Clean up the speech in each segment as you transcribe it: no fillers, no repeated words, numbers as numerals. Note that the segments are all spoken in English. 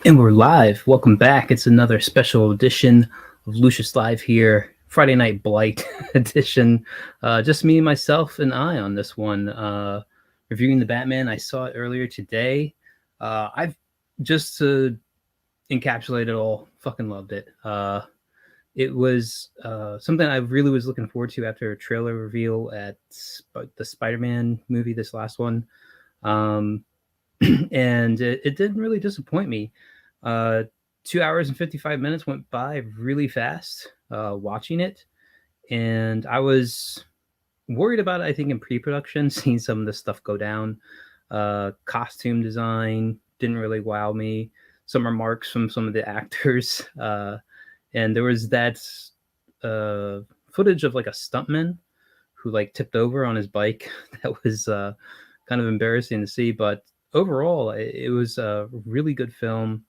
And we're live. Welcome back. It's another special edition of Lucius Live here, Friday Night Blight edition. Just me, myself, and I on this one. Reviewing the Batman. I saw it earlier today. I've just to encapsulate it all, fucking loved it. It was something I really was looking forward to after a trailer reveal at the Spider-Man movie, this last one. Um, and it didn't really disappoint me. Uh, 2 hours and 55 minutes went by really fast watching it, and I was worried about it. I think in pre-production, seeing some of this stuff go down. Costume design didn't really wow me. Some remarks from some of the actors, and there was that footage of like a stuntman who like tipped over on his bike. That was kind of embarrassing to see, but overall, it was a really good film.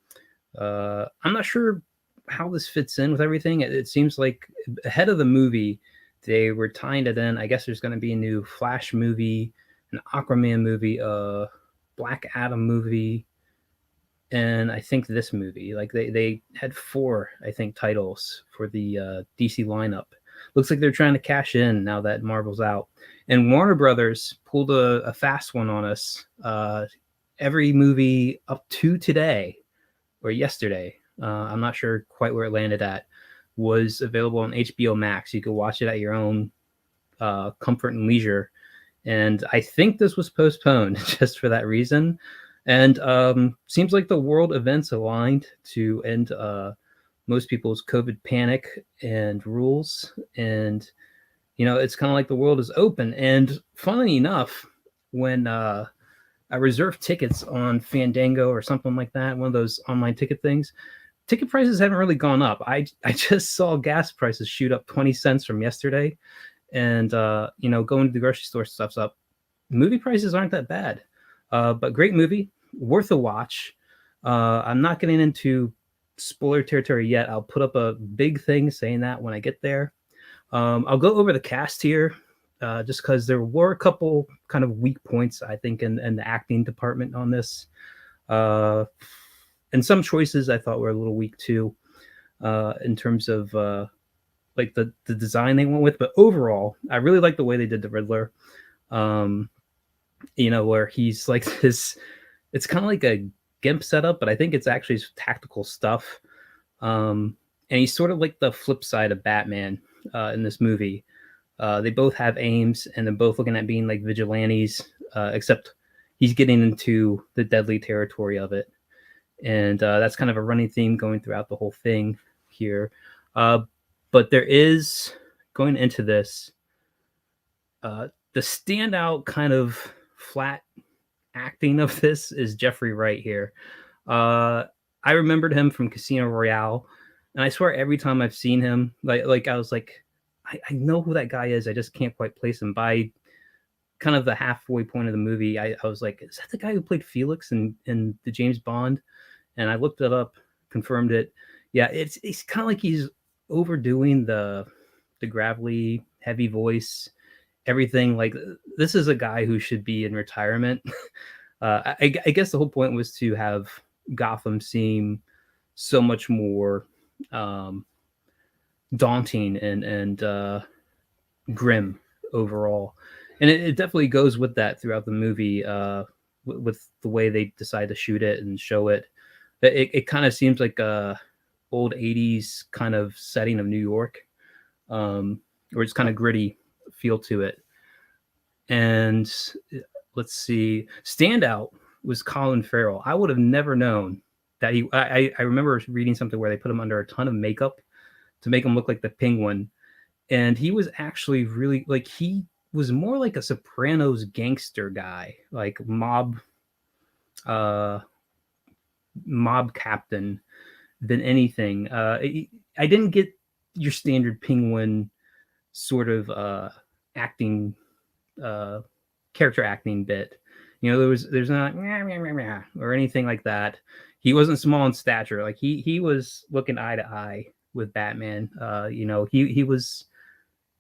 I'm not sure how this fits in with everything. It seems like ahead of the movie, they were tying it in. I guess there's going to be a new Flash movie, an Aquaman movie, a Black Adam movie, and I think this movie. Like they had four, I think, titles for the DC lineup. Looks like they're trying to cash in now that Marvel's out. And Warner Brothers pulled a fast one on us. Every movie up to today or yesterday, I'm not sure quite where it landed at, was available on HBO Max. You could watch it at your own comfort and leisure. And I think this was postponed just for that reason. And seems like the world events aligned to end most people's COVID panic and rules. And, it's kind of like the world is open. And funnily enough, when I reserved tickets on Fandango or something like that, one of those online ticket things, ticket prices haven't really gone up. I just saw gas prices shoot up 20 cents from yesterday. And, going to the grocery store, stuff's up. Movie prices aren't that bad. But great movie, worth a watch. I'm not getting into spoiler territory yet. I'll put up a big thing saying that when I get there. I'll go over the cast here, just because there were a couple kind of weak points, I think, in the acting department on this. And some choices I thought were a little weak too, in terms of like the design they went with. But overall, I really like the way they did the Riddler. Um, where he's like this, it's kind of like a GIMP setup, but I think it's actually tactical stuff. And he's sort of like the flip side of Batman in this movie. They both have aims, and they're both looking at being like vigilantes, except he's getting into the deadly territory of it. And that's kind of a running theme going throughout the whole thing here. But there is, going into this, the standout kind of flat acting of this is Jeffrey Wright here. I remembered him from Casino Royale, and I swear every time I've seen him, like I was like, I know who that guy is. I just can't quite place him. By kind of the halfway point of the movie, I was like, is that the guy who played Felix in the James Bond? And I looked it up, confirmed it. Yeah, it's kind of like he's overdoing the gravelly, heavy voice, everything. Like, this is a guy who should be in retirement. I guess the whole point was to have Gotham seem so much more daunting and grim overall, and it definitely goes with that throughout the movie. With the way they decide to shoot it and show it, it kind of seems like a old 80s kind of setting of New York, where it's kind of gritty feel to it. And let's see, standout was Colin Farrell. I would have never known that he. I remember reading something where they put him under a ton of makeup to make him look like the Penguin, and he was actually really, like, he was more like a Sopranos gangster guy, like uh, mob captain than anything. I didn't get your standard Penguin sort of acting, uh, character acting bit. There's not or anything like that. He wasn't small in stature. Like he was looking eye to eye with Batman. He was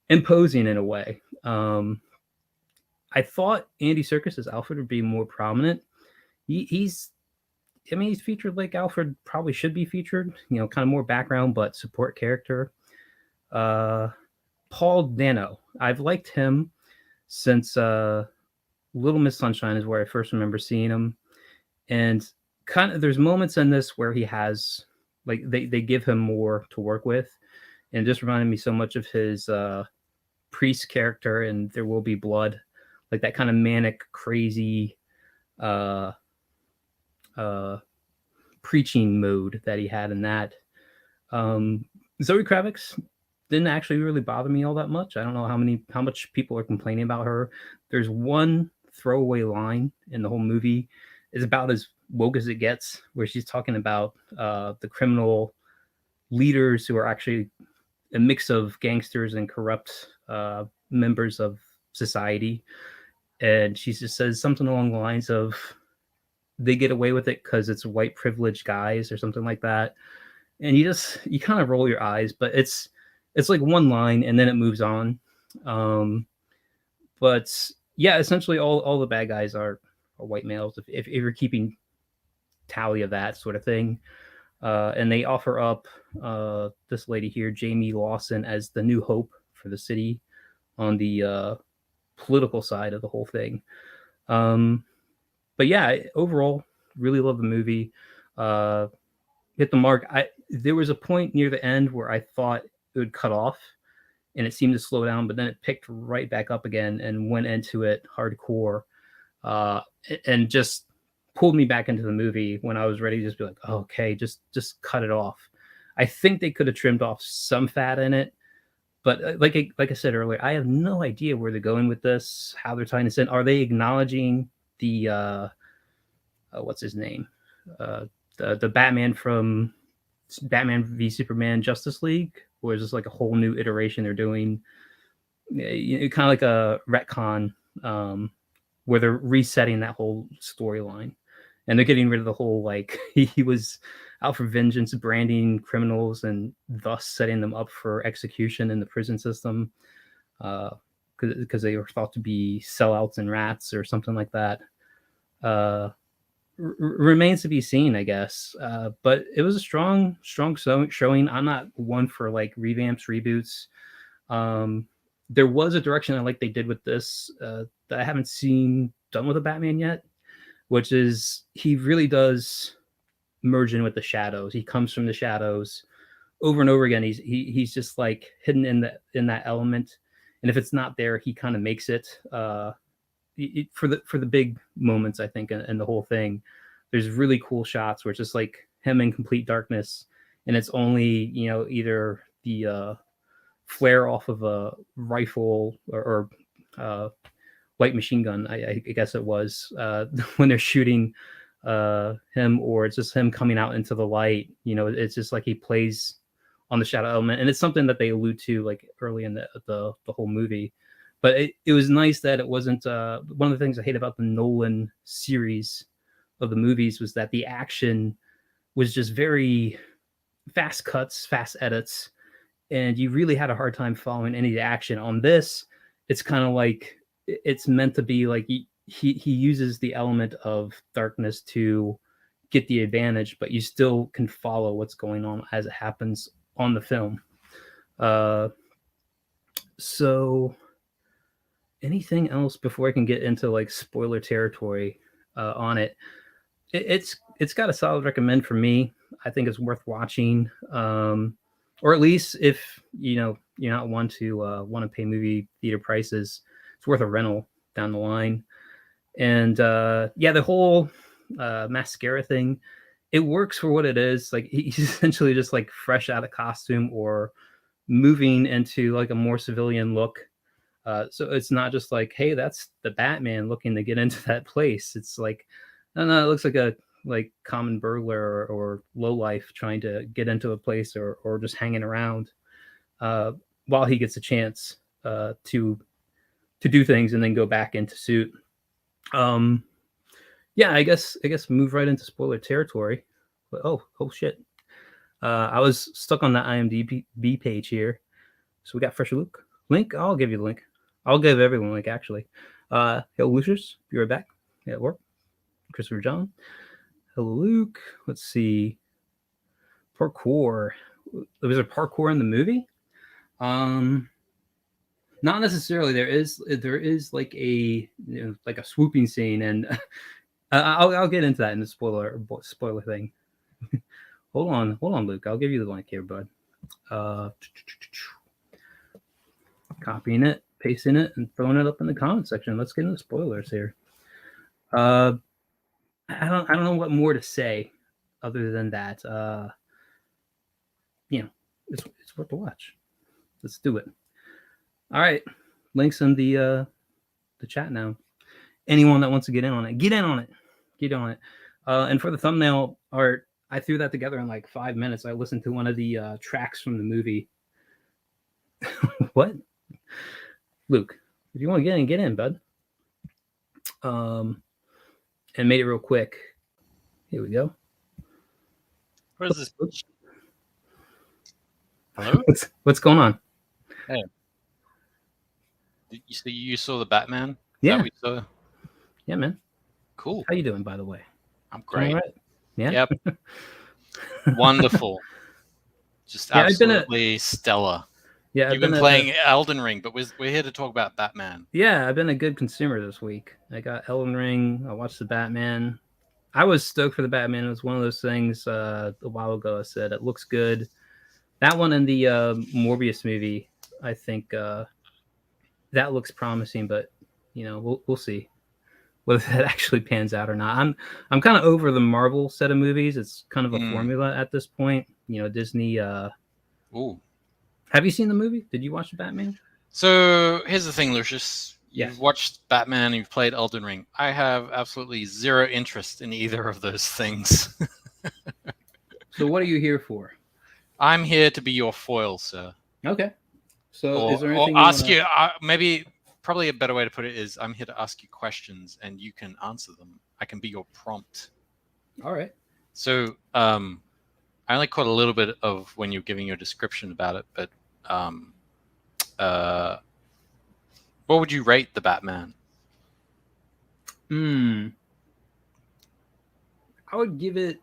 imposing in a way. I thought Andy Serkis as Alfred would be more prominent. He's I mean, he's featured like Alfred probably should be featured. Kind of more background, but support character. Uh, Paul Dano. I've liked him since Little Miss Sunshine is where I first remember seeing him, and kind of there's moments in this where he has like they give him more to work with, and it just reminded me so much of his priest character in There Will Be Blood, like that kind of manic, crazy uh, uh, preaching mode that he had in that. Zoe Kravitz didn't actually really bother me all that much. I don't know how much people are complaining about her. There's one throwaway line in the whole movie. It's about as woke as it gets, where she's talking about the criminal leaders who are actually a mix of gangsters and corrupt members of society. And she just says something along the lines of, they get away with it because it's white privileged guys or something like that. And you kind of roll your eyes, but it's like one line and then it moves on. But yeah, essentially all the bad guys are white males if you're keeping tally of that sort of thing. And they offer up this lady here, Jamie Lawson, as the new hope for the city on the political side of the whole thing. But yeah, overall, really love the movie. Hit the mark. There was a point near the end where I thought it would cut off and it seemed to slow down, but then it picked right back up again and went into it hardcore, and just pulled me back into the movie when I was ready to just be like, oh, okay, just cut it off. I think they could have trimmed off some fat in it, but like I said earlier, I have no idea where they're going with this, how they're tying this in. Are they acknowledging the what's his name, the Batman from Batman v Superman Justice League, or is this like a whole new iteration they're doing? Kind of like a retcon, where they're resetting that whole storyline, and they're getting rid of the whole like he was out for vengeance, branding criminals, and thus setting them up for execution in the prison system, because they were thought to be sellouts and rats or something like that. Remains to be seen, I guess. But it was a strong showing. I'm not one for like revamps, reboots. There was a direction I like they did with this that I haven't seen done with a Batman yet, which is he really does merge in with the shadows. He comes from the shadows over and over again. He's just like hidden in that element, and if it's not there, he kind of makes it. For the big moments, I think, in the whole thing, there's really cool shots where it's just like him in complete darkness, and it's only either the flare off of a rifle or light machine gun, I guess it was, when they're shooting him, or it's just him coming out into the light. It's just like he plays on the shadow element, and it's something that they allude to like early in the whole movie. But it was nice that it wasn't one of the things I hate about the Nolan series of the movies was that the action was just very fast cuts, fast edits, and you really had a hard time following any of the action. On this, it's kind of like it's meant to be like he uses the element of darkness to get the advantage, but you still can follow what's going on as it happens on the film. So anything else before I can get into like spoiler territory on it? It's got a solid recommend for me. I think it's worth watching, or at least if you're not one to want to pay movie theater prices, it's worth a rental down the line. And yeah, the whole mascara thing, it works for what it is. Like he's essentially just like fresh out of costume or moving into like a more civilian look. So it's not just like, hey, that's the Batman looking to get into that place. It's like, no, it looks like a common burglar or lowlife trying to get into a place or just hanging around while he gets a chance to do things and then go back into suit. Yeah, I guess move right into spoiler territory. But oh shit. I was stuck on the IMDb page here. So we got fresh link. I'll give you the link. I'll give everyone a link, actually. Hello, Lucius. Be right back. At work. Christopher John. Hello, Luke. Let's see. Parkour. Was there parkour in the movie? Not necessarily. There is like like a swooping scene, and I'll get into that in the spoiler thing. hold on, Luke. I'll give you the link here, bud. Copying it, pasting it, and throwing it up in the comment section. Let's get into spoilers here. I don't know what more to say other than that. It's worth a watch. Let's do it. All right, links in the chat now. Anyone that wants to get in on it, get in on it, get on it. And for the thumbnail art, I threw that together in like 5 minutes. I listened to one of the tracks from the movie. What? Luke, if you want to get in, bud. And made it real quick. Here we go. Where's this? Hello? What's going on? Hey. You saw the Batman? Yeah. Saw? Yeah, man. Cool. How you doing, by the way? I'm great. All right. Yeah. Yep. Wonderful. Just absolutely stellar. Yeah, you've been playing Elden Ring, but we're here to talk about Batman. Yeah, I've been a good consumer this week. I got Elden Ring. I watched the Batman. I was stoked for the Batman. It was one of those things a while ago. I said it looks good. That one and the Morbius movie, I think that looks promising. But we'll see whether that actually pans out or not. I'm kind of over the Marvel set of movies. It's kind of a formula at this point. Disney. Ooh. Have you seen the movie? Did you watch the Batman? So here's the thing, Lucius. You've watched Batman, you've played Elden Ring. I have absolutely zero interest in either of those things. So what are you here for? I'm here to be your foil, sir. Okay. So is there anything probably a better way to put it is I'm here to ask you questions and you can answer them. I can be your prompt. All right. So I only caught a little bit of when you're giving your description about it, but what would you rate the Batman? I would give it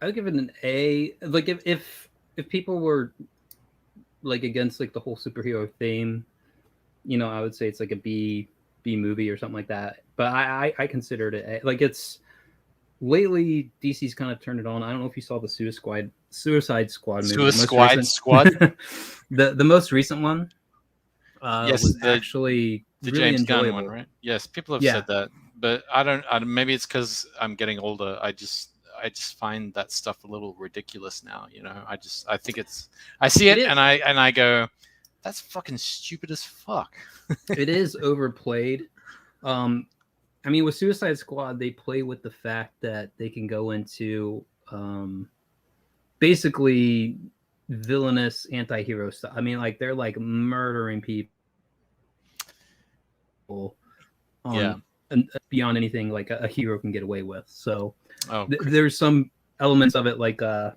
an A. Like if people were like against like the whole superhero theme, I would say it's like a B movie or something like that. But I considered it A. Like it's lately DC's kind of turned it on. I don't know if you saw the Suicide Squad movie. Suicide Squad. The most recent one. Yes, was actually the really James enjoyable. Gunn one, right? Yes, people have said that, but I don't. Maybe it's because I'm getting older. I just find that stuff a little ridiculous now. I think it's. I see it and I go, that's fucking stupid as fuck. It is overplayed. I mean, with Suicide Squad, they play with the fact that they can go into basically villainous anti-hero stuff. I mean, like they're like murdering people. And beyond anything like a hero can get away with. So there's some elements of it like I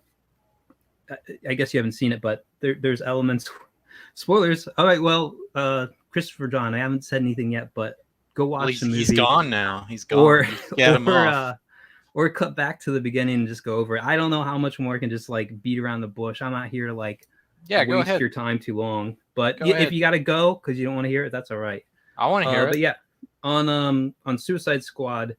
guess you haven't seen it, but there's elements. Spoilers. All right, well, Christopher John, I haven't said anything yet, but go watch the movie. He's gone now. He's gone. Or cut back to the beginning and just go over it. I don't know how much more I can just like beat around the bush. I'm not here to like waste your time too long. But if you got to go because you don't want to hear it, that's all right. I want to hear it. But yeah, on Suicide Squad,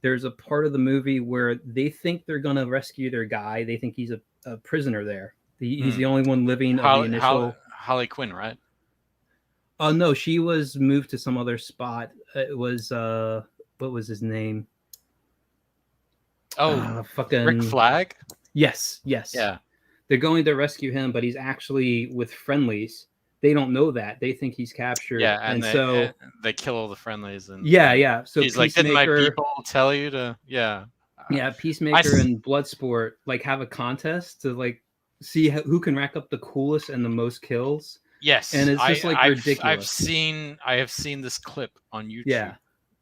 there's a part of the movie where they think they're gonna rescue their guy. They think he's a prisoner there. He's the only one living of the initial. Harley Quinn, right? Oh no, she was moved to some other spot. It was what was his name? Oh, fucking Rick Flag. Yes. Yeah. They're going to rescue him, but he's actually with friendlies. They don't know that. They think he's captured. Yeah, and they kill all the friendlies. And So he's like, didn't my people tell you to? Yeah. Peacemaker and Bloodsport like have a contest to like see who can rack up the coolest and the most kills. Yes, and it's just ridiculous. I have seen this clip on YouTube. Yeah.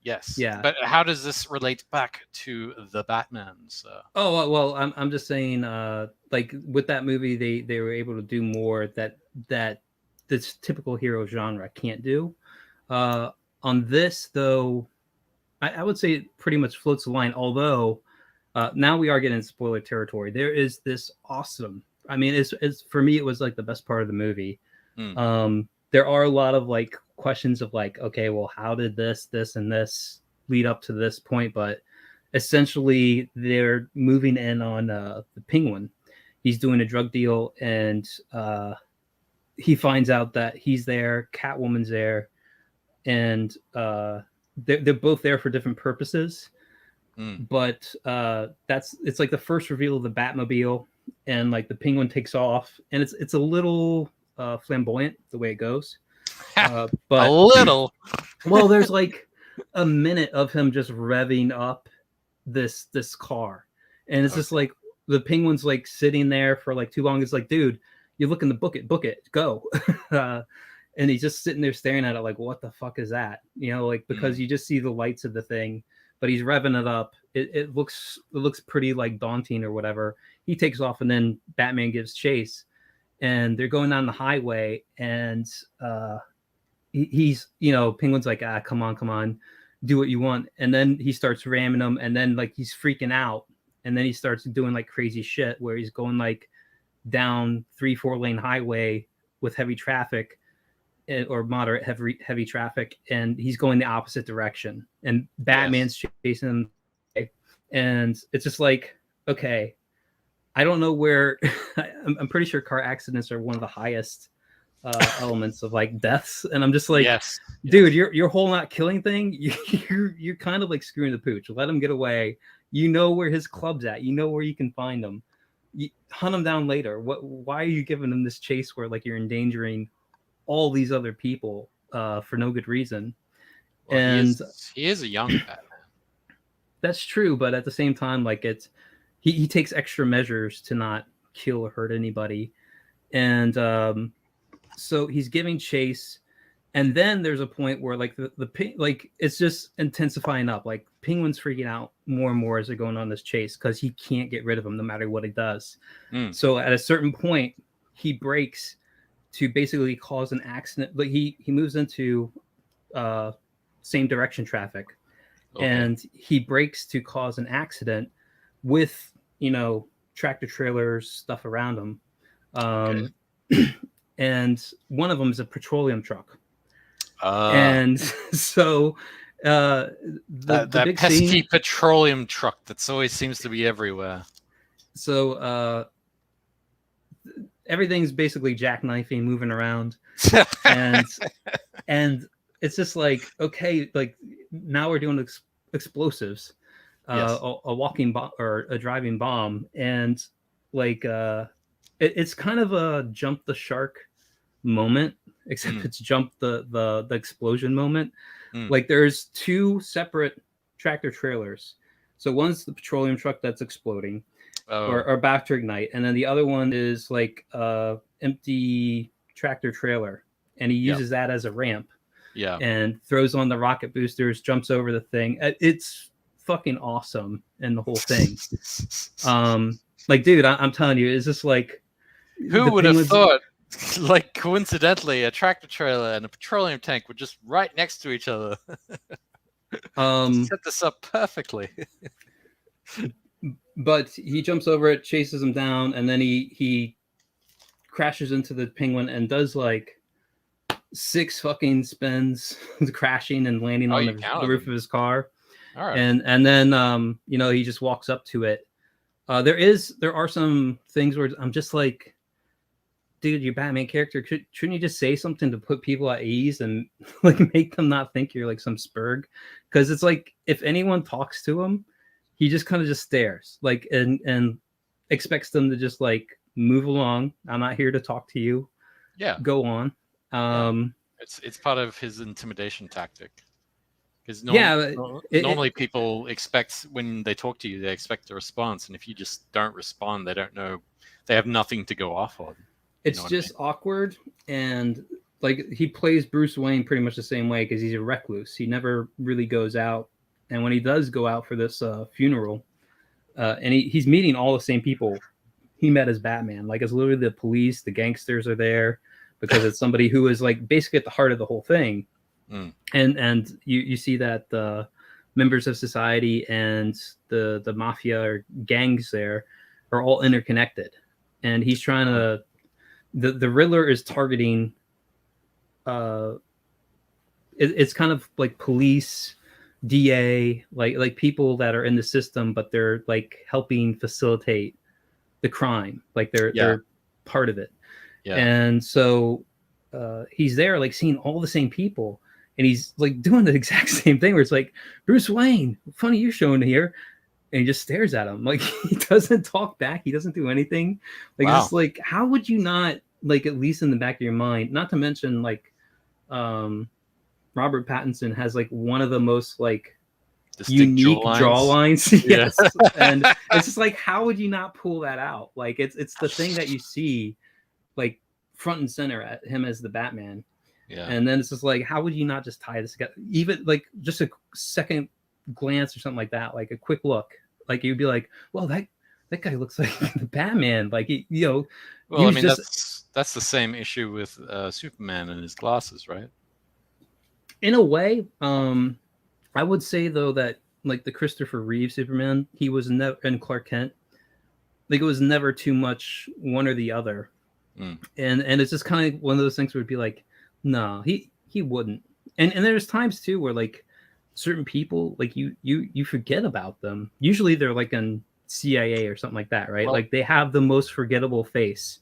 Yes. Yeah. But how does this relate back to the Batmans? Oh well, I'm just saying, like with that movie, they were able to do more that this typical hero genre can't do. On this though, I would say it pretty much floats the line. Although Now we are getting into spoiler territory. There is this awesome. I mean, it's for me, it was like the best part of the movie. There are a lot of like questions of like, okay, well, how did this, and this lead up to this point? But essentially, they're moving in on the Penguin. He's doing a drug deal, and he finds out that he's there, Catwoman's there, and they're both there for different purposes. But it's like the first reveal of the Batmobile, and like the Penguin takes off, and it's a little flamboyant the way it goes. But a little. Well, there's like a minute of him just revving up this car, and it's just like the Penguin's like sitting there for like too long. It's like, dude, you're looking to book it, go. And he's just sitting there staring at it like, what the fuck is that? You know, like, because you just see the lights of the thing, but he's revving it up. It looks pretty like daunting or whatever. He takes off, and then Batman gives chase, and they're going down the highway, and he's, you know, Penguin's like, come on, do what you want. And then he starts ramming them, and then like he's freaking out, and then he starts doing like crazy shit where he's going like down 3-4 lane highway with heavy traffic, or moderate heavy traffic, and he's going the opposite direction, and Batman's chasing him, and it's just like, okay, I don't know where. I'm pretty sure car accidents are one of the highest elements of like deaths, and I'm just like, dude, your whole not killing thing, you're kind of like screwing the pooch. Let him get away. You know where his club's at. You know where you can find him. You hunt him down later. Why are you giving him this chase where like you're endangering all these other people for no good reason? Well, and he is a young Batman. That's true, but at the same time, like he takes extra measures to not kill or hurt anybody, and so he's giving chase, and then there's a point where like the like it's just intensifying up. Like Penguin's freaking out more and more as they're going on this chase because he can't get rid of him no matter what he does. So at a certain point, he breaks to basically cause an accident. Like he moves into same direction traffic, and he brakes to cause an accident with, you know, tractor trailers, stuff around him. And one of them is a petroleum truck. And so the that big pesky scene, petroleum truck that's always seems to be everywhere. So everything's basically jackknifing, moving around, and it's just like, okay, like now we're doing explosives, a walking bomb or a driving bomb, and like it's kind of a jump the shark moment, except it's jump the explosion moment. Like there's two separate tractor trailers. So one's the petroleum truck that's exploding or about to ignite, and then the other one is like empty tractor trailer, and he uses that as a ramp. And throws on the rocket boosters, jumps over the thing. It's fucking awesome, and the whole thing. Like, dude, I'm telling you, it's just like, who would have thought? Like, coincidentally, a tractor trailer and a petroleum tank were just right next to each other. Set this up perfectly. But he jumps over it, chases him down, and then he crashes into the Penguin and does like 6 fucking spins, crashing and landing on the roof of his car. All right. And then you know, he just walks up to it. There are some things where I'm just like, dude, your Batman character, shouldn't you just say something to put people at ease and like make them not think you're like some spurg? Because it's like, if anyone talks to him, he just kind of just stares, like, and expects them to just like move along. I'm not here to talk to you. Yeah. Go on. It's part of his intimidation tactic. Because normally people expect, when they talk to you, they expect a response, and if you just don't respond, they don't know, they have nothing to go off on. It's just awkward, and like he plays Bruce Wayne pretty much the same way because he's a recluse. He never really goes out, and when he does go out for this funeral, and he's meeting all the same people he met as Batman. Like, it's literally the police, the gangsters are there because it's somebody who is like basically at the heart of the whole thing. And you see that members of society and the mafia or gangs there are all interconnected, and he's trying to. The Riddler is targeting. It's kind of like police, DA, like people that are in the system, but they're like helping facilitate the crime, like they're part of it. Yeah. And so he's there, like seeing all the same people, and he's like doing the exact same thing where it's like, Bruce Wayne, funny you're showing here. And he just stares at him. Like, he doesn't talk back. He doesn't do anything. Like, wow. It's like, how would you not, like, at least in the back of your mind, not to mention, like, Robert Pattinson has, like, one of the most, like, distinct unique jaw lines. Yes. And it's just like, how would you not pull that out? Like, it's the thing that you see, like, front and center at him as the Batman. Yeah. And then it's just like, how would you not just tie this together? Even, like, just a second glance or something like that, like a quick look, like you'd be like, well, that guy looks like the Batman, like, you know. Well, I mean, that's the same issue with Superman and his glasses, right? In a way, I would say though that like the Christopher Reeve Superman, he was never, and Clark Kent, like it was never too much one or the other. And it's just kind of one of those things where it'd be like, no, he wouldn't. And there's times too where like certain people, like you forget about them. Usually they're like in CIA or something like that, right? Well, like they have the most forgettable face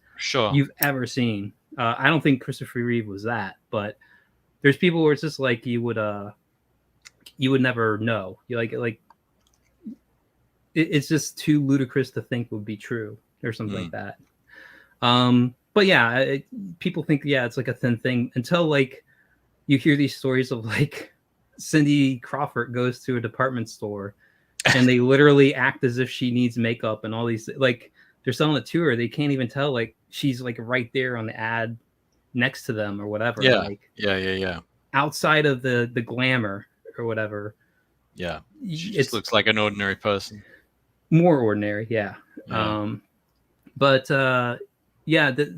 you've ever seen. I don't think Christopher Reeve was that, but there's people where it's just like you would never know. You like it's just too ludicrous to think would be true or something like that. But yeah, people think it's like a thin thing until like you hear these stories of like Cindy Crawford goes to a department store and they literally act as if she needs makeup and all these, like they're selling it to her. They can't even tell, like she's like right there on the ad next to them or whatever. Yeah. Like, Yeah. Outside of the glamour or whatever. Yeah. She just looks like an ordinary person. More ordinary. Yeah.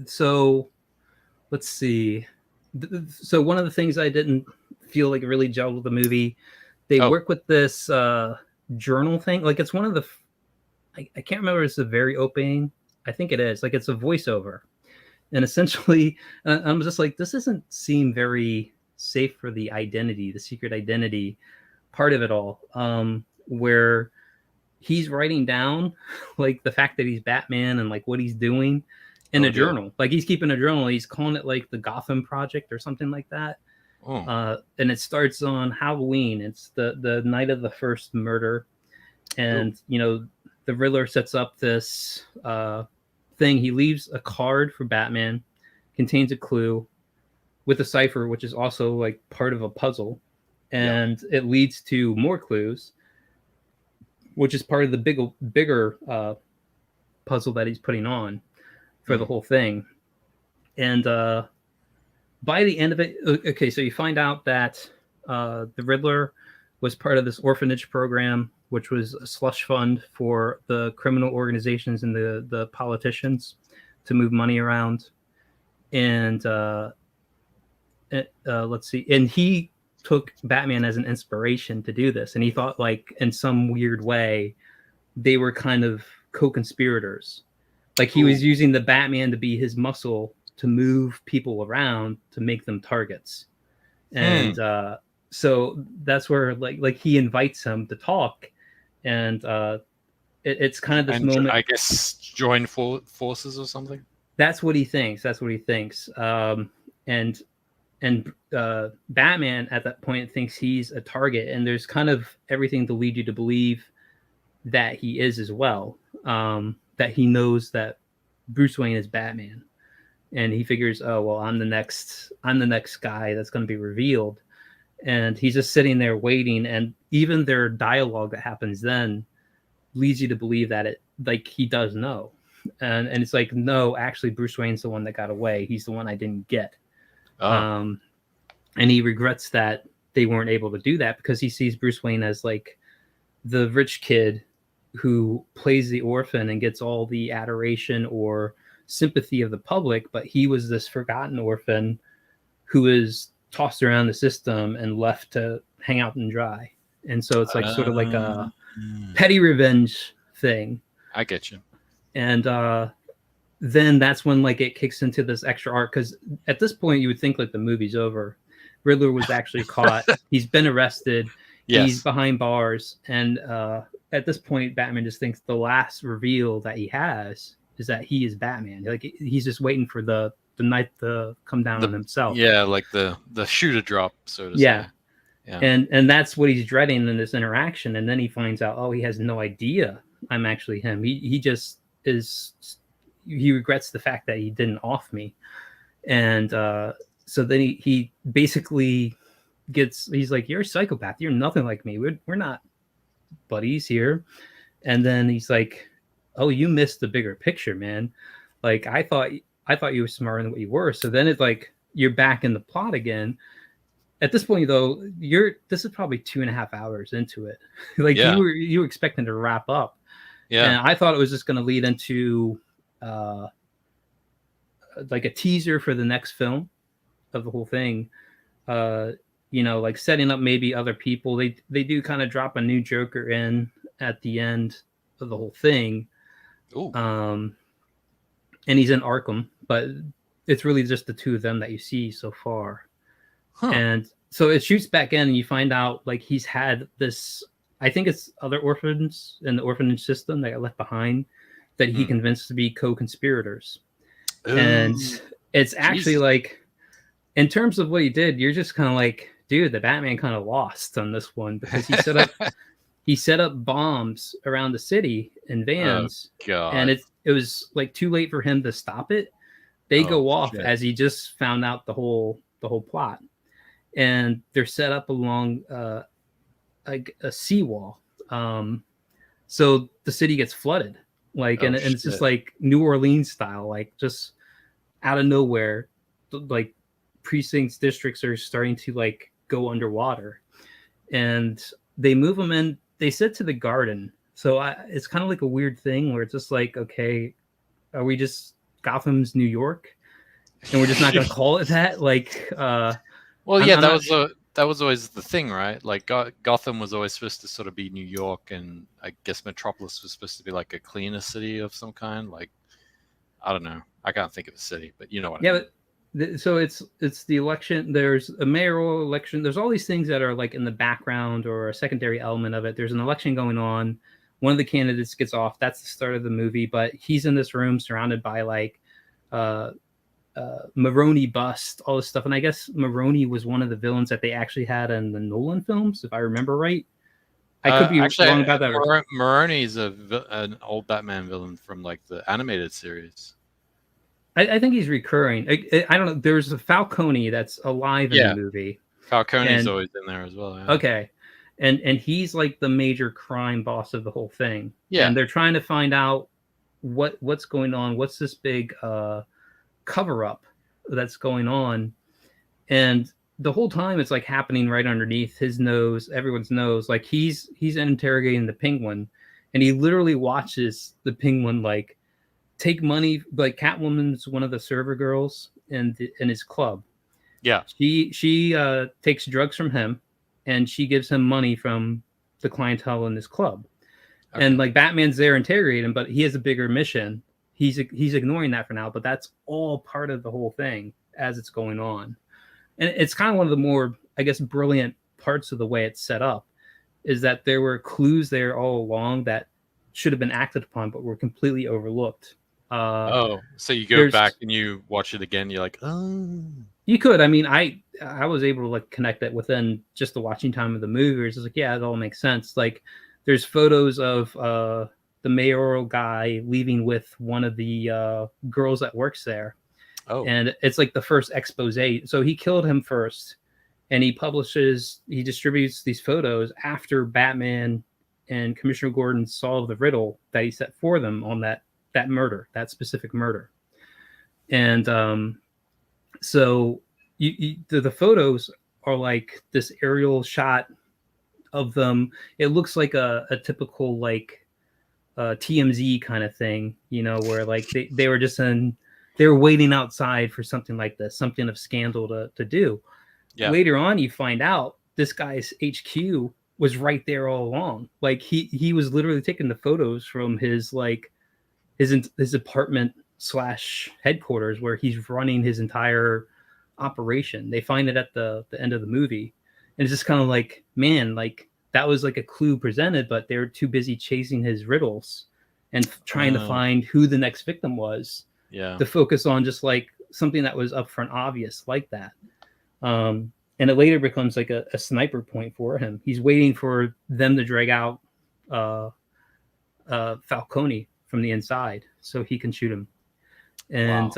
So let's see. So one of the things I didn't feel like really gelled with the movie, they work with this journal thing. Like it's one of the, I can't remember if it's the very opening. I think it is. Like it's a voiceover. And essentially, I'm just like, this doesn't seem very safe for the identity, the secret identity part of it all, where he's writing down like the fact that he's Batman and like what he's doing in a journal. Like he's keeping a journal. He's calling it like the Gotham Project or something like that. And it starts on Halloween. It's the night of the first murder. And, you know, the Riddler sets up this thing. He leaves a card for Batman, contains a clue with a cipher, which is also like part of a puzzle. And it leads to more clues, which is part of the bigger puzzle that he's putting on for the whole thing. And by the end of it, okay, so you find out that the Riddler was part of this orphanage program, which was a slush fund for the criminal organizations and the politicians to move money around. And let's see, and he took Batman as an inspiration to do this. And he thought like in some weird way, they were kind of co-conspirators. Like he was using the Batman to be his muscle to move people around to make them targets. And so that's where like he invites him to talk. And it's kind of this moment. I guess join forces or something. That's what he thinks. And Batman at that point thinks he's a target, and there's kind of everything to lead you to believe that he is as well. That he knows that Bruce Wayne is Batman, and he figures, oh well, I'm the next guy that's going to be revealed. And he's just sitting there waiting, and even their dialogue that happens then leads you to believe that it like he does know. And it's like, no, actually Bruce Wayne's the one that got away. He's the one I didn't get. And he regrets that they weren't able to do that because he sees Bruce Wayne as like the rich kid who plays the orphan and gets all the adoration or sympathy of the public, but he was this forgotten orphan who is tossed around the system and left to hang out and dry. and so it's like sort of like a petty revenge thing. I get you. And then that's when like it kicks into this extra arc, because at this point you would think like the movie's over. Riddler was actually caught. He's been arrested. Yes. He's behind bars, and at this point Batman just thinks the last reveal that he has is that he is Batman. Like he's just waiting for the night to come down on himself. Yeah, like the shoe to drop, so to say. Yeah. And that's what he's dreading in this interaction. And then he finds out, oh, he has no idea I'm actually him. He just is. He regrets the fact that he didn't off me, and so then he basically he's like, you're a psychopath. You're nothing like me. We're not buddies here. And then he's like, oh, you missed the bigger picture, man. Like I thought you were smarter than what you were. So then it's like you're back in the plot again. At this point, though, this is probably 2.5 hours into it. Like you were expecting to wrap up. Yeah. And I thought it was just going to lead into like a teaser for the next film of the whole thing. Like setting up maybe other people. They do kind of drop a new Joker in at the end of the whole thing. Ooh. And he's in Arkham, but it's really just the two of them that you see so far. Huh. And so it shoots back in and you find out like he's had this, I think it's other orphans in the orphanage system that got left behind that he convinced to be co-conspirators. Ooh. And it's actually like, in terms of what he did, you're just kind of like, dude, the Batman kind of lost on this one, because he set up bombs around the city in vans. Oh, God. And it was like too late for him to stop it. They go off as he just found out the whole plot. And they're set up along like a seawall. So the city gets flooded. Like, and it's just like New Orleans style, like just out of nowhere, like precincts, districts are starting to like go underwater, and they move them in. They said to the garden. So it's kind of like a weird thing where it's just like, okay, are we just Gotham's New York, and we're just not going to call it that? Like, well, yeah, that was always the thing, right? Like Gotham was always supposed to sort of be New York, and I guess Metropolis was supposed to be like a cleaner city of some kind. Like, I don't know. I can't think of a city, but you know what I mean. But so it's the election. There's a mayoral election. There's all these things that are like in the background or a secondary element of it. There's an election going on. One of the candidates gets off. That's the start of the movie. But he's in this room surrounded by like Maroney bust, all this stuff. And I guess Maroney was one of the villains that they actually had in the Nolan films, if I remember right. I could be wrong about that. Maroney's an old Batman villain from like the animated series. I think he's recurring. I don't know. There's a Falcone that's alive in the movie. Falcone's always in there as well. Yeah. Okay. And he's like the major crime boss of the whole thing. Yeah. And they're trying to find out what's going on. What's this big cover up that's going on? And the whole time it's like happening right underneath his nose, everyone's nose. Like he's interrogating the Penguin, and he literally watches the Penguin like take money. Like Catwoman's one of the server girls in his club. Yeah. She takes drugs from him, and she gives him money from the clientele in this club. Okay. And like Batman's there interrogating him, but he has a bigger mission. He's ignoring that for now, but that's all part of the whole thing as it's going on. And it's kind of one of the more, I guess, brilliant parts of the way it's set up, is that there were clues there all along that should have been acted upon, but were completely overlooked. So you go back and you watch it again. You're like, oh. You could. I mean, I was able to like connect that within just the watching time of the movie. It's like, yeah, it all makes sense. Like, there's photos of the mayoral guy leaving with one of the girls that works there. Oh. And it's like the first expose. So he killed him first, and he distributes these photos after Batman and Commissioner Gordon solve the riddle that he set for them on that murder, that specific murder. And so the photos are like this aerial shot of them. It looks like a typical like TMZ kind of thing, you know, where like they were just they were waiting outside for something like this, something of scandal to do. Yeah. Later on, you find out this guy's HQ was right there all along. Like he was literally taking the photos from his like his apartment / headquarters where he's running his entire operation. They find it at the end of the movie, and it's just kind of like, man, like that was like a clue presented, but they were too busy chasing his riddles and trying to find who the next victim was. Yeah. To focus on just like something that was upfront obvious like that. And it later becomes like a sniper point for him. He's waiting for them to drag out Falcone from the inside so he can shoot him. And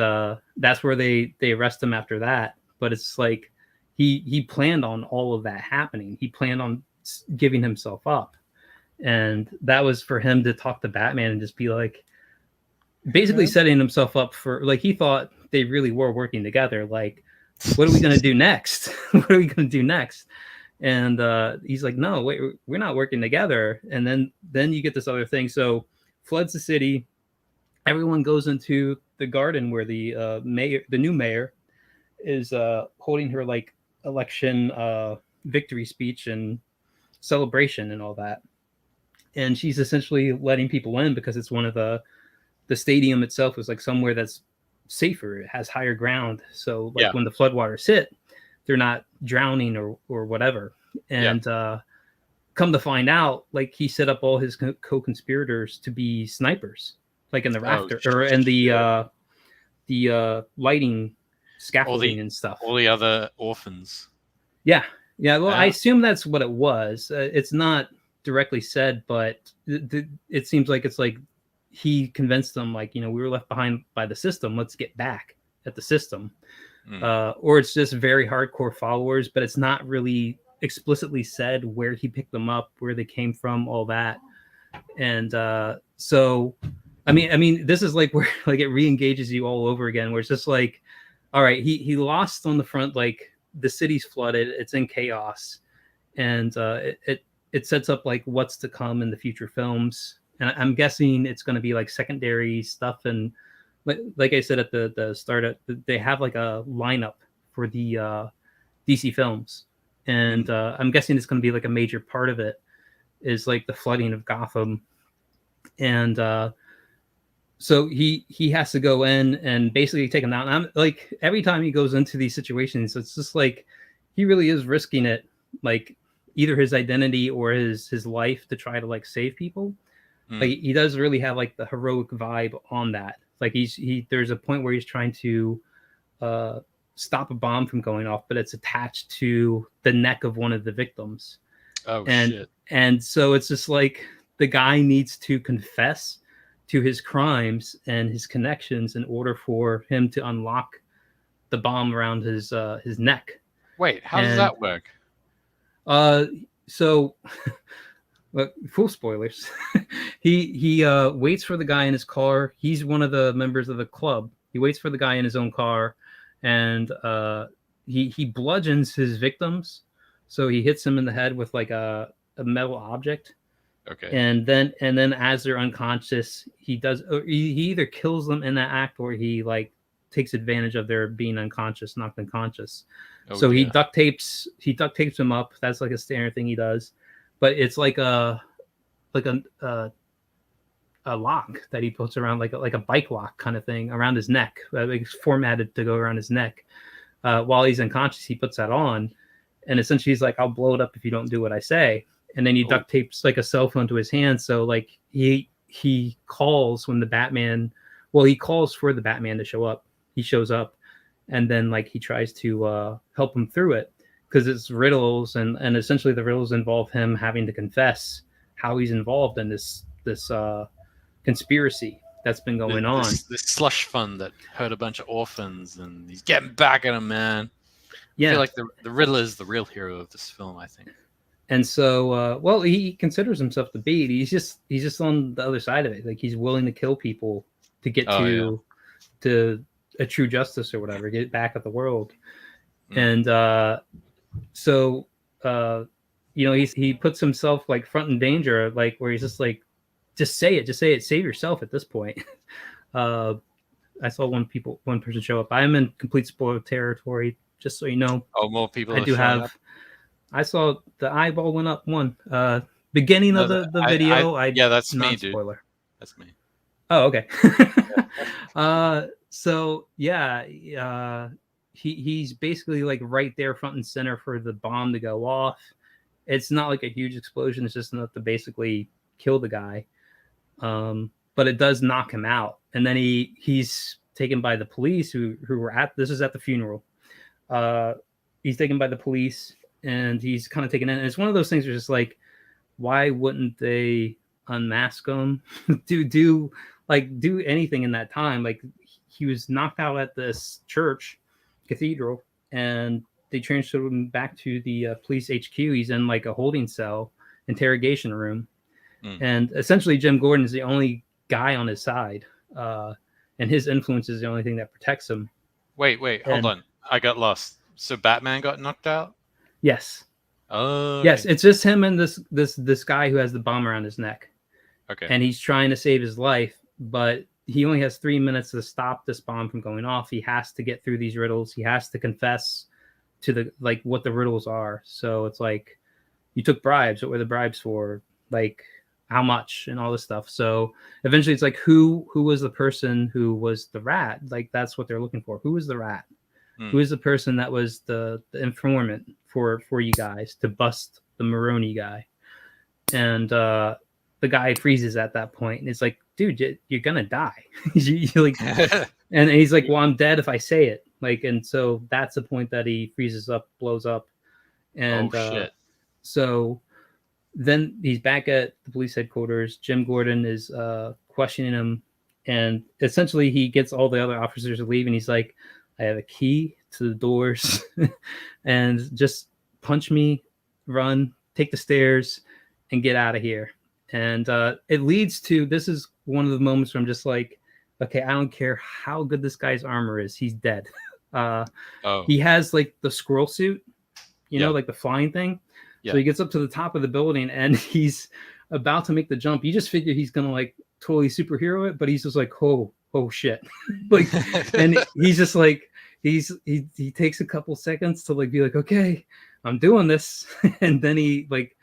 that's where they arrest him after that. But it's like he planned on all of that happening. He planned on giving himself up. And that was for him to talk to Batman and just be like, basically setting himself up for, like, he thought they really were working together. Like, what are we going to do next? What are we going to do next? And he's like, no, wait, we're not working together. And then you get this other thing. So floods the city. Everyone goes into the garden where the new mayor is holding her like election victory speech and celebration and all that. And she's essentially letting people in because it's one of the stadium itself is like somewhere that's safer. It has higher ground. So like when the floodwaters hit, they're not drowning or whatever. And come to find out, like he set up all his co-conspirators to be snipers, like in the rafter or in the lighting scaffolding and stuff. All the other orphans. Yeah. Well, I assume that's what it was. It's not directly said, but it seems like it's like he convinced them, like, we were left behind by the system. Let's get back at the system. Or it's just very hardcore followers, but it's not really explicitly said where he picked them up, where they came from, all that. And so, I mean, this is like where like it re-engages you all over again, where it's just like, all right, he lost on the front, like the city's flooded, it's in chaos, and it sets up like what's to come in the future films. And I'm guessing it's going to be like secondary stuff. And like I said at the start, they have like a lineup for the DC films. And I'm guessing it's going to be like a major part of it is like the flooding of Gotham. And so he has to go in and basically take him out. And I'm like, every time he goes into these situations, it's just like he really is risking it, like either his identity or his life to try to like save people. Like he does really have like the heroic vibe on that. Like there's a point where he's trying to stop a bomb from going off, but it's attached to the neck of one of the victims. Shit. And so it's just like the guy needs to confess to his crimes and his connections in order for him to unlock the bomb around his neck. Wait, how does that work? So Look, full spoilers. He waits for the guy in his car. He's one of the members of the club. He waits for the guy in his own car, and he bludgeons his victims. So he hits them in the head with like a metal object. Okay. And then as they're unconscious, he either kills them in that act, or he like takes advantage of their being unconscious, knocked unconscious. He duct tapes them up. That's like a standard thing he does. But it's like a lock that he puts around, like a bike lock kind of thing around his neck. It's formatted to go around his neck. While he's unconscious, he puts that on, and essentially he's like, "I'll blow it up if you don't do what I say." And then he duct tapes like a cell phone to his hand, so like he calls when the Batman. Well, he calls for the Batman to show up. He shows up, and then like he tries to help him through it. Because it's riddles, and essentially the riddles involve him having to confess how he's involved in this conspiracy that's been going on. This slush fund that hurt a bunch of orphans, and he's getting back at him, man. Yeah. I feel like the Riddler is the real hero of this film, I think. And so, well, he considers himself the beat. He's just on the other side of it. Like he's willing to kill people to get to a true justice or whatever, get back at the world. And so he puts himself like front in danger, like where he's just like, just say it, save yourself at this point. I saw one person show up. I'm in complete spoiler territory, just so you know. Oh, more people. I do have I saw the eyeball went up one. Beginning of the video. Yeah, that's me, dude. Spoiler. That's me. Oh, okay. So yeah, he's basically like right there front and center for the bomb to go off. It's not like a huge explosion. It's just enough to basically kill the guy. But it does knock him out. And then he's taken by the police who were this is at the funeral. He's taken by the police and he's kind of taken in. And it's one of those things where it's just like, why wouldn't they unmask him? do anything in that time? Like, he was knocked out at this church cathedral and they transferred him back to the police HQ. He's in like a holding cell interrogation room. And essentially Jim Gordon is the only guy on his side. And his influence is the only thing that protects him. Wait, hold on. I got lost. So Batman got knocked out? Yes. Oh. Yes, it's just him and this guy who has the bomb around his neck. Okay. And he's trying to save his life, but he only has 3 minutes to stop this bomb from going off. He has to get through these riddles. He has to confess to what the riddles are. So it's like, you took bribes. What were the bribes for? Like, how much and all this stuff. So eventually it's like, who was the person who was the rat? Like, that's what they're looking for. Who was the rat? Who is the person that was the informant for you guys to bust the Maroney guy? And the guy freezes at that point, and it's like, dude, you're gonna die. and he's like, well, I'm dead if I say it. Like, and so that's the point that he freezes up, blows up, and shit. So then he's back at the police headquarters. Jim Gordon is questioning him, and essentially he gets all the other officers to leave, and he's like, I have a key to the doors and just punch me, run, take the stairs, and get out of here. And it leads to, this is one of the moments where I'm just like, okay, I don't care how good this guy's armor is. He's dead. He has like the squirrel suit, you know, like the flying thing. Yeah. So he gets up to the top of the building and he's about to make the jump. You just figure he's going to like totally superhero it, but he's just like, oh shit. Like, and he's just like, he takes a couple seconds to like be like, okay, I'm doing this. And then he like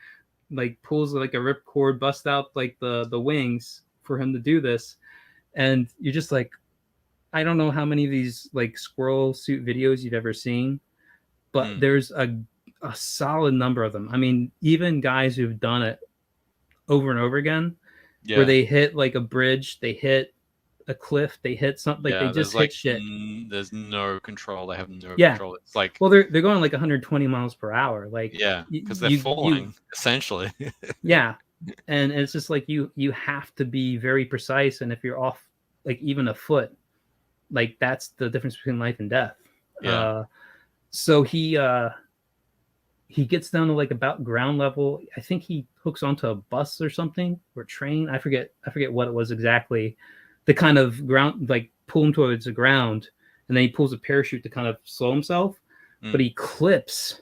pulls like a rip cord, busts out like the wings for him to do this. And you're just like, I don't know how many of these like squirrel suit videos you've ever seen, but there's a solid number of them. I mean, even guys who've done it over and over again, where they hit like a bridge, they hit a cliff, they hit something, like they just hit shit. There's no control. They have no control. It's like, well, they're going like 120 miles per hour. Like, because they're falling essentially. Yeah, and it's just like you have to be very precise, and if you're off like even a foot, like that's the difference between life and death. So he gets down to like about ground level. I think he hooks onto a bus or something, or train. I forget what it was exactly. The kind of ground, like pull him towards the ground, and then he pulls a parachute to kind of slow himself, but he clips.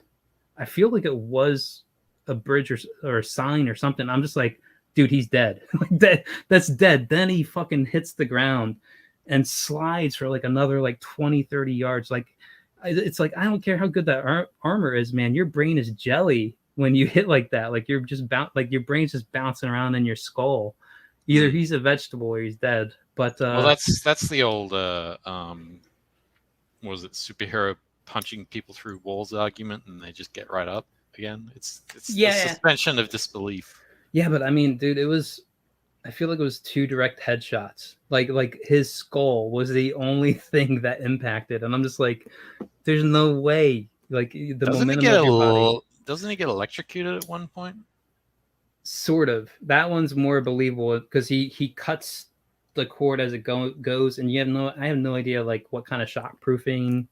I feel like it was a bridge or a sign or something. I'm just like, dude, he's dead. Like that's dead. Then he fucking hits the ground and slides for like another like 20, 30 yards. Like, it's like, I don't care how good that armor is, man. Your brain is jelly when you hit like that. Like, you're just like your brain's just bouncing around in your skull. Either he's a vegetable or he's dead. But well, that's the old what was it, superhero punching people through walls argument, and they just get right up again. It's the suspension of disbelief. Yeah, but I mean, dude, I feel like it was 2 direct headshots. Like his skull was the only thing that impacted, and I'm just like, there's no way. Like, the momentum of your body. Doesn't he get electrocuted at one point? Sort of. That one's more believable because he cuts the cord as it goes, and I have no idea like what kind of shock proofing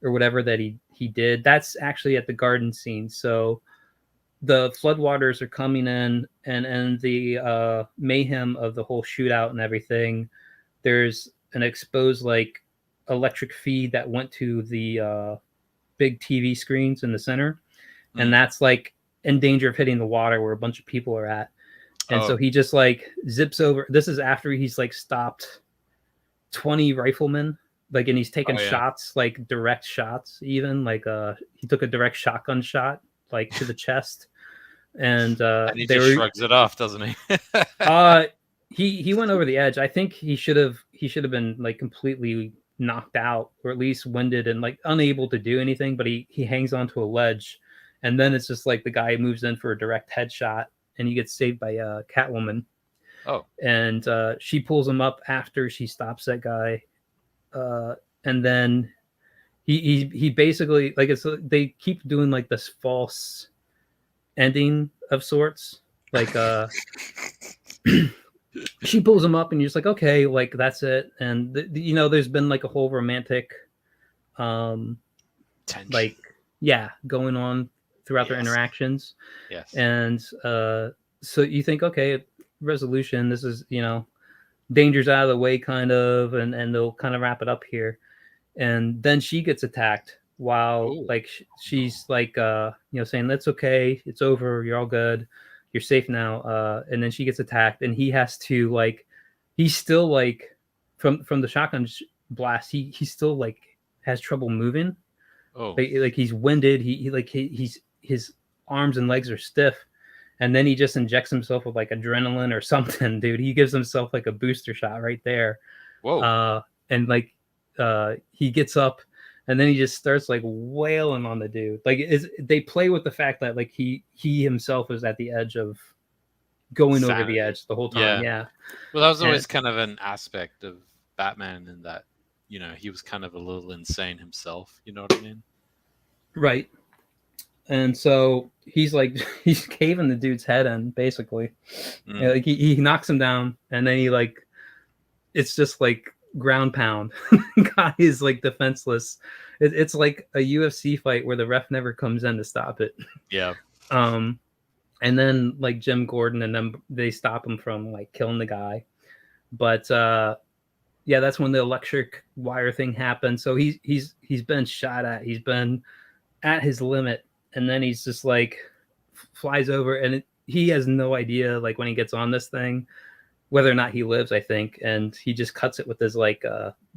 or whatever that he did. That's actually at the garden scene. So the floodwaters are coming in, and the mayhem of the whole shootout and everything. There's an exposed like electric feed that went to the big TV screens in the center, and that's like in danger of hitting the water where a bunch of people are at. And so he just like zips over. This is after he's like stopped 20 riflemen, like, and he's taken shots, like direct shots, even like he took a direct shotgun shot like to the chest, and he just shrugs it off, doesn't he? He went over the edge. I think he should have been like completely knocked out, or at least winded and like unable to do anything. But he hangs onto a ledge, and then it's just like the guy moves in for a direct headshot, and he gets saved by Catwoman. Oh, and she pulls him up after she stops that guy, and then he basically, like, it's they keep doing like this false ending of sorts, like she pulls him up and you're just like, okay, like that's it. And there's been like a whole romantic tension, like, yeah, going on throughout their interactions. Yes. And so you think, okay, resolution, this is, danger's out of the way, kind of, and they'll kind of wrap it up here. And then she gets attacked while like she's like saying, that's okay, it's over, you're all good, you're safe now. And then she gets attacked, and he has to, like, he's still like from the shotgun blast, he still like has trouble moving. Like he's winded, he's his arms and legs are stiff. And then he just injects himself with like adrenaline or something, dude. He gives himself like a booster shot right there. And like he gets up, and then he just starts like wailing on the dude. Like, they play with the fact that like he himself was at the edge of going over the edge the whole time. Yeah. Well, that was always kind of an aspect of Batman, in that, he was kind of a little insane himself. You know what I mean? Right. And so he's caving the dude's head in, basically. Like he knocks him down, and then he like, it's just like ground pound. Guy is like defenseless. It's like a UFC fight where the ref never comes in to stop it. Yeah. And then like Jim Gordon and them, they stop him from like killing the guy. But yeah, that's when the electric wire thing happened. So he's been shot at. He's been at his limit. And then he's just like flies over, and he has no idea, like, when he gets on this thing, whether or not he lives, I think. And he just cuts it with his like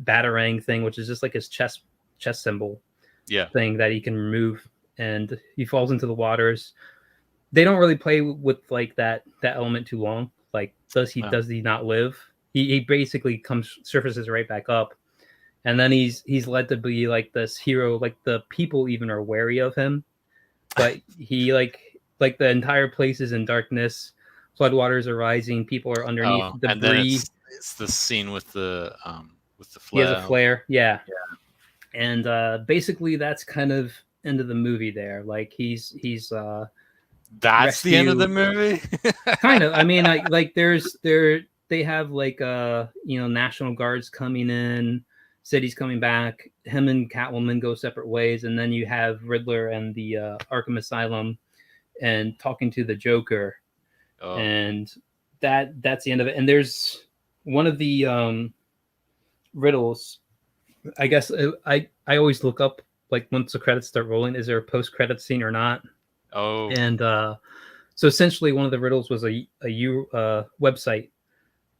batarang thing, which is just like his chest symbol thing that he can remove. And he falls into the waters. They don't really play with like that element too long. Like, does he not live? He basically surfaces right back up. And then he's led to be like this hero. Like, the people even are wary of him. But he like the entire place is in darkness. Floodwaters are rising. People are underneath debris. And then it's the scene with the flare. He has a flare. Yeah. And basically that's kind of end of the movie there. Like he's that's the end of the movie. Kind of. I mean, like they have like National Guards coming in. City's coming back. Him and Catwoman go separate ways, and then you have Riddler and the Arkham Asylum, and talking to the Joker, and that's the end of it. And there's one of the riddles. I guess I always look up, like, once the credits start rolling, is there a post-credit scene or not? And so essentially one of the riddles was a website.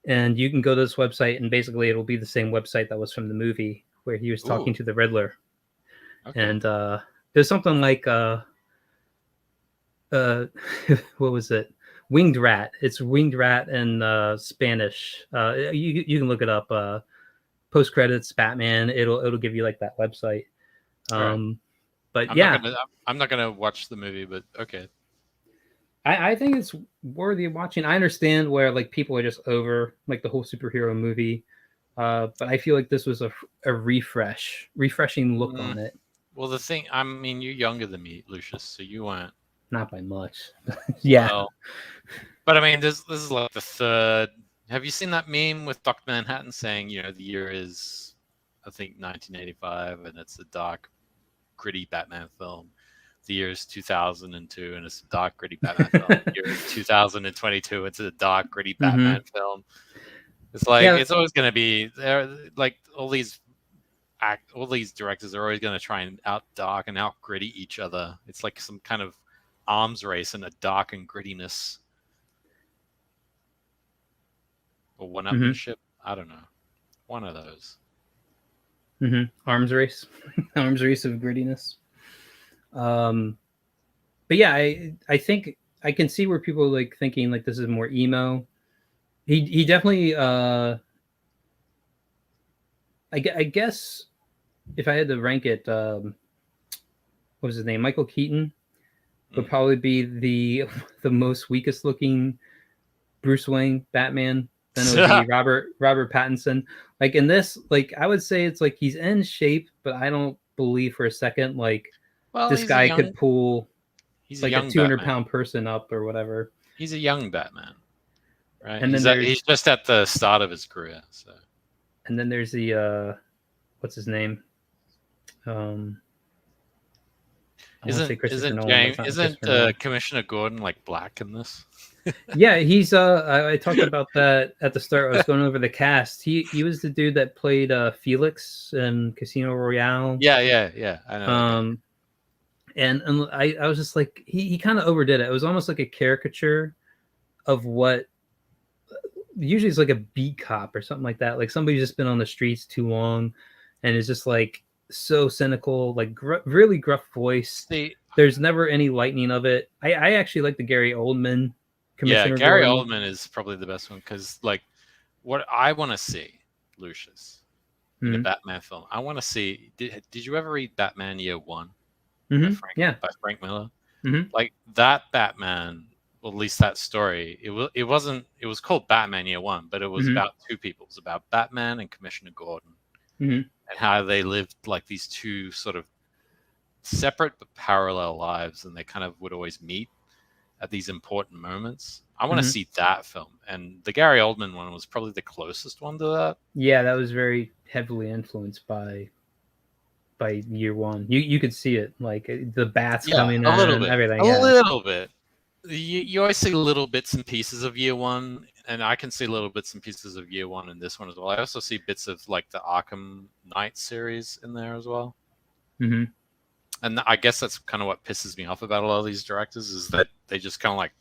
And you can go to this website, and basically it'll be the same website that was from the movie where he was talking to the Riddler. And there's something like what was it? Winged Rat. It's Winged Rat in Spanish. You can look it up. Post credits Batman. It'll give you like that website. But I'm not gonna watch the movie, but okay. I think it's worthy of watching. I understand where like people are just over like the whole superhero movie, but I feel like this was a refreshing look on it. Well, the thing, I mean, you're younger than me, Lucius, so you weren't. Not by much. Yeah. Well, but I mean, this is like the third. Have you seen that meme with Dr. Manhattan saying, the year is, I think, 1985, and it's a dark, gritty Batman film. The year is 2002, and it's a dark, gritty Batman film. The year is 2022, it's a dark, gritty Batman film. It's like, it's always going to be there. Like, all these directors are always going to try and out dark and out gritty each other. It's like some kind of arms race in a dark and grittiness, or one-upmanship. I don't know, one of those. Arms race, arms race of grittiness. but yeah, I think I can see where people are like thinking like this is more emo. He definitely I guess if I had to rank it, what was his name? Michael Keaton would probably be the most weakest looking Bruce Wayne Batman. Then it would be Robert Pattinson. Like in this, like I would say it's like he's in shape, but I don't believe for a second like this guy could pull like a 200-pound person up or whatever. He's a young Batman, right? And he's just at the start of his career. So, and then there's the what's his name? Isn't Commissioner Gordon like black in this? Yeah, he's I talked about that at the start. I was going over the cast. He was the dude that played Felix in Casino Royale. Yeah. I know. And I was just like he kind of overdid it. It was almost like a caricature of what usually it's like a beat cop or something like that. Like somebody's just been on the streets too long and is just like so cynical, like really gruff voice. There's never any lightning of it. I actually like the Gary Oldman Commissioner. Yeah, Gary Oldman is probably the best one because like what I want to see, Lucius, in a Batman film. I want to see. Did you ever read Batman Year One? By Frank Miller. Like that Batman, well, at least that story. It was called Batman Year One, but it was about two people. It was about Batman and Commissioner Gordon, and how they lived like these two sort of separate but parallel lives, and they kind of would always meet at these important moments. I want to see that film, and the Gary Oldman one was probably the closest one to that. Yeah, that was very heavily influenced by Year One. You could see it, like the bats coming in and everything. A little bit. You always see little bits and pieces of Year One, and I can see little bits and pieces of Year One in this one as well. I also see bits of like the Arkham Knight series in there as well. And I guess that's kind of what pisses me off about a lot of these directors is that they just kind of like,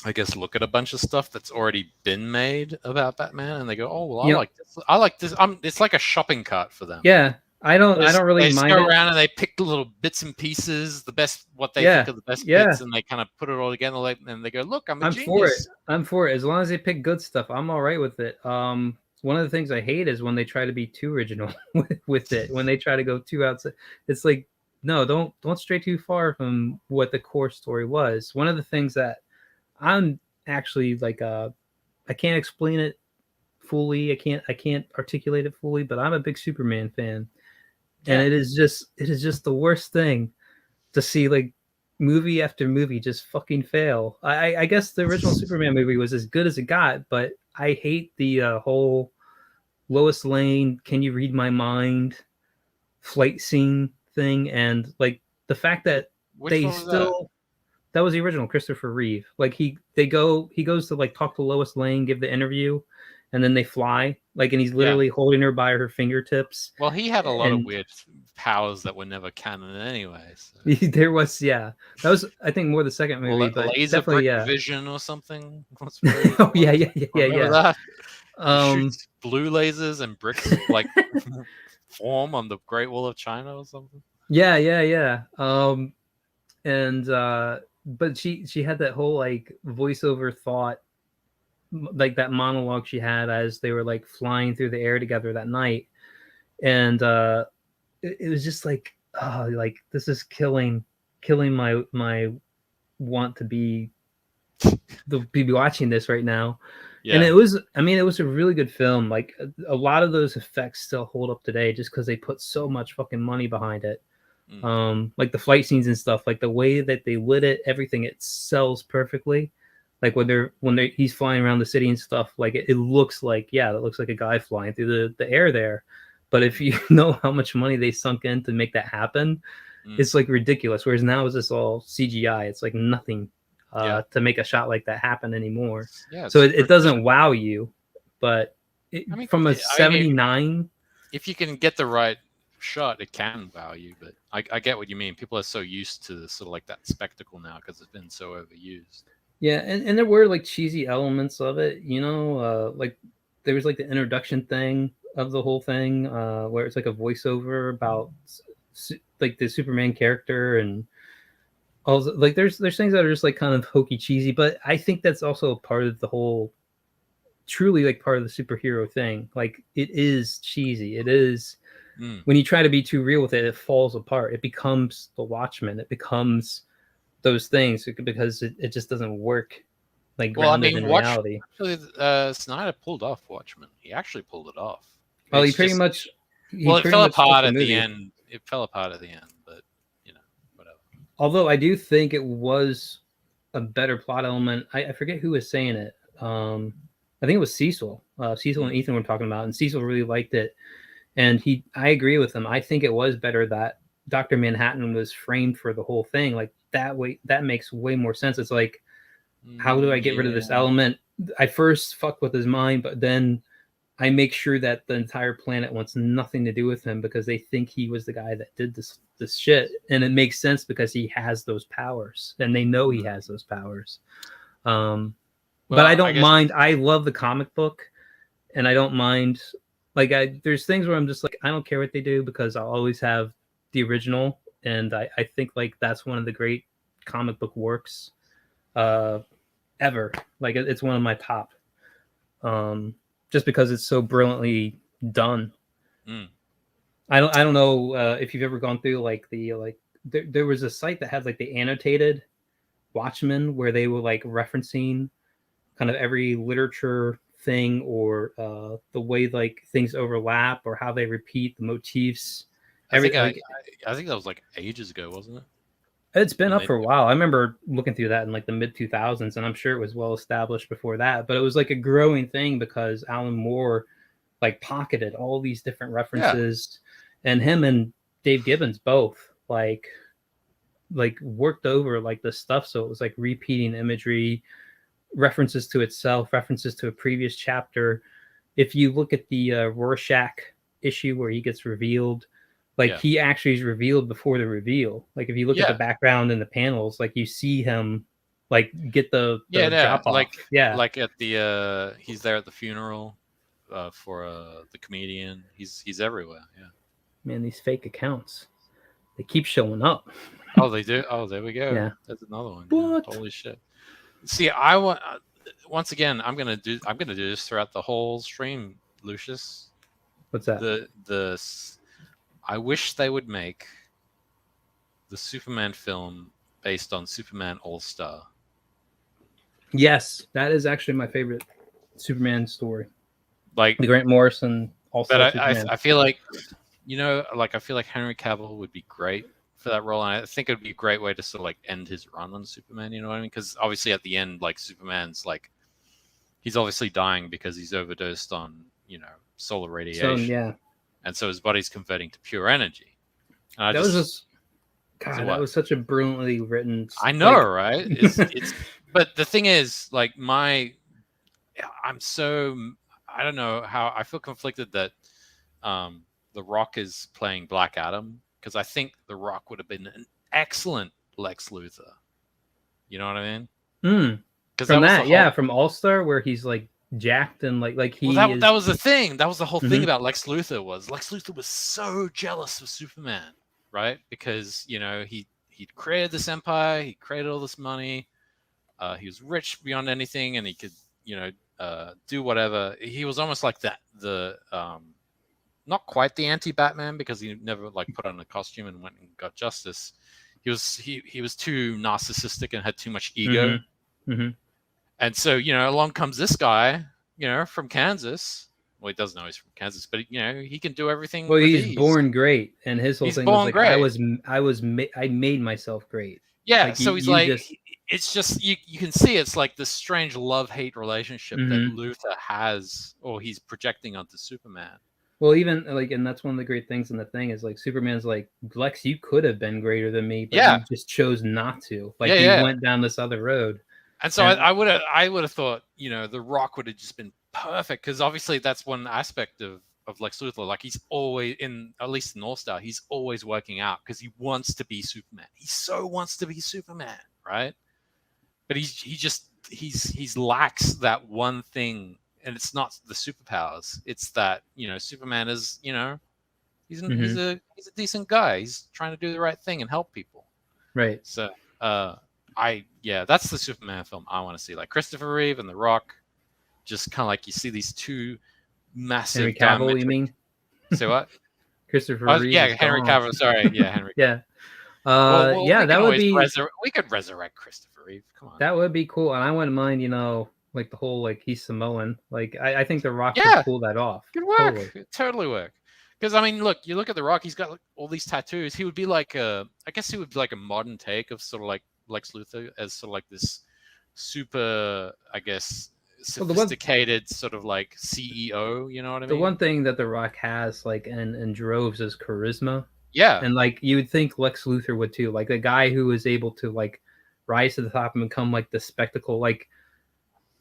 I guess, look at a bunch of stuff that's already been made about Batman, and they go, "Oh, well, I like this. I like this." It's like a shopping cart for them. Yeah, I don't really mind. They go around and they pick the little bits and pieces, what they think are the best bits, and they kind of put it all together. And they go, "Look, I'm a genius." I'm for it. As long as they pick good stuff, I'm all right with it. One of the things I hate is when they try to be too original with it. When they try to go too outside, it's like, no, don't stray too far from what the core story was. One of the things that I'm actually like, I can't explain it fully. I can't articulate it fully, but I'm a big Superman fan, and it is just the worst thing to see like movie after movie just fucking fail. I guess the original Superman movie was as good as it got, but I hate the whole Lois Lane, can you read my mind flight scene thing, and like the fact that that was the original Christopher Reeve. Like he goes to like talk to Lois Lane, give the interview, and then they fly. Like, and he's literally holding her by her fingertips. Well, he had a lot of weird powers that were never canon anyway. So. There was, that was, I think, more the second movie. Well, but laser brick vision or something. Oh yeah. That? Shoots blue lasers and bricks like form on the Great Wall of China or something. Yeah. But she had that whole like voiceover thought, like that monologue she had as they were like flying through the air together that night, and it was just like, oh, like this is killing my want to be watching this right now. And it was a really good film. Like a lot of those effects still hold up today just because they put so much fucking money behind it. Like the flight scenes and stuff, like the way that they lit it, everything, it sells perfectly. Like when he's flying around the city and stuff, like it looks like, it looks like a guy flying through the air there. But if you know how much money they sunk in to make that happen, it's like ridiculous. Whereas now it's just all CGI. It's like nothing to make a shot like that happen anymore. So it doesn't wow you, but from a 79, if you can get the right shot, it can wow you. But I get what you mean. People are so used to sort of like that spectacle now because it's been so overused. Yeah, and there were like cheesy elements of it, like there was like the introduction thing of the whole thing, where it's like a voiceover about like the Superman character and all like there's things that are just like kind of hokey cheesy, but I think that's also part of the whole truly like part of the superhero thing. Like it is cheesy. It is when you try to be too real with it, it falls apart. It becomes the Watchmen. It becomes those things because it just doesn't work like grounded in reality. Actually, Snyder pulled off Watchmen. He actually pulled it off. Well, he pretty much. It fell apart at the end. It fell apart at the end, but you know, whatever. Although I do think it was a better plot element. I forget who was saying it. I think it was Cecil. Cecil and Ethan were talking about, and Cecil really liked it. And I agree with him. I think it was better that Dr. Manhattan was framed for the whole thing. Like that way, that makes way more sense. It's like, how do I get rid of this element? I first fuck with his mind, but then I make sure that the entire planet wants nothing to do with him because they think he was the guy that did this shit. And it makes sense because he has those powers and they know he has those powers. But I don't mind. I love the comic book and I don't mind. Like there's things where I'm just like, I don't care what they do because I'll always have the original. And I think like that's one of the great comic book works ever. Like it's one of my top. Just because it's so brilliantly done. I don't know if you've ever gone through like there was a site that had like the annotated Watchmen where they were like referencing kind of every literature thing or the way like things overlap or how they repeat the motifs. I think that was like ages ago, wasn't it? It's been up for a while. I remember looking through that in like the mid 2000s, and I'm sure it was well established before that. But it was like a growing thing because Alan Moore like pocketed all these different references, and him and Dave Gibbons both like worked over like the stuff. So it was like repeating imagery, references to itself, references to a previous chapter. If you look at the Rorschach issue where he gets revealed. Like he actually is revealed before the reveal. Like if you look at the background and the panels, like you see him like get the drop off. Like at the he's there at the funeral for the comedian. He's everywhere. Yeah. Man, these fake accounts, they keep showing up. Oh, they do. Oh, there we go. Yeah, that's another one. What? Yeah. Holy shit! See, I want once again. I'm gonna do this throughout the whole stream, Lucius. What's that? I wish they would make the Superman film based on Superman All-Star. Yes, that is actually my favorite Superman story. Like the Grant Morrison All-Star. But I feel like, I feel like Henry Cavill would be great for that role, and I think it would be a great way to sort of like end his run on Superman. You know what I mean? Because obviously at the end, like Superman's like he's obviously dying because he's overdosed on solar radiation. And so his body's converting to pure energy. And that was such a brilliantly written. I know, right? It's but the thing is, like I don't know how I feel conflicted that The Rock is playing Black Adam because I think The Rock would have been an excellent Lex Luthor. You know what I mean? From from All-Star where he's like jacked and that was the thing. That was the whole thing about Lex Luthor was so jealous of Superman, right? Because he'd created this empire, he created all this money, he was rich beyond anything, and he could do whatever. He was almost like the not quite the anti-Batman because he never like put on a costume and went and got justice. He was too narcissistic and had too much ego. And so, along comes this guy, from Kansas. Well, he doesn't know he's from Kansas, but he can do everything. Well, he's born great, and his whole thing was like, great. I made myself great. Yeah, like, so it's just you can see it's like this strange love-hate relationship that Luthor has, or he's projecting onto Superman. Well, even like, and that's one of the great things in the thing is like Superman's like, Lex, you could have been greater than me, but you just chose not to. Like he went down this other road. And so I would have thought, The Rock would have just been perfect because obviously that's one aspect of Lex Luthor. Like he's always at least in All-Star, he's always working out because he wants to be Superman. He so wants to be Superman, right? But he lacks that one thing, and it's not the superpowers. It's that Superman is He's a decent guy. He's trying to do the right thing and help people. Right. So that's the Superman film I want to see. Like Christopher Reeve and The Rock, just kind of like you see these two massive. Henry Cavill, you mean? Say what? Christopher Reeve. Yeah, Henry Cavill. Sorry, yeah, Henry. Yeah. That would be. We could resurrect Christopher Reeve. Come on. That would be cool, and I wouldn't mind. Like the whole he's Samoan. Like I think The Rock could pull that off. Could work. Totally work. Because I mean, look, you look at The Rock. He's got like, all these tattoos. He would be like I guess he would be like a modern take of sort of like Lex Luthor as sort of like this super, I guess, sophisticated sort of like CEO. You know what I mean? The one thing that The Rock has like in droves is charisma. Yeah. And like you would think Lex Luthor would too. Like the guy who is able to like rise to the top and become like the spectacle, like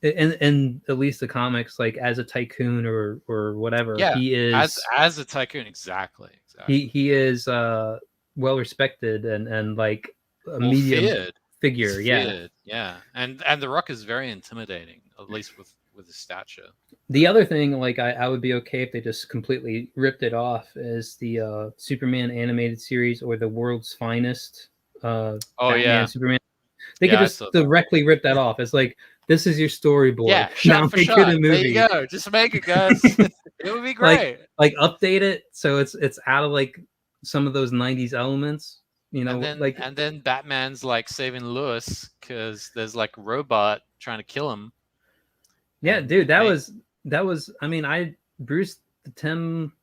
in at least the comics, like as a tycoon or whatever. Yeah, he is as a tycoon, exactly. He is well respected and like a media figure. Feared, yeah. And The Rock is very intimidating, at least with his stature. The other thing, like I would be okay if they just completely ripped it off, is the Superman animated series or the World's Finest. Batman, Superman. They could just directly rip that off. It's like, this is your storyboard. Yeah, shot for shot. There you go. Just make it, guys. It would be great. Like update it so it's out of like some of those 90s elements. And then Batman's like saving Lois because there's like a robot trying to kill him. Yeah, dude, that was. I mean, Bruce the Tim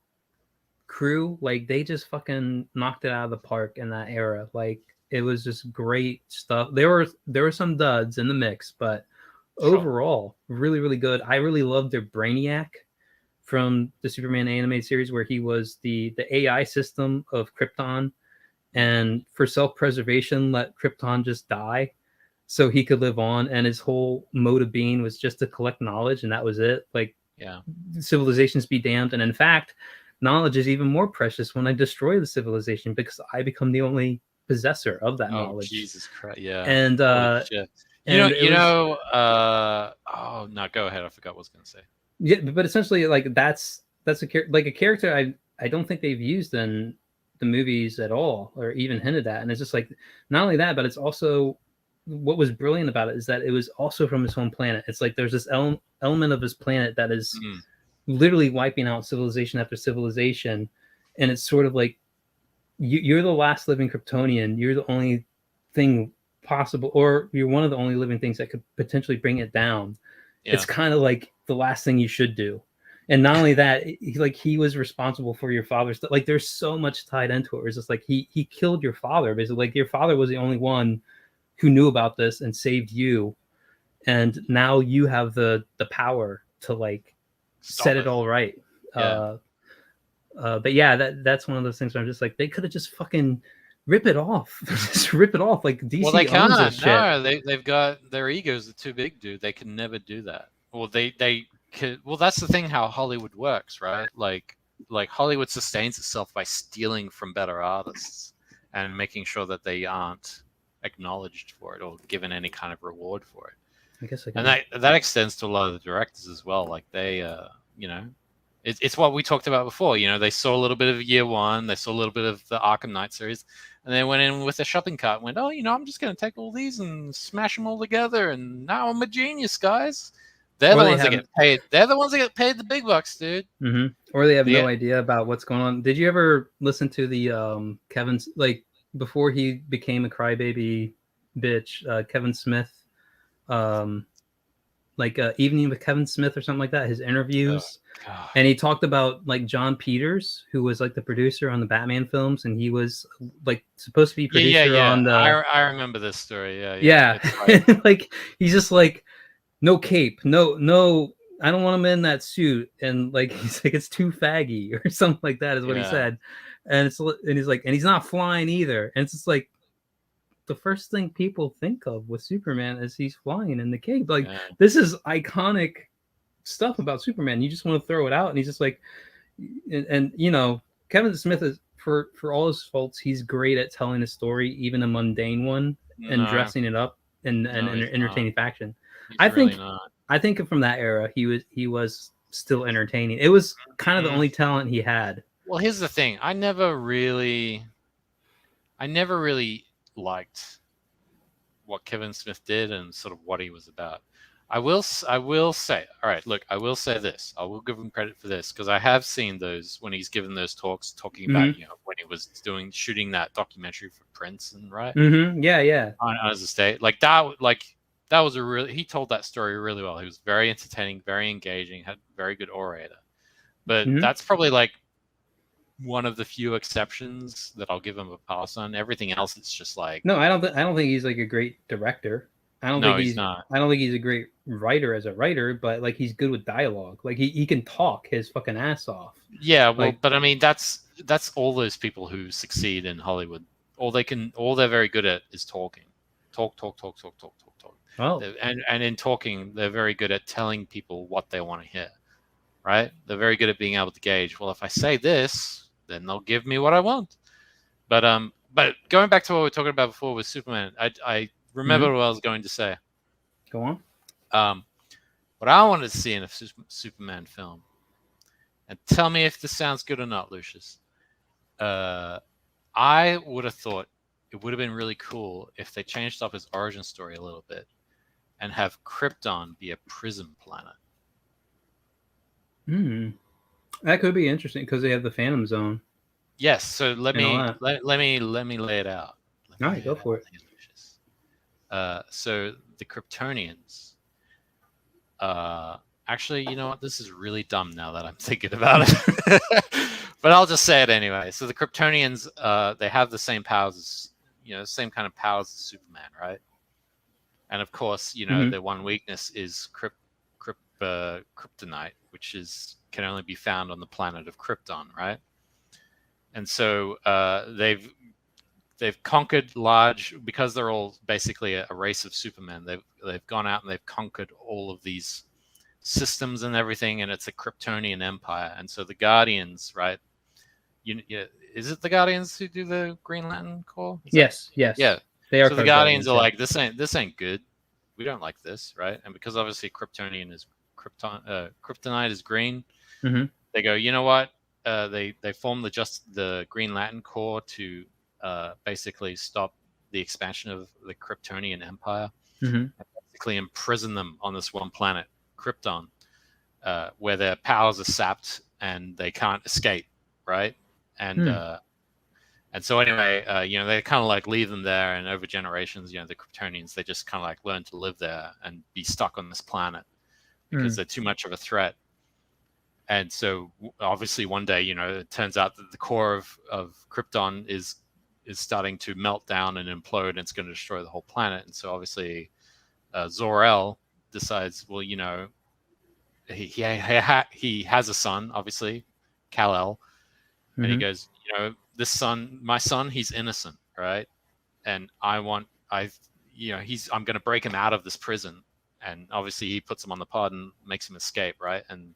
crew, like they just fucking knocked it out of the park in that era. Like it was just great stuff. There were some duds in the mix, but overall, really, really good. I really loved their Brainiac from the Superman animated series, where he was the AI system of Krypton, and for self-preservation, let Krypton just die so he could live on, and his whole mode of being was just to collect knowledge, and that was it. Like, civilizations be damned, and in fact, knowledge is even more precious when I destroy the civilization, because I become the only possessor of that knowledge. Jesus Christ! Yeah, and oh no, go ahead. I forgot what I was going to say. Yeah, but essentially, like that's a character I don't think they've used in the movies at all, or even hinted at. And it's just like, not only that, but it's also, what was brilliant about it is that it was also from his home planet. It's like there's this element of his planet that is literally wiping out civilization after civilization, and it's sort of like you're the last living Kryptonian. You're the only thing possible, or you're one of the only living things that could potentially bring it down. It's kind of like the last thing you should do. And not only that, he was responsible for your father's. Like, there's so much tied into it. It's just like he killed your father, basically. Like, your father was the only one who knew about this and saved you, and now you have the power to like set it all right. But yeah, that's one of those things where I'm just like, they could have just fucking rip it off. Just rip it off. Like, DC they can't. owns this shit. No, they've got, their egos are too big, dude. They can never do that. Well, they could. Well, that's the thing, how Hollywood works, right? Like Hollywood sustains itself by stealing from better artists and making sure that they aren't acknowledged for it or given any kind of reward for it. I guess and that extends to a lot of the directors as well. Like they, it's what we talked about before. They saw a little bit of Year One, they saw a little bit of the Arkham Knight series, and they went in with a shopping cart and went, oh, I'm just going to take all these and smash them all together, and now I'm a genius, guys. They're the ones that get paid. They're the ones that get paid the big bucks, dude. Mm-hmm. Or they have no idea about what's going on. Did you ever listen to the Kevin's, like, before he became a crybaby bitch, Kevin Smith, Evening with Kevin Smith or something like that, his interviews. Oh, and he talked about like John Peters, who was like the producer on the Batman films, and he was like supposed to be producer on the. I remember this story. Yeah. Like, he's just like, no cape, no, I don't want him in that suit, and like he's like, it's too faggy or something like that is what he said, and he's like, and he's not flying either, and it's just like, the first thing people think of with Superman is he's flying in the cape. Like, this is iconic stuff about Superman. You just want to throw it out, and he's just like, and Kevin Smith is, for all his faults, he's great at telling a story, even a mundane one, and dressing it up in entertaining fashion. I think from that era, he was still entertaining. It was kind of the only talent he had. Well, here's the thing. I never really liked what Kevin Smith did and sort of what he was about. I will say, all right, look, I will say this. I will give him credit for this because I have seen those when he's given those talks talking about, when he was shooting that documentary for Prince and right. Yeah. On his estate. That was he told that story really well. He was very entertaining, very engaging, had very good orator. But that's probably like one of the few exceptions that I'll give him a pass on. Everything else, it's just like no. I don't think he's like a great director. I don't think he's not. I don't think he's a great writer as a writer, but like he's good with dialogue. Like he can talk his fucking ass off. Yeah, well, but I mean that's all those people who succeed in Hollywood. All they're very good at is talking. Talk. Oh. And in talking, they're very good at telling people what they want to hear. Right? They're very good at being able to gauge, well, if I say this, then they'll give me what I want. But going back to what we were talking about before with Superman, I remember what I was going to say. Go on. What I wanted to see in a Superman film, and tell me if this sounds good or not, Lucius. I would have thought it would have been really cool if they changed up his origin story a little bit and have Krypton be a prison planet. That could be interesting because they have the Phantom Zone. Yes, so let me lay it out. All right, go for it. So the Kryptonians. Actually, you know what? This is really dumb now that I'm thinking about it. But I'll just say it anyway. So the Kryptonians, they have the same powers as, same kind of powers as Superman, right? And of course, their one weakness is kryptonite, which can only be found on the planet of Krypton, right? And so they've conquered because they're all basically a race of Supermen. They've gone out and they've conquered all of these systems and everything, and it's a Kryptonian empire. And so the Guardians, right? Is it the Guardians who do the Green Lantern Corps? Yes. Yeah, they are. So the Guardians are like, this ain't good. We don't like this, right? And because obviously kryptonite is green, they go, you know what? They form the Green Lantern Corps to basically stop the expansion of the Kryptonian Empire, and basically imprison them on this one planet, Krypton, where their powers are sapped and they can't escape, right? And so anyway, they kind of like leave them there, and over generations, the Kryptonians, they just kind of like learn to live there and be stuck on this planet because they're too much of a threat. And so obviously one day, it turns out that the core of Krypton is starting to melt down and implode, and it's going to destroy the whole planet. And so obviously Zor-El decides, well, he has a son, obviously, Kal-El, and he goes, my son, he's innocent, right? And I'm going to break him out of this prison. And obviously he puts him on the pod and makes him escape, right? And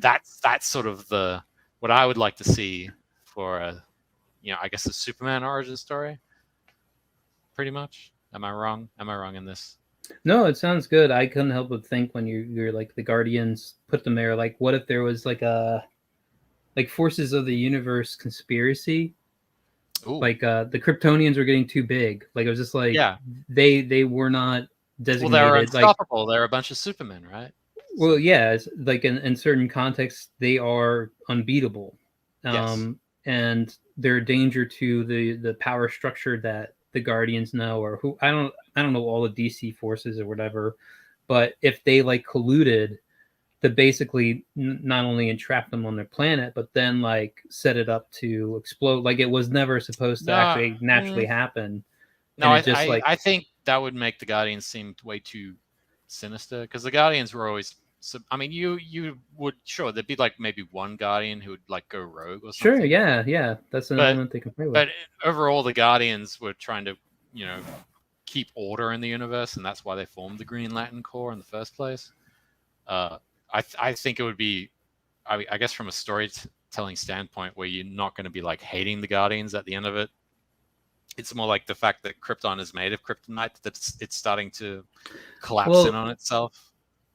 that's sort of what I would like to see for I guess a Superman origin story. Pretty much. Am I wrong? Am I wrong in this? No, it sounds good. I couldn't help but think when you're like the Guardians put them there, like what if there was like a forces of the universe conspiracy? Ooh. Like the Kryptonians were getting too big. Like it was just like they were not designated. Well, they're unstoppable. They're a bunch of Supermen, right? Well, yeah, it's like in certain contexts they are unbeatable. Yes. And they're a danger to the power structure that the Guardians know, or who I don't know all the DC forces or whatever, but if they like colluded to basically not only entrap them on their planet, but then like set it up to explode, like it was never supposed to actually naturally happen. No, I think that would make the Guardians seem way too sinister, because the Guardians were always. So, I mean, you would there'd be like maybe one Guardian who would like go rogue or something. Sure, yeah, that's an element they can play with. But overall, the Guardians were trying to, keep order in the universe, and that's why they formed the Green Lantern Corps in the first place. I think it would be, I guess, from a storytelling standpoint, where you're not going to be like hating the Guardians at the end of it. It's more like the fact that Krypton is made of kryptonite, that it's starting to collapse in on itself.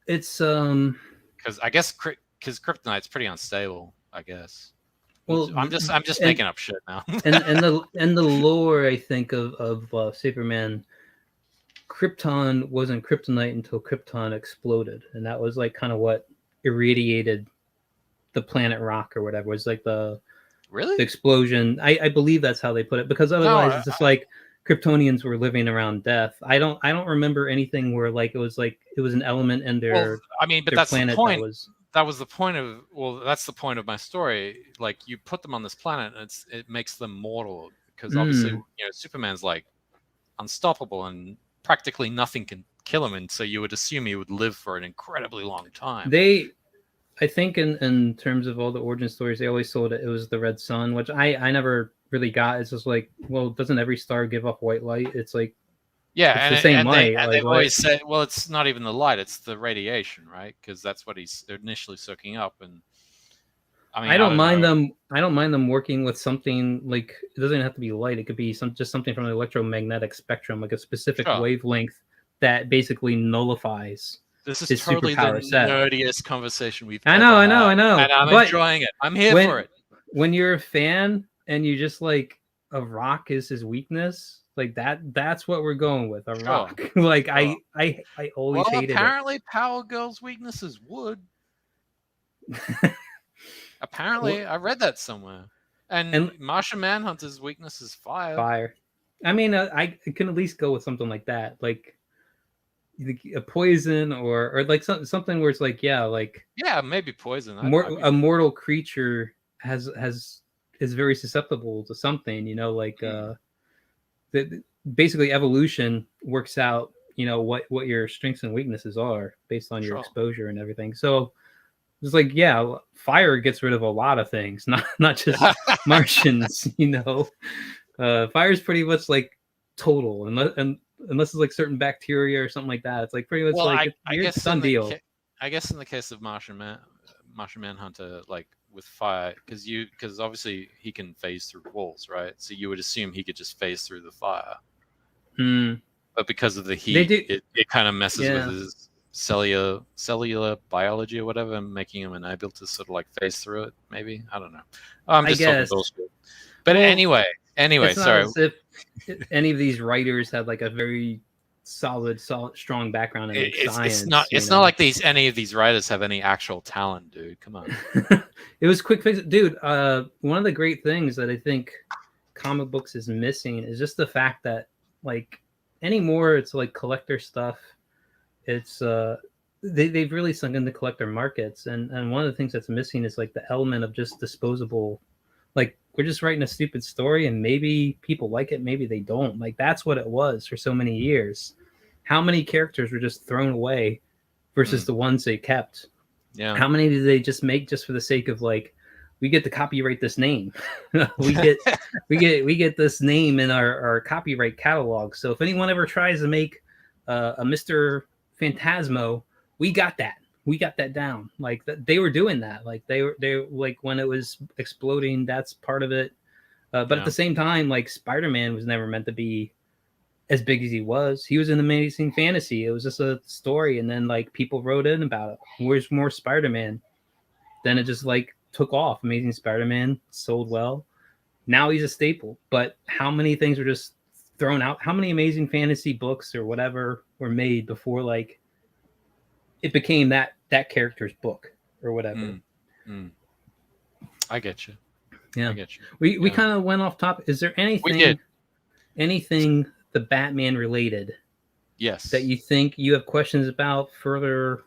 It's because I guess kryptonite's pretty unstable, I guess. Well, I'm just making up shit now. and the lore, I think, of Superman, Krypton wasn't kryptonite until Krypton exploded, and that was like kind of what irradiated the planet rock or whatever. It was like the explosion. I believe that's how they put it, because otherwise it's just like Kryptonians were living around death. I don't remember anything where like it was an element in their. Well, I mean, but that's the point. That was the point of. Well, that's the point of my story. Like, you put them on this planet, and it makes them mortal, because obviously, Superman's like unstoppable, and practically nothing can kill him, and so you would assume he would live for an incredibly long time. I think in terms of all the origin stories, they always sold it was the red sun, which I never really got. It's just like, well, doesn't every star give off white light? It's like, yeah, it's the same light. They've always said, well, it's not even the light; it's the radiation, right? Because that's what he's initially soaking up. And I mean, I don't mind them. I don't mind them working with something like, it doesn't have to be light. It could be just something from the electromagnetic spectrum, like a specific wavelength that basically nullifies. This is totally the nerdiest conversation we've ever had. I know. And I'm enjoying it. I'm here for it. When you're a fan and you just like, a rock is his weakness, like that's what we're going with, a rock. Like, I always hated it. Apparently Power Girl's weakness is wood. Apparently, I read that somewhere. And Martian Manhunter's weakness is fire. I mean, I can at least go with something like that. Like, a poison or like something where it's like, maybe poison. A mortal creature is very susceptible to something, like basically evolution works out, what your strengths and weaknesses are based on your exposure and everything. So it's like, fire gets rid of a lot of things, not just Martians. Fire is pretty much like total, unless it's like certain bacteria or something like that. It's like pretty much I guess done deal. I guess in the case of Martian Manhunter, like with fire, because obviously he can phase through walls, right? So you would assume he could just phase through the fire. But because of the heat, it kind of messes with his cellular biology or whatever, making him unable to sort of like phase through it. Maybe, I don't know. I'm just talking bullshit. But anyway, sorry. As if any of these writers had like a very solid, strong background in science. It's not like any of these writers have any actual talent, dude. Come on. It was quick fix, dude. One of the great things that I think comic books is missing is just the fact that, like, anymore it's like collector stuff. It's they've really sunk into collector markets, and one of the things that's missing is like the element of just disposable. Like, we're just writing a stupid story, and maybe people like it, maybe they don't. Like, that's what it was for so many years. How many characters were just thrown away versus the ones they kept? Yeah. How many did they just make just for the sake of, like, we get to copyright this name. we get this name in our copyright catalog. So if anyone ever tries to make a Mr. Phantasmo, we got that down. Like, they were doing that. Like, they like, when it was exploding, that's part of it. But at the same time, like, Spider-Man was never meant to be as big as he was. He was an Amazing Fantasy. It was just a story, and then like people wrote in about it. Where's more Spider-Man? Then it just like took off. Amazing Spider-Man sold well. Now he's a staple. But how many things were just thrown out? How many Amazing Fantasy books or whatever were made before like it became that character's book or whatever? I get you. Yeah, I get you. We kind of went off topic. Is there anything the Batman related? Yes. That you think you have questions about further?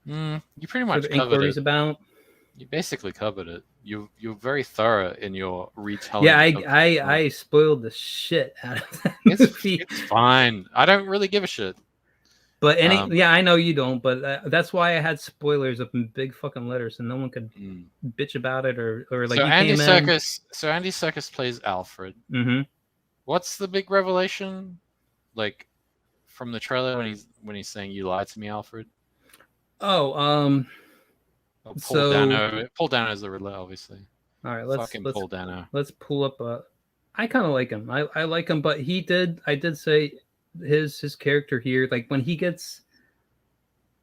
You pretty much covered inquiries it. About. You basically covered it. You're very thorough in your retelling. Yeah, I spoiled the shit out of that movie. It's fine. I don't really give a shit. But I know you don't. But that's why I had spoilers up in big fucking letters, so no one could bitch about it or like. So Andy Serkis plays Alfred. Mm-hmm. What's the big revelation, like, from the trailer when he's saying, "You lied to me, Alfred"? Oh, Paul Dano is the Riddler, obviously. All right, let's Paul Dano. Let's pull up. I kind of like him. I like him, but I did say his character here, like when he gets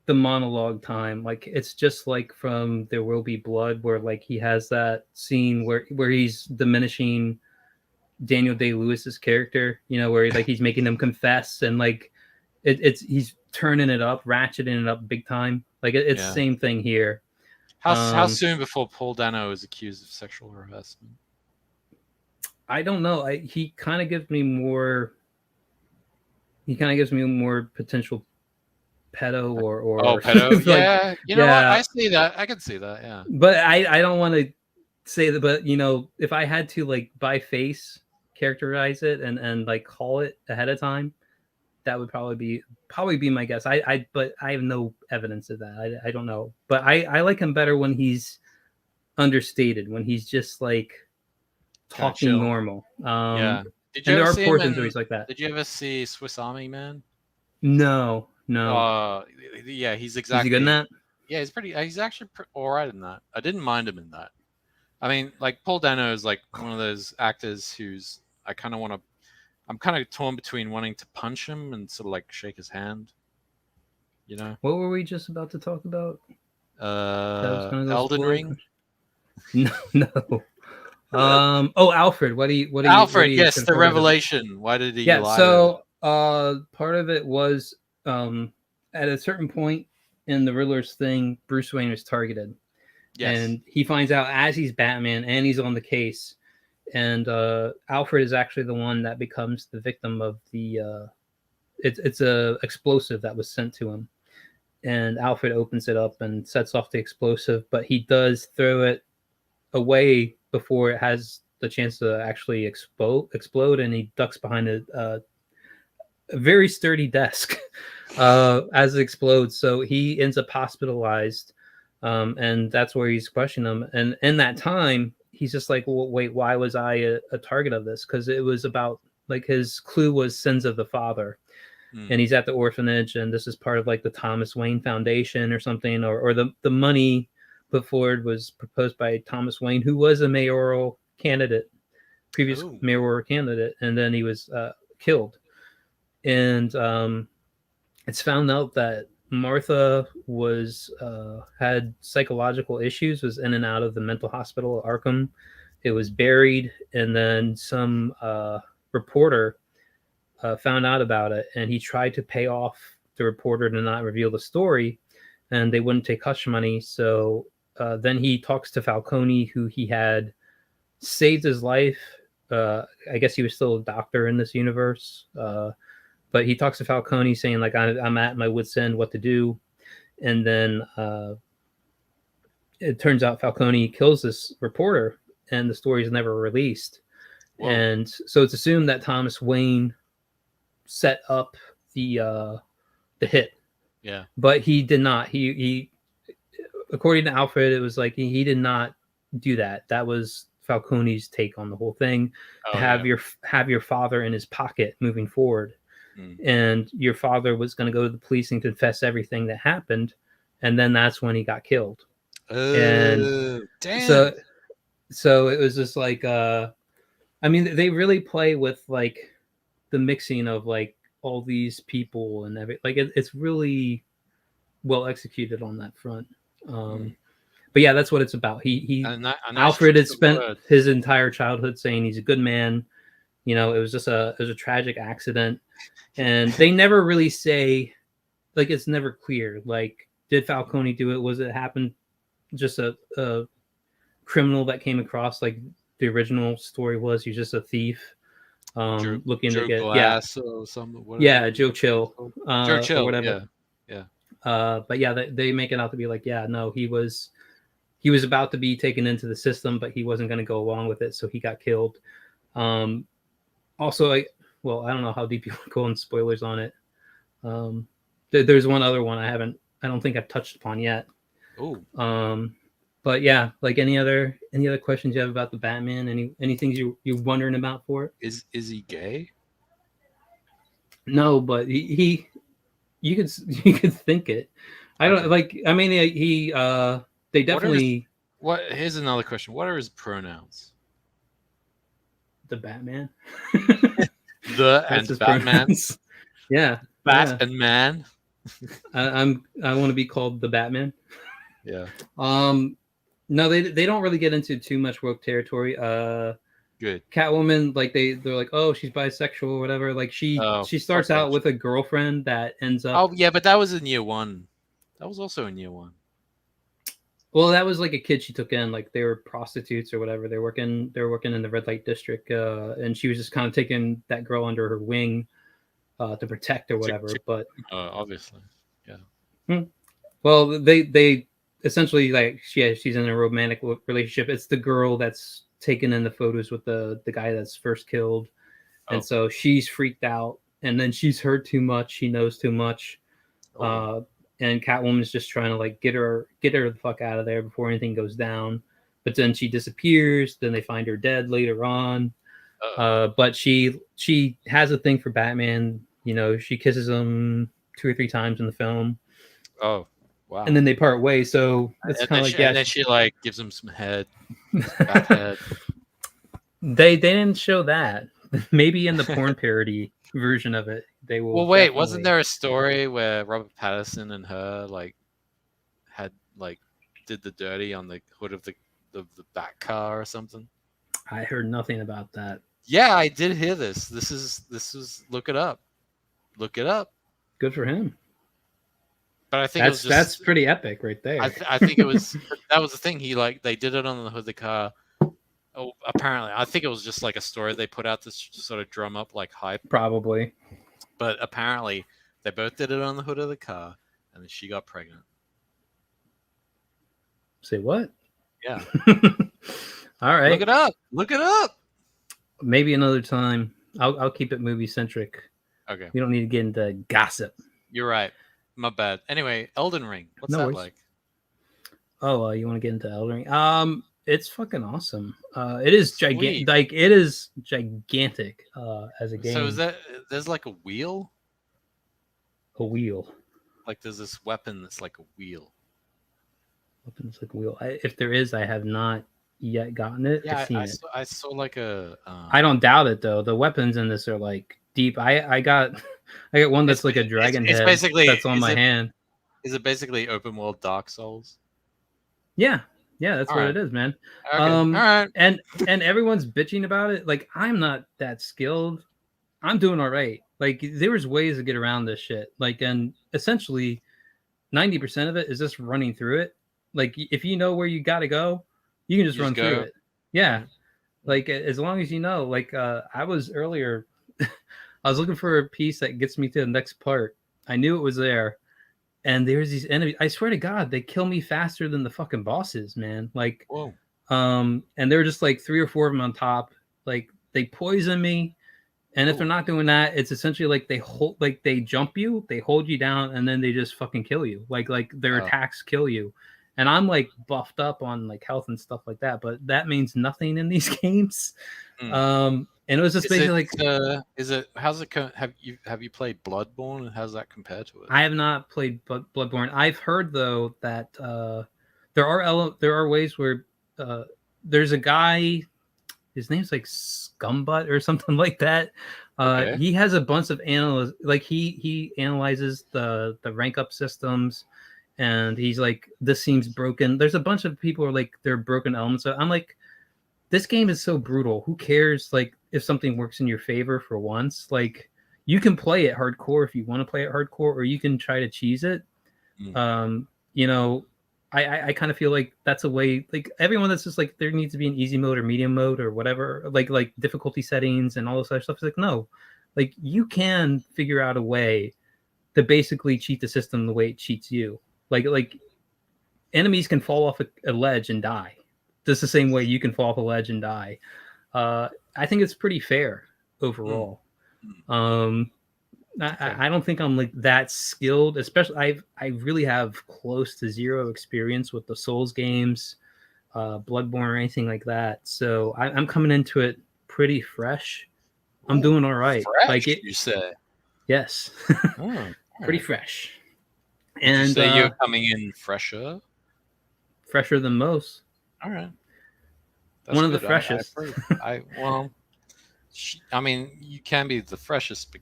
the monologue time. Like it's just like from There Will Be Blood, where like he has that scene where he's diminishing Daniel Day-Lewis's character, you know, where like he's making him confess, and like he's turning it up, ratcheting it up big time. Like it's the same thing here. How soon before Paul Dano is accused of sexual harassment? I don't know. He kind of gives me more. He kind of gives me more potential pedo or pedo. like, yeah, you know what? I see that. I can see that. Yeah. But I don't want to say that. But you know, if I had to like by face characterize it and like call it ahead of time, that would probably be my guess. But I have no evidence of that. I don't know. But I like him better when he's understated, when he's just like talking normal. Yeah. And there are portions where he's like that. Did you ever see Swiss Army Man? No. Yeah, he's exactly. Is he good in that? Yeah, he's actually all right in that. I didn't mind him in that. I mean, like Paul Dano is like one of those actors who's I'm kind of torn between wanting to punch him and sort of like shake his hand. You know. What were we just about to talk about? Elden Ring. No. Alfred. What do you? Alfred, yes, the revelation. Why did he? Yeah. So, part of it was, at a certain point in the Riddler's thing, Bruce Wayne was targeted, and he finds out as he's Batman and he's on the case, and Alfred is actually the one that becomes the victim of the. It's a explosive that was sent to him, and Alfred opens it up and sets off the explosive, but he does throw it away before it has the chance to actually explode, and he ducks behind a very sturdy desk as it explodes. So he ends up hospitalized, and that's where he's questioning him. And in that time, he's just like, well, wait, why was I a target of this? Because it was about, like, his clue was sins of the father. And he's at the orphanage, and this is part of like the Thomas Wayne Foundation or something, or the money put forward was proposed by Thomas Wayne, who was a mayoral candidate, mayoral candidate, and then he was killed. And it's found out that Martha was had psychological issues, was in and out of the mental hospital at Arkham. It was buried, and then some reporter found out about it, and he tried to pay off the reporter to not reveal the story, and they wouldn't take hush money. So then he talks to Falcone, who he had saved his life. I guess he was still a doctor in this universe, but he talks to Falcone saying, like, I'm at my wit's end what to do. And then it turns out Falcone kills this reporter, and the story is never released. Whoa. And so it's assumed that Thomas Wayne set up the hit. Yeah. But he did not. He according to Alfred, it was like he did not do that. That was Falcone's take on the whole thing. Have your father in his pocket moving forward. And your father was going to go to the police and confess everything that happened, and then that's when he got killed. And damn. So it was just like I mean, they really play with like the mixing of like all these people and everything. Like it's really well executed on that front. But yeah, that's what it's about. Alfred had spent his entire childhood saying he's a good man. You know, it was a tragic accident, and they never really say, like, it's never clear. Like, did Falcone do it? Was it happen? Just a criminal that came across, like the original story was. He's just a thief. Looking Joe to get Glass or something. Joe Chill, Joe Chill, or whatever. Yeah. But yeah, they make it out to be like, yeah, no, he was about to be taken into the system, but he wasn't going to go along with it, so he got killed. Also, I don't know how deep you want to go on spoilers on it. There's one other one I don't think I've touched upon yet. Oh. But yeah, like any other questions you have about the Batman? Any things you're wondering about for it? Is he gay? No, but you could think it. I don't like. I mean, they definitely. Here's another question. What are his pronouns? The Batman. And Batman. Yeah. Bat and man. I want to be called the Batman. Yeah. No, they don't really get into too much woke territory. Good. Catwoman, like they're like, oh, she's bisexual or whatever. Like she starts out with a girlfriend that ends up. Oh yeah, but that was in year one. That was also in year one. Well, that was like a kid she took in. Like they were prostitutes or whatever. They were working in the red light district, and she was just kind of taking that girl under her wing to protect or whatever. But obviously, yeah. Well, they essentially like she's in a romantic relationship. It's the girl that's taken in the photos with the guy that's first killed, and so she's freaked out. And then she's heard too much. She knows too much. And Catwoman's just trying to like get her the fuck out of there before anything goes down. But then she disappears. Then they find her dead later on. But she has a thing for Batman. You know, she kisses him 2 or 3 times in the film. Oh, wow! And then they part ways. So it's kind of like and then she like gives him some head. Bat head. They didn't show that. Maybe in the porn parody version of it, they will. Well, wait, wasn't there a story where Robert Pattinson and her like had like did the dirty on the hood of the Bat car or something? I heard nothing about that. Yeah, I did hear this. This is look it up. Look it up. Good for him. But I think that's pretty epic right there. I think it was that was the thing. They did it on the hood of the car. Oh, apparently, I think it was just like a story they put out to sort of drum up like hype. Probably. But apparently, they both did it on the hood of the car, and then she got pregnant. Say what? Yeah. All right. Look it up. Look it up. Maybe another time. I'll keep it movie centric. Okay. We don't need to get into gossip. You're right. My bad. Anyway, Elden Ring. What's that like? Oh, you want to get into Elden Ring? It's fucking awesome. It is gigantic. Like it is gigantic as a game. So there's like a wheel? A wheel. Like there's this weapon that's like a wheel. Weapons like a wheel. If there is, I have not yet gotten it. Yeah, I saw like a. I don't doubt it though. The weapons in this are like deep. I got one that's like a dragon head. Basically that's on my hand. Is it basically open world Dark Souls? Yeah, that's what it is, man. Okay. All right. And everyone's bitching about it. Like I'm not that skilled. I'm doing all right. Like there was ways to get around this shit. Like and essentially 90% of it is just running through it. Like if you know where you got to go, you can just run through it. Yeah. Like as long as you know, like I was earlier, I was looking for a piece that gets me to the next part. I knew it was there. And there's these enemies. I swear to God, they kill me faster than the fucking bosses, man. Like, whoa. And there were just like 3 or 4 of them on top. Like they poison me. And if they're not doing that, it's essentially like they jump you, they hold you down, and then they just fucking kill you. Like their attacks kill you. And I'm like buffed up on like health and stuff like that, but that means nothing in these games. And it was just basically how's it have you played Bloodborne and how's that compare to it? I have not played Bloodborne. I've heard though that there are ways where there's a guy, his name's like Scumbutt or something like that. Okay. He has a bunch of he analyzes the rank up systems, and he's like, this seems broken. There's a bunch of people who are like, they're broken elements. So I'm like, this game is so brutal. Who cares? Like if something works in your favor for once, like you can play it hardcore if you want to play it hardcore, or you can try to cheese it. You know, I kind of feel like that's a way, like everyone that's just like, there needs to be an easy mode or medium mode or whatever, like difficulty settings and all this other stuff. It's like, no, like you can figure out a way to basically cheat the system the way it cheats you. Like enemies can fall off a ledge and die. Just the same way you can fall off a ledge and die. I think it's pretty fair overall. I don't think I'm like that skilled, especially I really have close to zero experience with the Souls games, Bloodborne or anything like that. So I'm coming into it pretty fresh. I'm doing all right. Fresh, like you said. Yes. Pretty fresh. And so you're coming in fresher than most. All right. That's one of the freshest. I mean, you can be the freshest,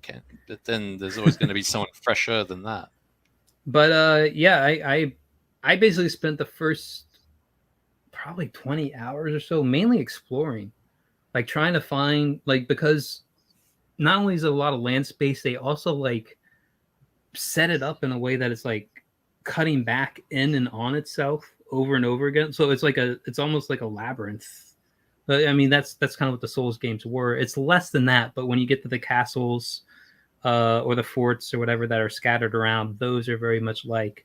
but then there's always going to be someone fresher than that. But yeah, I basically spent the first probably 20 hours or so mainly exploring, like trying to find, like, because not only is it a lot of land space, they also like set it up in a way that it's like cutting back in and on itself over and over again. So it's almost like a labyrinth. But I mean, that's kind of what the Souls games were. It's less than that, but when you get to the castles or the forts or whatever that are scattered around, those are very much like.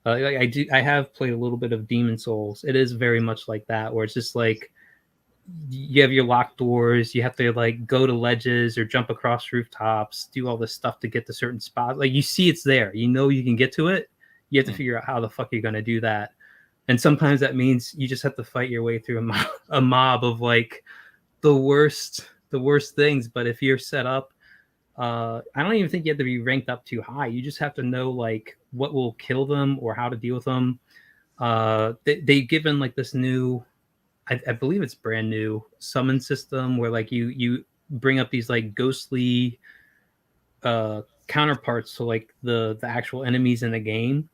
I have played a little bit of Demon Souls. It is very much like that, where it's just like you have your locked doors, you have to like go to ledges or jump across rooftops, do all this stuff to get to certain spots. Like you see it's there, you know you can get to it. You have to figure out how the fuck you're gonna do that. And sometimes that means you just have to fight your way through a mob of like the worst things. But if you're set up, I don't even think you have to be ranked up too high. You just have to know like what will kill them or how to deal with them. They've given like this new, I believe it's brand new summon system where like you bring up these like ghostly counterparts to like the actual enemies in the game,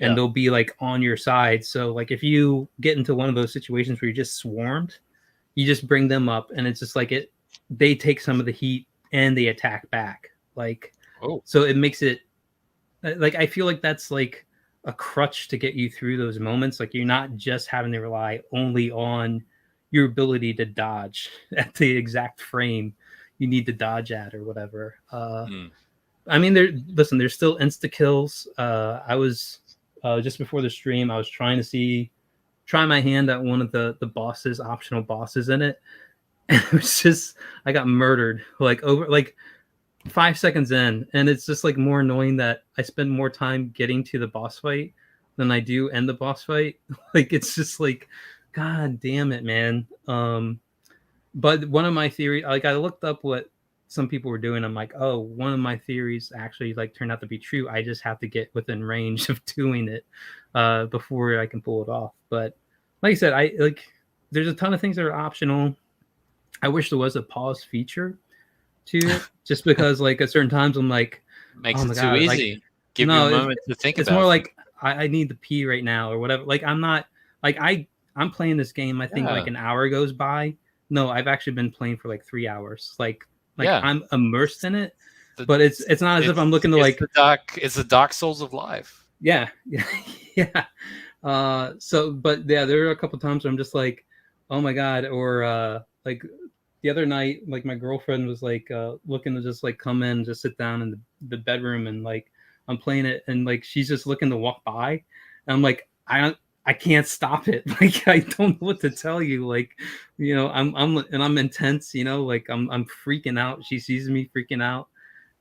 and they'll be like on your side. So like if you get into one of those situations where you're just swarmed, you just bring them up, and it's just like they take some of the heat and they attack back. Like, so it makes it like I feel like that's like a crutch to get you through those moments. Like you're not just having to rely only on your ability to dodge at the exact frame you need to dodge at or whatever. I mean, there's still insta kills. I was just before the stream, I was trying to try my hand at one of the bosses, optional bosses in it. And it was just, I got murdered like over like 5 seconds in, and it's just like more annoying that I spend more time getting to the boss fight than I do end the boss fight. Like it's just like, god damn it, man. But one of my theories, like I looked up what some people were doing. I'm like, oh, one of my theories actually like turned out to be true. I just have to get within range of doing it before I can pull it off. But like I said, there's a ton of things that are optional. I wish there was a pause feature to it, just because like at certain times I'm like, makes it too easy. Give you a moment to think about it. It's more like I need to pee right now or whatever. Like I'm not like I'm playing this game. I think like an hour goes by. No, I've actually been playing for like 3 hours. Like I'm immersed in it, but it's not as if I'm looking to like it's the Dark Souls of life. Yeah. So, but yeah, there are a couple times where I'm just like, oh my god, or like the other night, like my girlfriend was like looking to just like come in, just sit down in the bedroom, and like I'm playing it, and like she's just looking to walk by, and I'm like, I can't stop it. Like I don't know what to tell you. Like, you know, I'm intense. You know, like I'm freaking out. She sees me freaking out,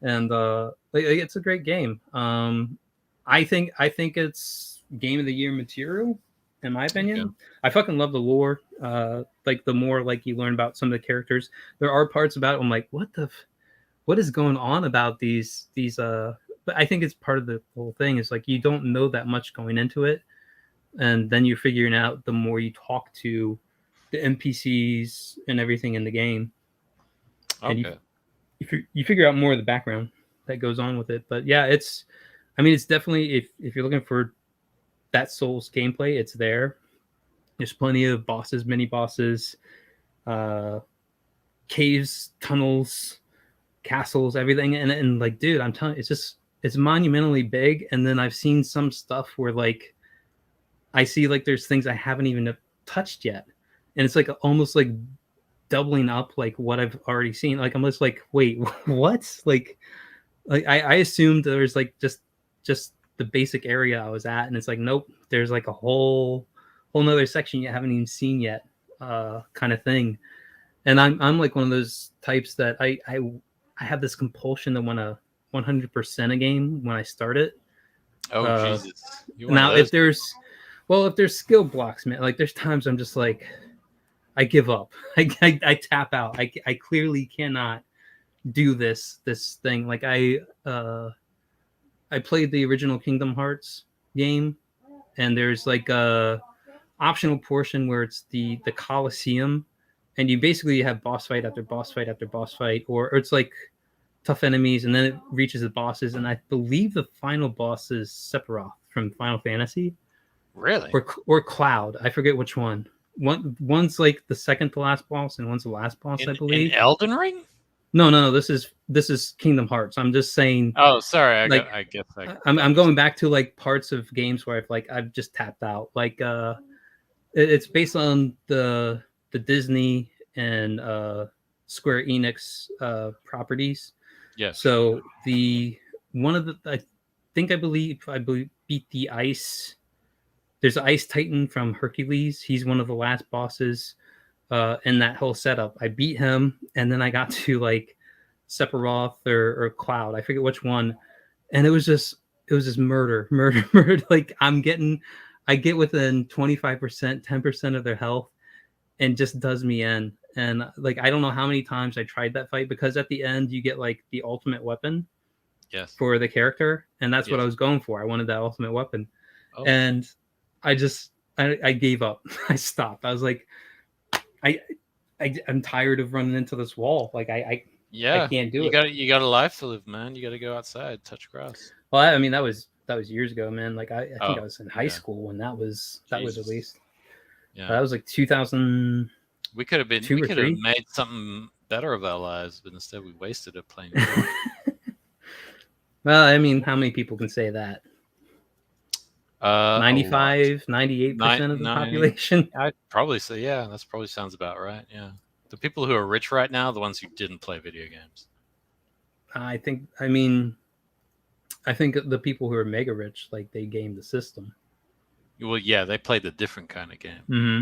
and like, it's a great game. I think it's game of the year material, in my opinion. Okay. I fucking love the lore. Like the more like you learn about some of the characters, there are parts about it, I'm like, what is going on about these but I think it's part of the whole thing is like you don't know that much going into it, and then you're figuring out the more you talk to the NPCs and everything in the game. Okay. And you figure out more of the background that goes on with it. But yeah, it's definitely, if you're looking for that Souls gameplay, it's there. There's plenty of bosses, mini bosses, caves, tunnels, castles, everything. And like, dude, I'm telling you, it's monumentally big. And then I've seen some stuff where like I see like there's things I haven't even touched yet, and it's like almost like doubling up like what I've already seen. Like I'm just like, wait, what? Like I assumed there was like just the basic area I was at, and it's like, nope, there's like a whole nother section you haven't even seen yet, kind of thing. And I'm like one of those types that I have this compulsion to want to 100% a game when I start it. Oh Jesus! Now if there's skill blocks, man, like there's times I'm just like, I give up. I tap out. I clearly cannot do this thing. Like I played the original Kingdom Hearts game, and there's like a optional portion where it's the Coliseum, and you basically have boss fight after boss fight after boss fight, or it's like tough enemies, and then it reaches the bosses, and I believe the final boss is Sephiroth from Final Fantasy. Really? Or Cloud. I forget which one. One's like the second to last boss, and one's the last boss, I believe. In Elden Ring? No. This is Kingdom Hearts. I'm just saying. Oh, sorry. I guess I'm going back to like parts of games where I've just tapped out. Like it's based on the Disney and Square Enix properties. Yes. So I believe beat the ice. There's an Ice Titan from Hercules. He's one of the last bosses in that whole setup. I beat him, and then I got to like Sephiroth or Cloud. I forget which one, and it was just murder. Like I get within 25%, 10% of their health, and just does me in. And like I don't know how many times I tried that fight, because at the end you get like the ultimate weapon. Yes. For the character, and that's what I was going for. I wanted that ultimate weapon, and I gave up. I stopped. I was like, I'm tired of running into this wall. Like I can't do it. You got a life to live, man. You got to go outside, touch grass. Well, I mean that was years ago, man. Like I think I was in high school when that was released. Yeah, that was like 2000. We could have made something better of our lives, but instead we wasted it playing. Well, I mean, how many people can say that? 95, 98% of the population. I'd probably say, yeah, that probably sounds about right. Yeah. The people who are rich right now, the ones who didn't play video games. I think the people who are mega rich, like they game the system. Well, yeah, they played the different kind of game. Mm-hmm.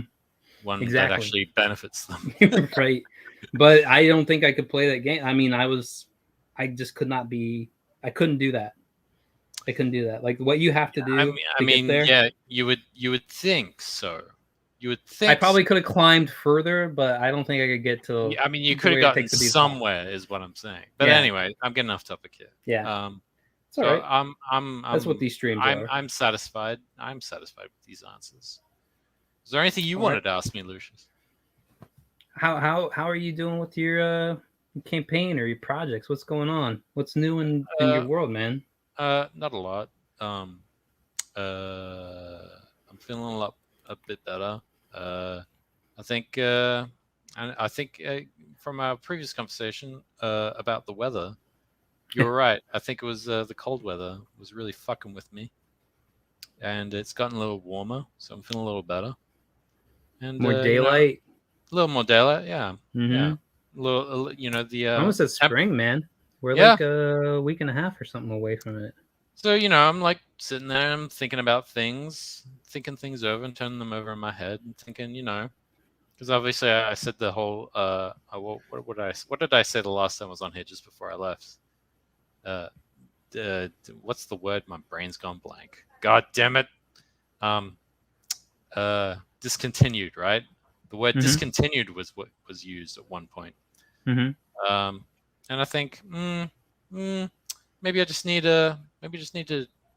One that actually benefits them. Right. But I don't think I could play that game. I mean, I just could not be, I couldn't do that. I couldn't do that. Like what you have to do. I mean, yeah, you would think so. You would think I probably could have climbed further, but I don't think I could get to. I mean, you could have gotten somewhere, is what I'm saying. But anyway, I'm getting off topic here. Yeah. It's all right. That's what these streams are. I'm satisfied. I'm satisfied with these answers. Is there anything you wanted to ask me, Lucius? How are you doing with your campaign or your projects? What's going on? What's new in your world, man? Not a lot. I'm feeling a bit better. I think from our previous conversation about the weather, you were right. I think it was the cold weather was really fucking with me, and it's gotten a little warmer, so I'm feeling a little better. And more daylight. A little more daylight, yeah. Mm-hmm. Yeah. The almost at spring, man. We're like a week and a half or something away from it. So, I'm like sitting there, I'm thinking about things, thinking things over and turning them over in my head and thinking, because obviously I said the whole, what did I say the last time I was on here just before I left? What's the word? My brain's gone blank. God damn it. Discontinued, right? The word discontinued was what was used at one point. Mm-hmm. And I think, maybe I just need to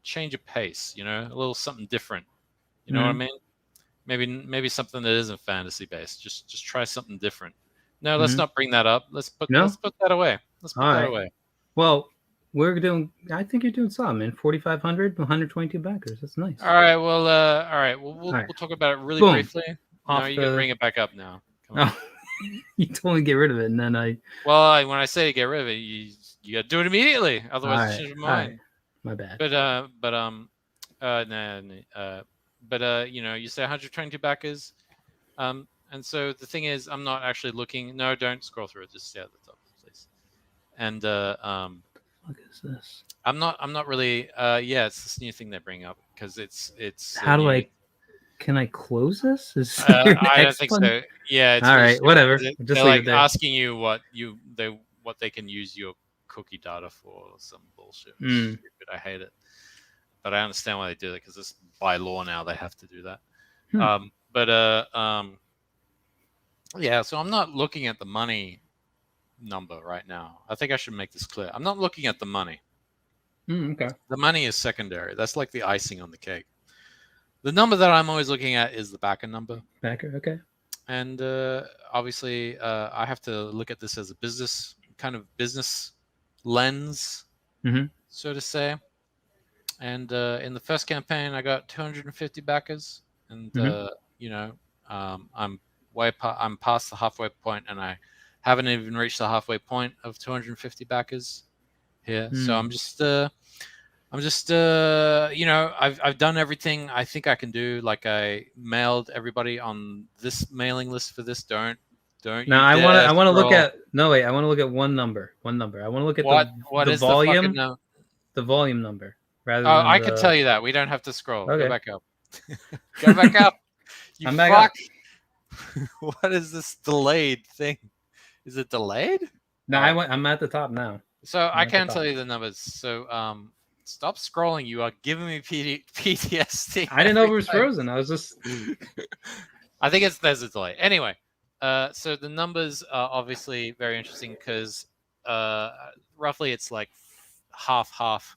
change a pace, a little something different. You know what I mean? Maybe something that isn't fantasy based. Just try something different. No, let's not bring that up. Let's put that away. Away. Well, I think you're doing something, man. 4,500, 122 backers. That's nice. All right. Well, we'll talk about it really briefly. No, you can bring it back up now. Come on. You told me to get rid of it, and then Well, when I say get rid of it, you got to do it immediately. Otherwise, you change your mind. My bad. You say 122 backers, and so the thing is, I'm not actually looking. No, don't scroll through it. Just stay at the top, please. And what is this? I'm not really. It's this new thing they bring up because it's. How do I? Can I close this? I don't think so. Yeah. All right. Whatever. They're like asking you what they can use your cookie data for or some bullshit. Stupid. I hate it. But I understand why they do that because it's by law now they have to do that. So I'm not looking at the money number right now. I think I should make this clear. I'm not looking at the money. Okay. The money is secondary. That's like the icing on the cake. The number that I'm always looking at is the backer number. Backer, okay. And obviously, I have to look at this as a business lens, Mm-hmm. so to say. And in the first campaign, I got 250 backers, and I'm I'm past the halfway point, and I haven't even reached the halfway point of 250 backers here. So I'm just I've done everything I think I can do. Like, I mailed everybody on this mailing list for this. Don't Now you dare I want to look scroll. at I want to look at one number. I want to look at What the is the fucking volume, number? the volume number rather Oh, than I can tell the. you that. We don't have to scroll. Go Okay. back up. Go back up. You I'm back fuck. up. What is this delayed thing? Is it delayed? No, I'm at the top now. So I can tell you the numbers. So stop scrolling. You are giving me PTSD. I didn't know it was frozen. I was just. I think there's a delay. Anyway, so the numbers are obviously very interesting because roughly it's like half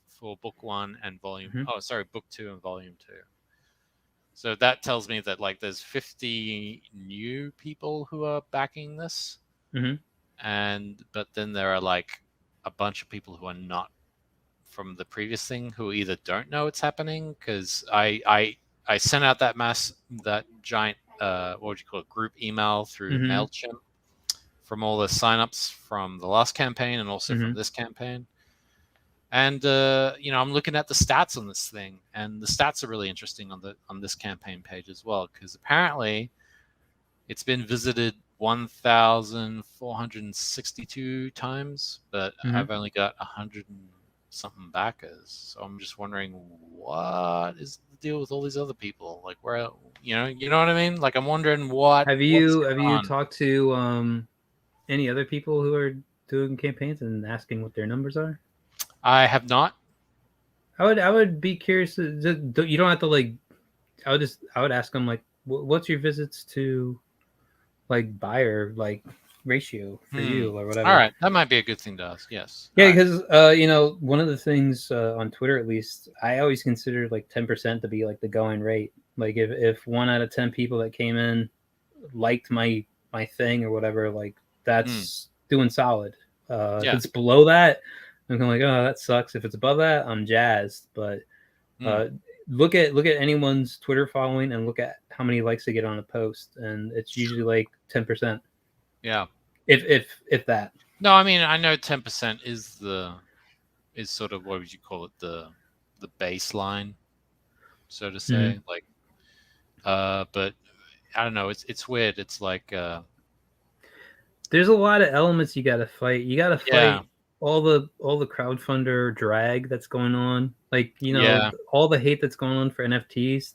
for book 1 and volume. Mm-hmm. Oh, sorry, book 2 and volume 2. So that tells me that like there's 50 new people who are backing this, but then there are like a bunch of people who are not from the previous thing, who either don't know it's happening because I sent out that giant what would you call it, group email through MailChimp from all the signups from the last campaign and also from this campaign. And I'm looking at the stats on this thing, and the stats are really interesting on this campaign page as well, because apparently it's been visited 1,462 times, but I've only got 100 and something backers. So I'm just wondering, what is the deal with all these other people? Like, where, you know what I mean? Like, I'm wondering Have you talked to any other people who are doing campaigns and asking what their numbers are? I have not. I would be curious. You don't have to like. I would ask them like, what's your visits to, like, buyer like ratio for you or whatever. All right, that might be a good thing to ask. Yes. Yeah, because one of the things on Twitter, at least, I always consider like 10% to be like the going rate. Like if 1 out of 10 people that came in liked my thing or whatever, like that's doing solid. If it's below that, I'm kind of like, oh, that sucks. If it's above that, I'm jazzed. But look at anyone's Twitter following and look at how many likes they get on a post, and it's usually like 10%. Yeah. If that. No, I mean, I know 10% is sort of, what would you call it, the baseline, so to say. Like, but I don't know. It's weird. It's like there's a lot of elements you got to fight. You got to fight all the crowdfunder drag that's going on. Like, all the hate that's going on for NFTs.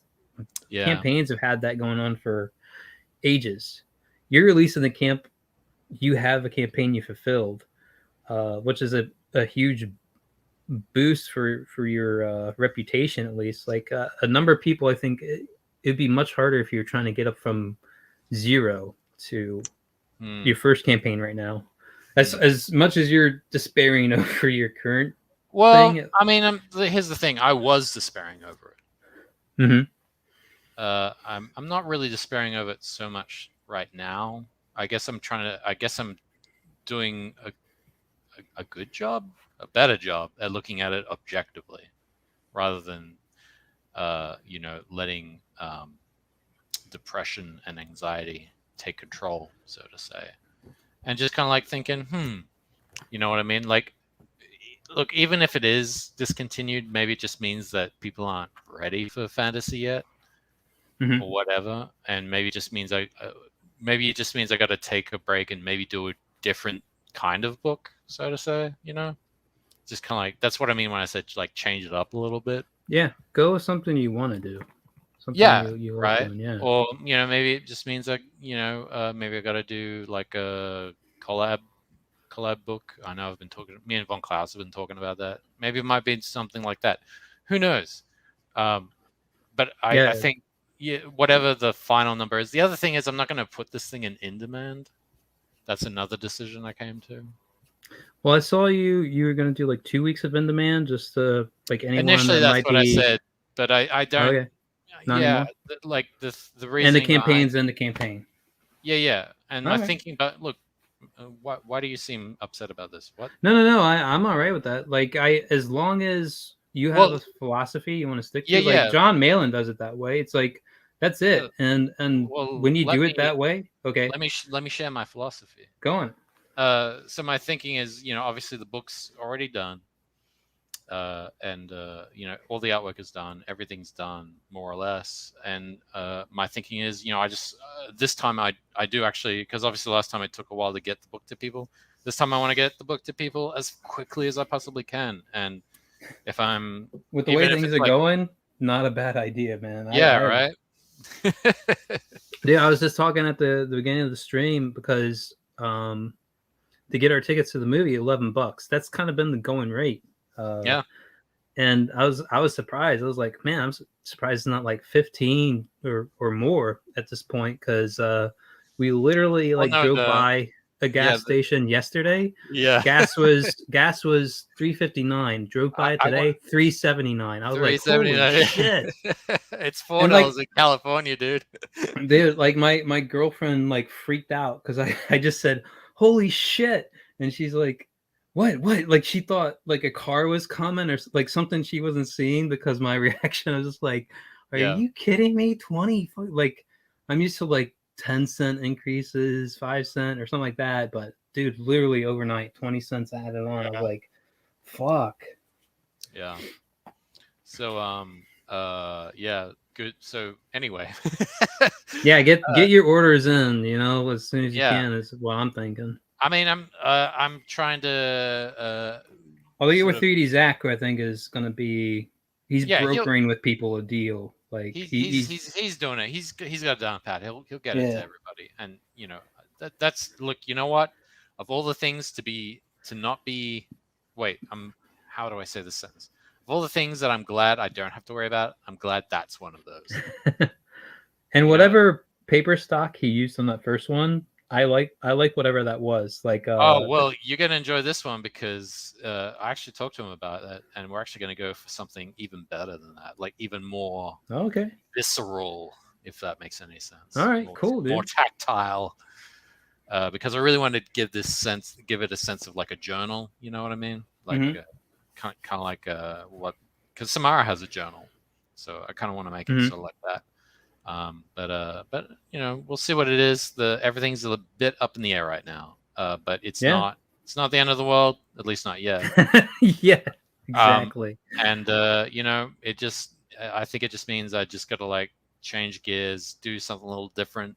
Yeah. Campaigns have had that going on for ages. You're releasing the camp. You have a campaign you fulfilled, which is a huge boost for your reputation, at least. Like a number of people, I think it'd be much harder if you're trying to get up from 0 to your first campaign right now. As much as you're despairing over your current thing. I mean, here's the thing. I was despairing over it. I'm not really despairing over it so much right now. I guess I'm doing a good job, a better job at looking at it objectively, rather than letting depression and anxiety take control, so to say, and just kind of like thinking, you know what I mean? Like, look, even if it is discontinued, maybe it just means that people aren't ready for fantasy yet, or whatever, and maybe it just means I got to take a break and maybe do a different kind of book, so to say. Just kind of like, that's what I mean when I said like change it up a little bit. Yeah, go with something you want to do. Something you like right. doing, yeah. Or maybe it just means that maybe I got to do like a collab book. I know me and Von Klaus have been talking about that. Maybe it might be something like that. Who knows? But I think whatever the final number is. The other thing is, I'm not going to put this thing in demand. That's another decision I came to. Well, I saw you were going to do like 2 weeks of in demand, just to like anyone. Initially, that's what I said, but I don't. Okay. Not anymore? Like the reason. And the campaign's in the campaign. Yeah, and I'm thinking about, look, Why do you seem upset about this? What? No. I'm all right with that. Like, as long as you have a philosophy you want to stick to, like John Malin does it that way. It's like that's it. And when you do it that way, okay. Let me share my philosophy. Go on. So my thinking is, obviously the book's already done. And all the artwork is done, everything's done more or less, and my thinking is, I just this time I do actually, because obviously last time it took a while to get the book to people. This time I want to get the book to people as quickly as I possibly can, and if I'm with the way things are going, not a bad idea, man. Right. Yeah, I was just talking at the beginning of the stream because to get our tickets to the movie, $11. That's kind of been the going rate. Yeah. And I was surprised. I was like, man, I'm surprised it's not like 15 or more at this point, because we literally drove by a gas station yesterday. Yeah. Gas was $3.59. Drove by it today, $3.79. I was like, holy shit. It's $4 in California, dude. Dude, like my girlfriend freaked out because I just said, holy shit. And she's like, what? Like, she thought a car was coming or something she wasn't seeing, because my reaction was just like, are you kidding me? 20? Like, I'm used to 10-cent increases, 5 cent or something like that. But dude, literally overnight, 20 cents added on. I was like, fuck. Yeah. So, yeah, good. So anyway. Yeah, get your orders in, as soon as you can, is what I'm thinking. I mean, I'm trying to. Although you're with 3D Zach, who I think is going to be, he's brokering with people a deal. Like he's doing it. He's got it down pat. He'll get it to everybody. And that's look. You know what? Of all the things how do I say this sentence? Of all the things that I'm glad I don't have to worry about, I'm glad that's one of those. And whatever paper stock he used on that first one, I like whatever that was. You're gonna enjoy this one, because I actually talked to him about that, and we're actually gonna go for something even better than that, even more visceral, if that makes any sense. All right, cool, dude. More tactile, because I really wanted to give it a sense of a journal. You know what I mean? Kind of like what? Because Samara has a journal, so I kind of want to make it sort of like that. But we'll see what it is. Everything's a bit up in the air right now. But it's not the end of the world, at least not yet. Yeah, exactly. And I think it just means I just got to change gears, do something a little different,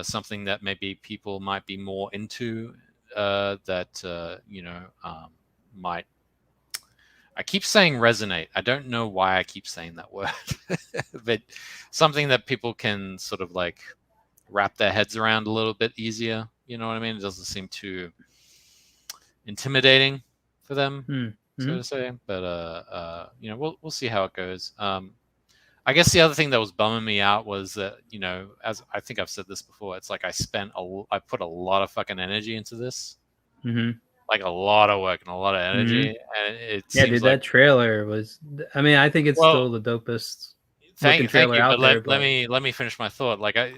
something that maybe people might be more into, might. I keep saying resonate. I don't know why I keep saying that word, but something that people can sort of wrap their heads around a little bit easier. You know what I mean? It doesn't seem too intimidating for them, so to say. But we'll see how it goes. I guess the other thing that was bumming me out was that, as I think I've said this before, it's like I put a lot of fucking energy into this. Mm-hmm. A lot of work and a lot of energy, and it seems dude, that trailer was. I mean, I think it's still the dopest looking trailer out there. Let me finish my thought. I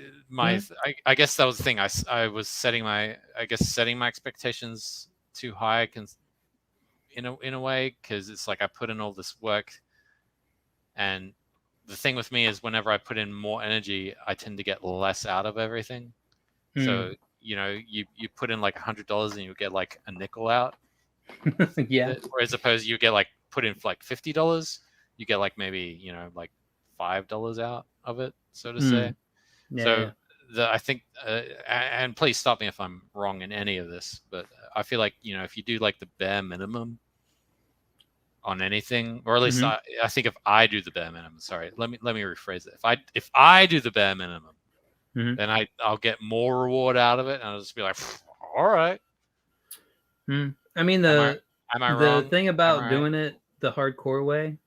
guess that was the thing. I was setting my expectations too high, in a way, because it's I put in all this work, and the thing with me is whenever I put in more energy, I tend to get less out of everything. So you put in $100 and you get a nickel out. Yeah. Or as opposed you get put in $50, you get maybe $5 out of it, so to say. Yeah. So I think, and please stop me if I'm wrong in any of this, but I feel if you do the bare minimum on anything, or at least I think if I do the bare minimum, sorry, let me rephrase it. If I do the bare minimum, then I'll get more reward out of it, and I'll just be like, all right. I mean, am I wrong? The thing about doing it the hardcore way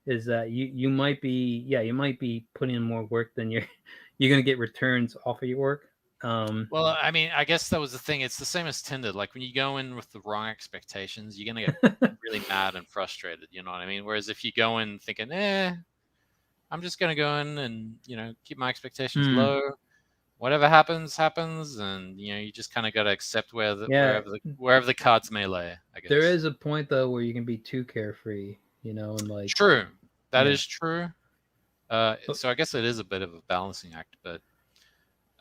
is that you might be putting in more work than you're going to get returns off of your work. Well, I mean, I guess that was the thing. It's the same as Tinder. When you go in with the wrong expectations, you're going to get really mad and frustrated. You know what I mean? Whereas if you go in thinking, I'm just going to go in and, keep my expectations low, whatever happens, and you just kind of got to accept wherever the cards may lay. I guess there is a point though where you can be too carefree, and like true, that is true. So I guess it is a bit of a balancing act, but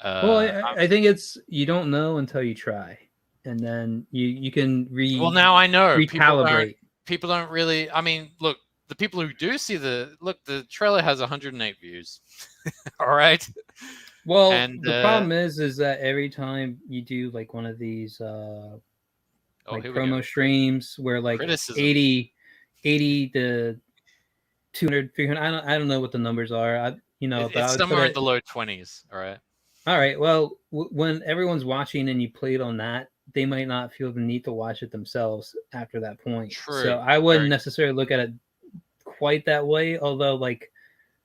well, I think it's you don't know until you try, and then you can well, now I know recalibrate. People don't really. I mean, look, the people who do see the trailer has 108 views. All right. Well, and the problem is that every time you do like one of these like promo streams where like 80 to 200, 300, I don't know what the numbers are. It's somewhere in the low 20s. All right. All right. Well, when everyone's watching and you play it on that, they might not feel the need to watch it themselves after that point. True. So I wouldn't necessarily look at it quite that way. Although, like,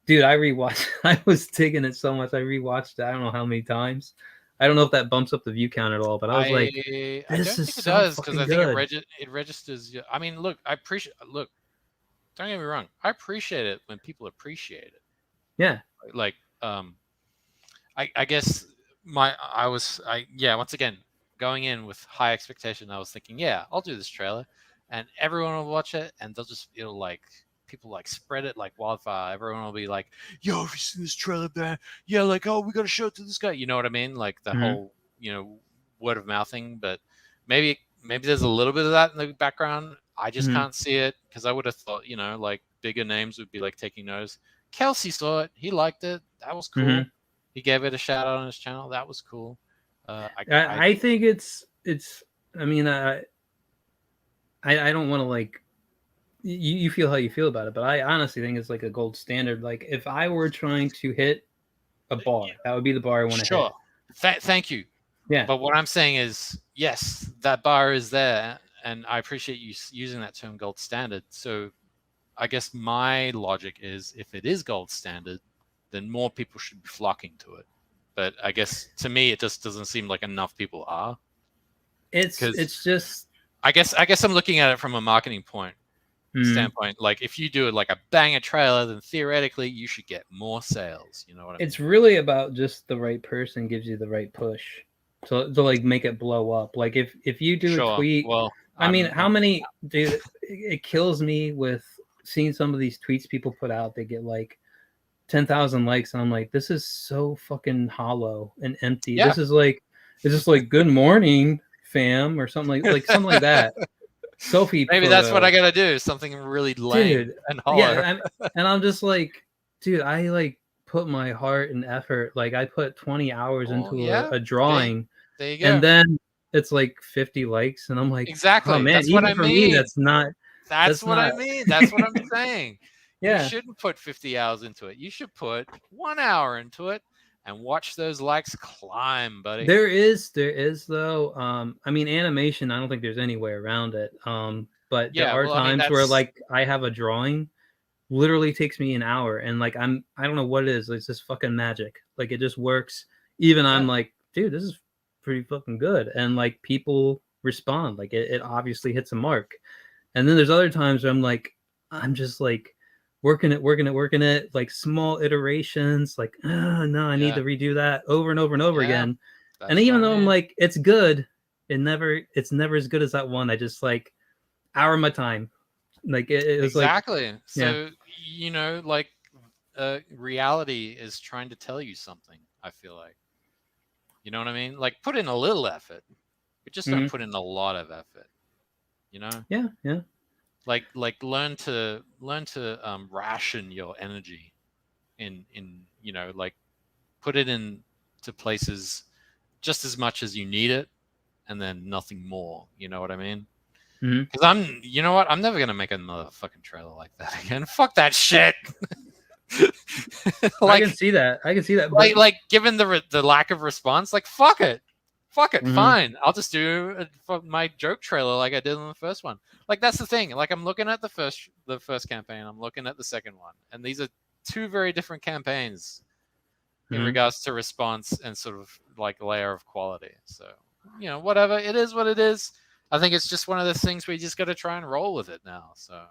dude, I rewatched. I was digging it so much. I rewatched it. I don't know how many times. I don't know if that bumps up the view count at all, but I was like, "This I don't is think it does because I think it registers. I mean, look, I appreciate. Look, don't get me wrong. I appreciate it when people appreciate it. Yeah. Like, I guess once again going in with high expectation. I was thinking, yeah, I'll do this trailer, and everyone will watch it, and it'll like. People like spread it like wildfire. Everyone will be like, "Yo, have you seen this trailer, man? Yeah, like, oh, we got to show it to this guy." You know what I mean? Like the whole, word of mouth thing. But maybe there's a little bit of that in the background. I just can't see it because I would have thought, like bigger names would be like taking notice. Kelsey saw it. He liked it. That was cool. He gave it a shout out on his channel. That was cool. I think it's. I mean, I don't want to like. You feel how you feel about it, but I honestly think it's like a gold standard. Like if I were trying to hit a bar, that would be the bar I want to hit. Thank you. Yeah. But what I'm saying is, yes, that bar is there, and I appreciate you using that term gold standard. So I guess my logic is if it is gold standard, then more people should be flocking to it. But I guess to me, it just doesn't seem like enough people are. It's just. I guess I'm looking at it from a marketing standpoint. Like if you do it like a banger trailer, then theoretically you should get more sales. You know what I mean? It's really about just the right person gives you the right push to like make it blow up. Like if you do a tweet, well, I mean, how many, dude, it kills me with seeing some of these tweets people put out. They get like 10,000 likes, and I'm like, this is so fucking hollow and empty. Yeah. This is like, it's just like, good morning, fam, or something like something like that. Sophie, maybe that's what I gotta do. Something really lame and hollow. Yeah, and I'm just like, dude, I like put my heart and effort. Like I put 20 hours into a drawing. There you go. And then it's like 50 likes, and I'm like, exactly. Oh man, that's even what for I mean. me, that's not. That's what I mean. That's what I'm saying. Yeah. You shouldn't put 50 hours into it. You should put 1 hour into it and watch those likes climb, buddy. There is though. I mean, animation, I don't think there's any way around it. But there are times where like I have a drawing, literally takes me an hour, and like I don't know what it is. It's just fucking magic. Like it just works. Even I'm like, dude, this is pretty fucking good, and like people respond. Like it obviously hits a mark. And then there's other times where I'm just like working it, like small iterations, like, no, I need to redo that over and over and over again. And even though I'm like, it's good, it's never as good as that one. I just like hour of my time. Like it was exactly. Like, so, like reality is trying to tell you something, I feel like. You know what I mean? Like put in a little effort, but just don't put in a lot of effort. Yeah. Like learn to ration your energy in like put it into places just as much as you need it, and then nothing more. You know what I mean? Because I'm never gonna make another fucking trailer like that again. Fuck that shit. I can see that. But... Like given the lack of response, like fuck it, fine. I'll just do my joke trailer like I did in the first one. Like that's the thing. Like I'm looking at the first campaign. I'm looking at the second one, and these are two very different campaigns in regards to response and sort of like layer of quality. So whatever it is, what it is. I think it's just one of those things where you just got to try and roll with it now. So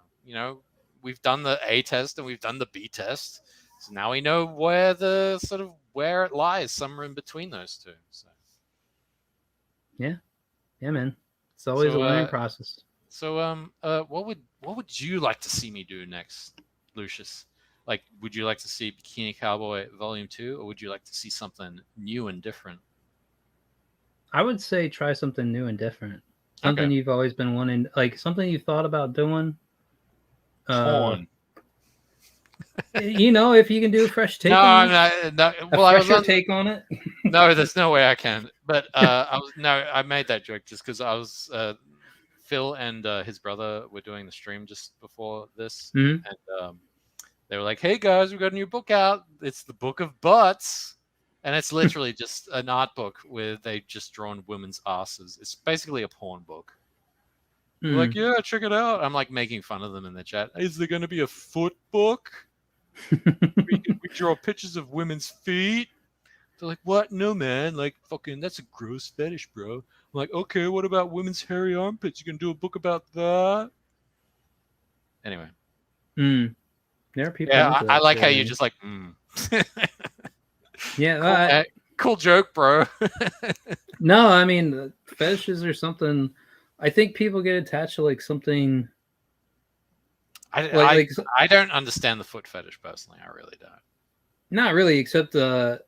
we've done the A test and we've done the B test, So now we know where it lies, somewhere in between those two. So. Yeah, man. It's always a learning process. So, what would you like to see me do next, Lucius? Like, would you like to see Bikini Cowboy Volume 2, or would you like to see something new and different? I would say try something new and different. Something you've always been wanting, like something you thought about doing. Porn. If you can do a fresh take on it. No. Well, I was take on it. No, there's no way I can. But I made that joke just because I was Phil and his brother were doing the stream just before this, and they were like, "Hey guys, we got a new book out. It's the Book of Butts." And it's literally just an art book where they just drawn women's asses. It's basically a porn book. Like, yeah, check it out. I'm like making fun of them in the chat. Is there going to be a foot book? we draw pictures of women's feet. They're like, what? No, man. Like, fucking, that's a gross fetish, bro. I'm like, okay, what about women's hairy armpits? You can do a book about that? Anyway. There are people. Yeah, I like how you just like, Yeah, cool joke, bro. No, I mean fetishes or something. I think people get attached to like something. I don't understand the foot fetish personally. I really don't. Not really, except I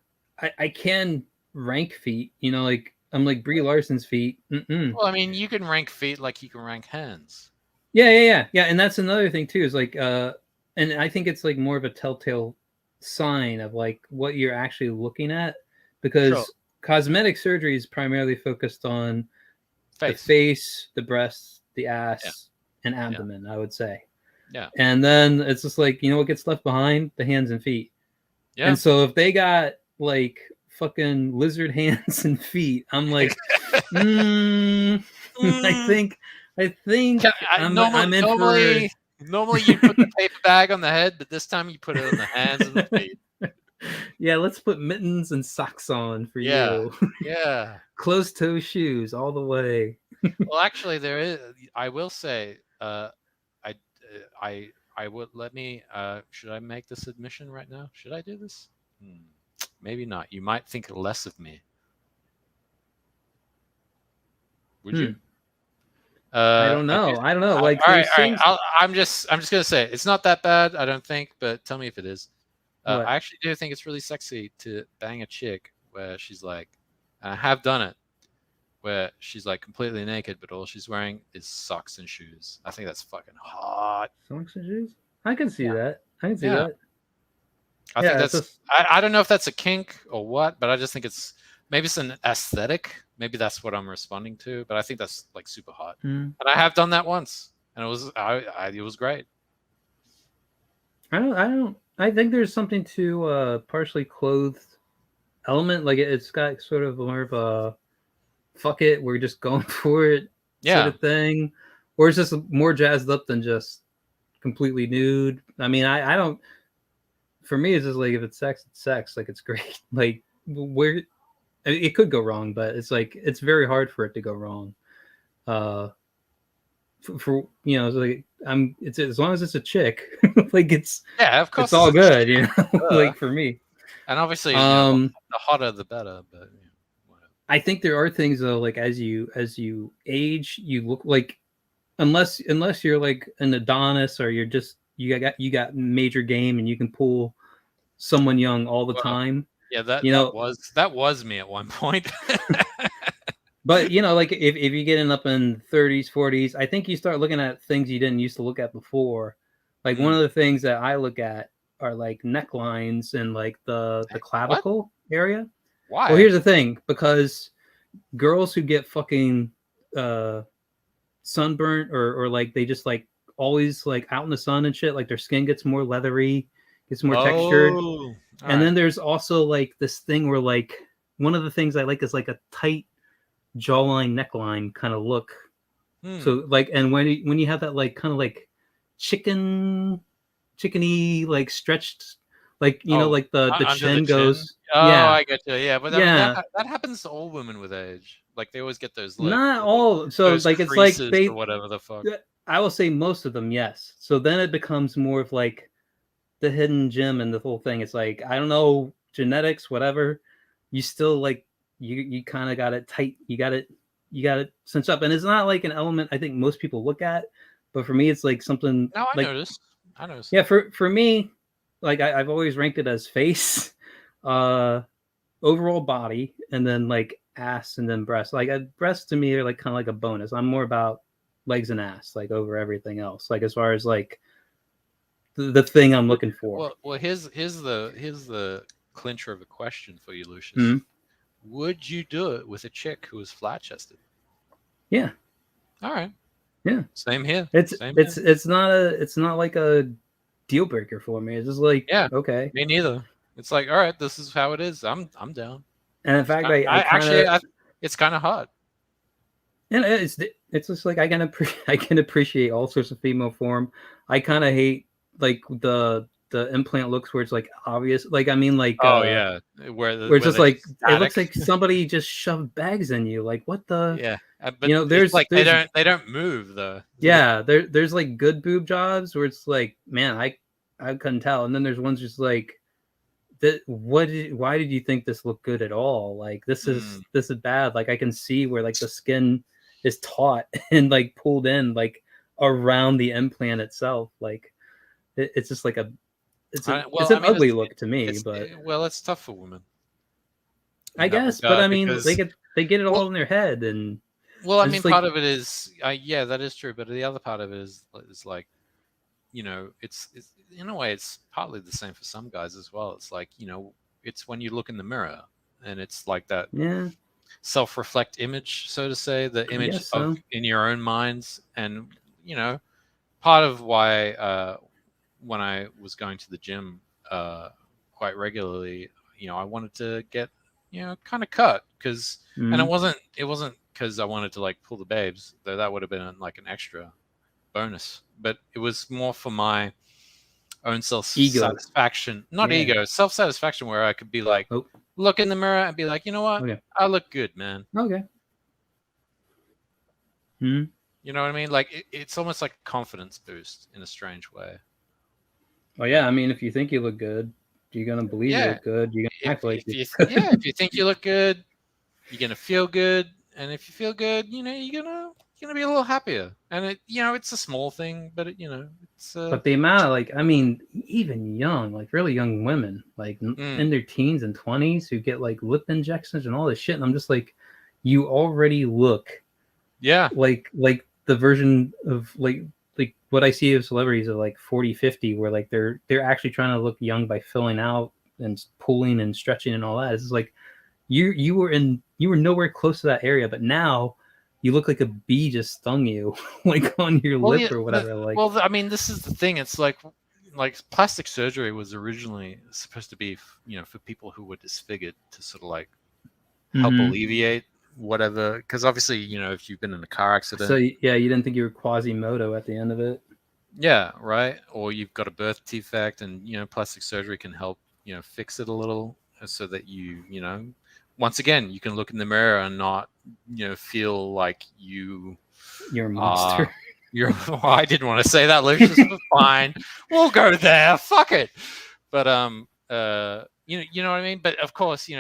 can rank feet. Like I'm like Brie Larson's feet. Well, I mean, you can rank feet like you can rank hands. Yeah, and that's another thing too. Is like, and I think it's like more of a telltale sign of like what you're actually looking at, because cosmetic surgery is primarily focused on the face, the breasts, the ass, and abdomen. I would say. Yeah. And then it's just like, what gets left behind? The hands and feet. Yeah. And so if they got like fucking lizard hands and feet, I'm like, I think I'm in for... Normally you put the paper bag on the head, but this time you put it on the hands and the feet. Yeah, let's put mittens and socks on for you. Yeah. Closed-toe shoes all the way. Well, actually, there is. I will say, I would let me. Should I make this admission right now? Should I do this? Maybe not. You might think less of me. Would you? I don't know. Like, all right. I'm just gonna say it's not that bad. I don't think, but tell me if it is. I actually do think it's really sexy to bang a chick where she's like, and I have done it, where she's like completely naked, but all she's wearing is socks and shoes. I think that's fucking hot. Socks and shoes? I can see that. I can see that. I think that's. I don't know if that's a kink or what, but I just think maybe it's an aesthetic. Maybe that's what I'm responding to. But I think that's like super hot, and I have done that once, and it was great. I think there's something to partially clothed element. Like it's got sort of more of a fuck it, we're just going for it sort of thing, or it's just more jazzed up than just completely nude. I mean, I don't. For me, it's just like if it's sex, it's sex. Like it's great. Like it could go wrong, but it's like it's very hard for it to go wrong. For it's like it's as long as it's a chick, like it's of course it's all good, like for me. And obviously, the hotter the better. But I think there are things though, like as you age, you look like unless you're like an Adonis or you're just you got major game and you can pull someone young all the time. Yeah, that was me at one point. But like if you get up in 30s, 40s, I think you start looking at things you didn't used to look at before. Like one of the things that I look at are like necklines and like the clavicle area. Why? Well, here's the thing, because girls who get fucking sunburnt or like they just like always like out in the sun and shit, like their skin gets more leathery, gets more textured. And then there's also like this thing where like one of the things I like is like a tight jawline neckline kind of look. So like, and when you have that like kind of like chickeny like stretched, like like the chin goes. I get you. Yeah, but that happens to all women with age. Like they always get those. Like, not all. So like it's like or whatever the fuck. I will say most of them, yes. So then it becomes more of like the hidden gem and the whole thing. It's like, I don't know, genetics, whatever. You still like you kind of got it tight. You got it cinched up, and it's not like an element I think most people look at. But for me, it's like something. No, I like, noticed. I noticed. Yeah, for me, like I've always ranked it as face, overall body, and then like ass, and then breast. Like breasts to me are like kind of like a bonus. I'm more about legs and ass, like over everything else. Like as far as like the thing I'm looking for. Well, here's the clincher of a question for you, Lucius. Mm-hmm. Would you do it with a chick who was flat chested? Yeah. All right. Yeah. Same here. It's not like a deal breaker for me. It's just like, yeah, okay. Me neither. It's like, all right, this is how it is. I'm down. And in fact, it's kind of hot. And it's just like I can appreciate all sorts of female form. I kind of hate like the implant looks where it's like obvious. Like I mean, like where it's just like static. It looks like somebody just shoved bags in you. Like what the but there's like they don't move though. Yeah, there's like good boob jobs where it's like, man, I couldn't tell, and then there's ones just like that. Why did you think this looked good at all? Like this is bad. Like I can see where like the skin is taut and like pulled in like around the implant itself. Like it's just like it's an ugly look to me. But it's tough for women, I guess. But I mean, they get it all in their head. And well, I mean, part of it is that is true. But the other part of it is like, it's in a way it's partly the same for some guys as well. It's like, it's when you look in the mirror and it's like that self-reflect image, so to say, the image in your own minds. And part of why when I was going to the gym quite regularly, I wanted to get kind of cut because and it wasn't because I wanted to like pull the babes, though that would have been like an extra bonus, but it was more for my own self-satisfaction. Self-satisfaction, where I could be like, look in the mirror and be like, you know what? Okay. I look good, man. Okay. You know what I mean? Like it's almost like a confidence boost in a strange way. Well, yeah. I mean, if you think you look good, you're gonna believe you look good. You're gonna act like you. If you think you look good, you're gonna feel good, and if you feel good, you're gonna be a little happier. And it's a small thing, but it's. But the amount of like, I mean, even young, like really young women, like in their teens and 20s, who get like lip injections and all this shit, and I'm just like, you already look, like the version of like what I see of celebrities of like 40, 50, where like they're actually trying to look young by filling out and pulling and stretching and all that. It's like you were nowhere close to that area, but now you look like a bee just stung you, like on your lip or whatever. I mean, this is the thing. It's like plastic surgery was originally supposed to be, for people who were disfigured to sort of like help alleviate whatever. Because obviously, if you've been in a car accident. So yeah, you didn't think you were Quasimodo at the end of it. Yeah, right. Or you've got a birth defect, and plastic surgery can help fix it a little, so that once again, you can look in the mirror and not, feel like you're a monster. I didn't want to say that, Lucius, but fine. We'll go there. Fuck it. But you know what I mean? But of course,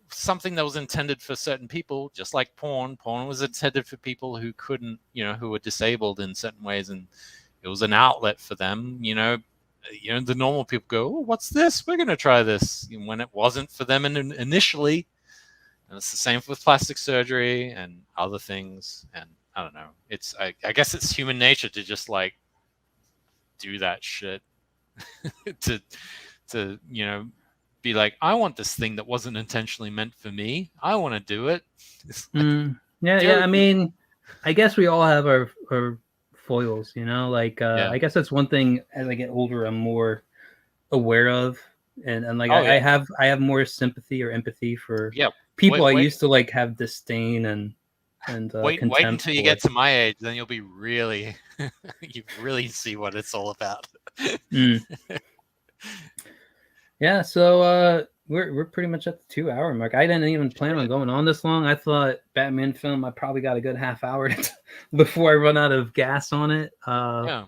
something that was intended for certain people, just like porn was intended for people who couldn't, who were disabled in certain ways, and it was an outlet for them. The normal people go, oh, what's this? We're going to try this, when it wasn't for them initially. And it's the same with plastic surgery and other things. And I don't know. I guess it's human nature to just like do that shit to be like, I want this thing that wasn't intentionally meant for me. I want to do it. Yeah. I mean, I guess we all have our foils, I guess that's one thing as I get older I'm more aware of, and like I have more sympathy or empathy for people I used to like have disdain and wait until you get to my age, then you'll be really you really see what it's all about. Yeah, so we're pretty much at the 2-hour mark. I didn't even plan on going on this long. I thought Batman film, I probably got a good half hour before I run out of gas on it. Yeah.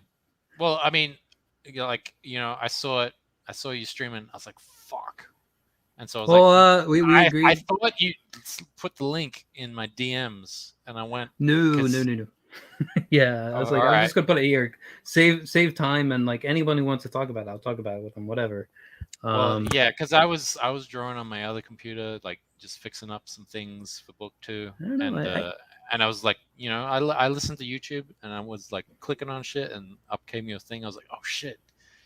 Well, I mean, like, I saw you streaming. I was like, fuck. And so I was well, we I agreed. thought you put the link in my DMs, and I went, No. Yeah, I was like, all I'm right. just gonna put it here, save time, and like anyone who wants to talk about it, I'll talk about it with them, whatever. Well, yeah, because I was drawing on my other computer, like just fixing up some things for book 2, I don't know. and I was like, I listened to YouTube, and I was like clicking on shit, and up came your thing. I was like, oh shit,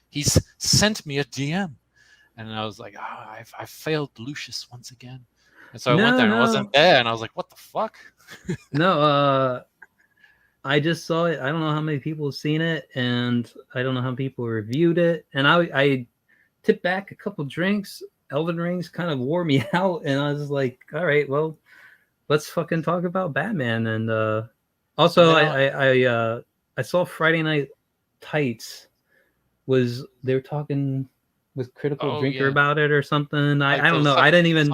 he's sent me a DM, and I was like, I failed Lucius once again, and so I went there and it wasn't there, and I was like, what the fuck? No, I just saw it. I don't know how many people have seen it, and I don't know how many people reviewed it. And I tipped back a couple drinks. Elden Rings kind of wore me out, and I was like, all right, well, let's fucking talk about Batman. And also, I saw Friday Night Tights. They were talking with Critical Drinker about it or something. Like, I don't know. I didn't even.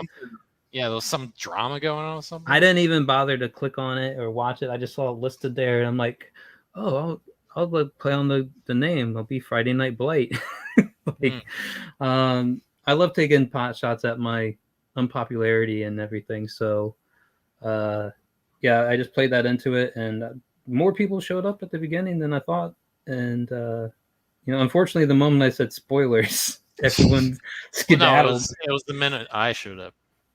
Yeah, there was some drama going on or something. I didn't even bother to click on it or watch it. I just saw it listed there, and I'm like, oh, I'll play on the name. It'll be Friday Night Blight. I love taking pot shots at my unpopularity and everything. So, yeah, I just played that into it, and more people showed up at the beginning than I thought. And unfortunately, the moment I said spoilers, everyone skedaddled. It was the minute I showed up.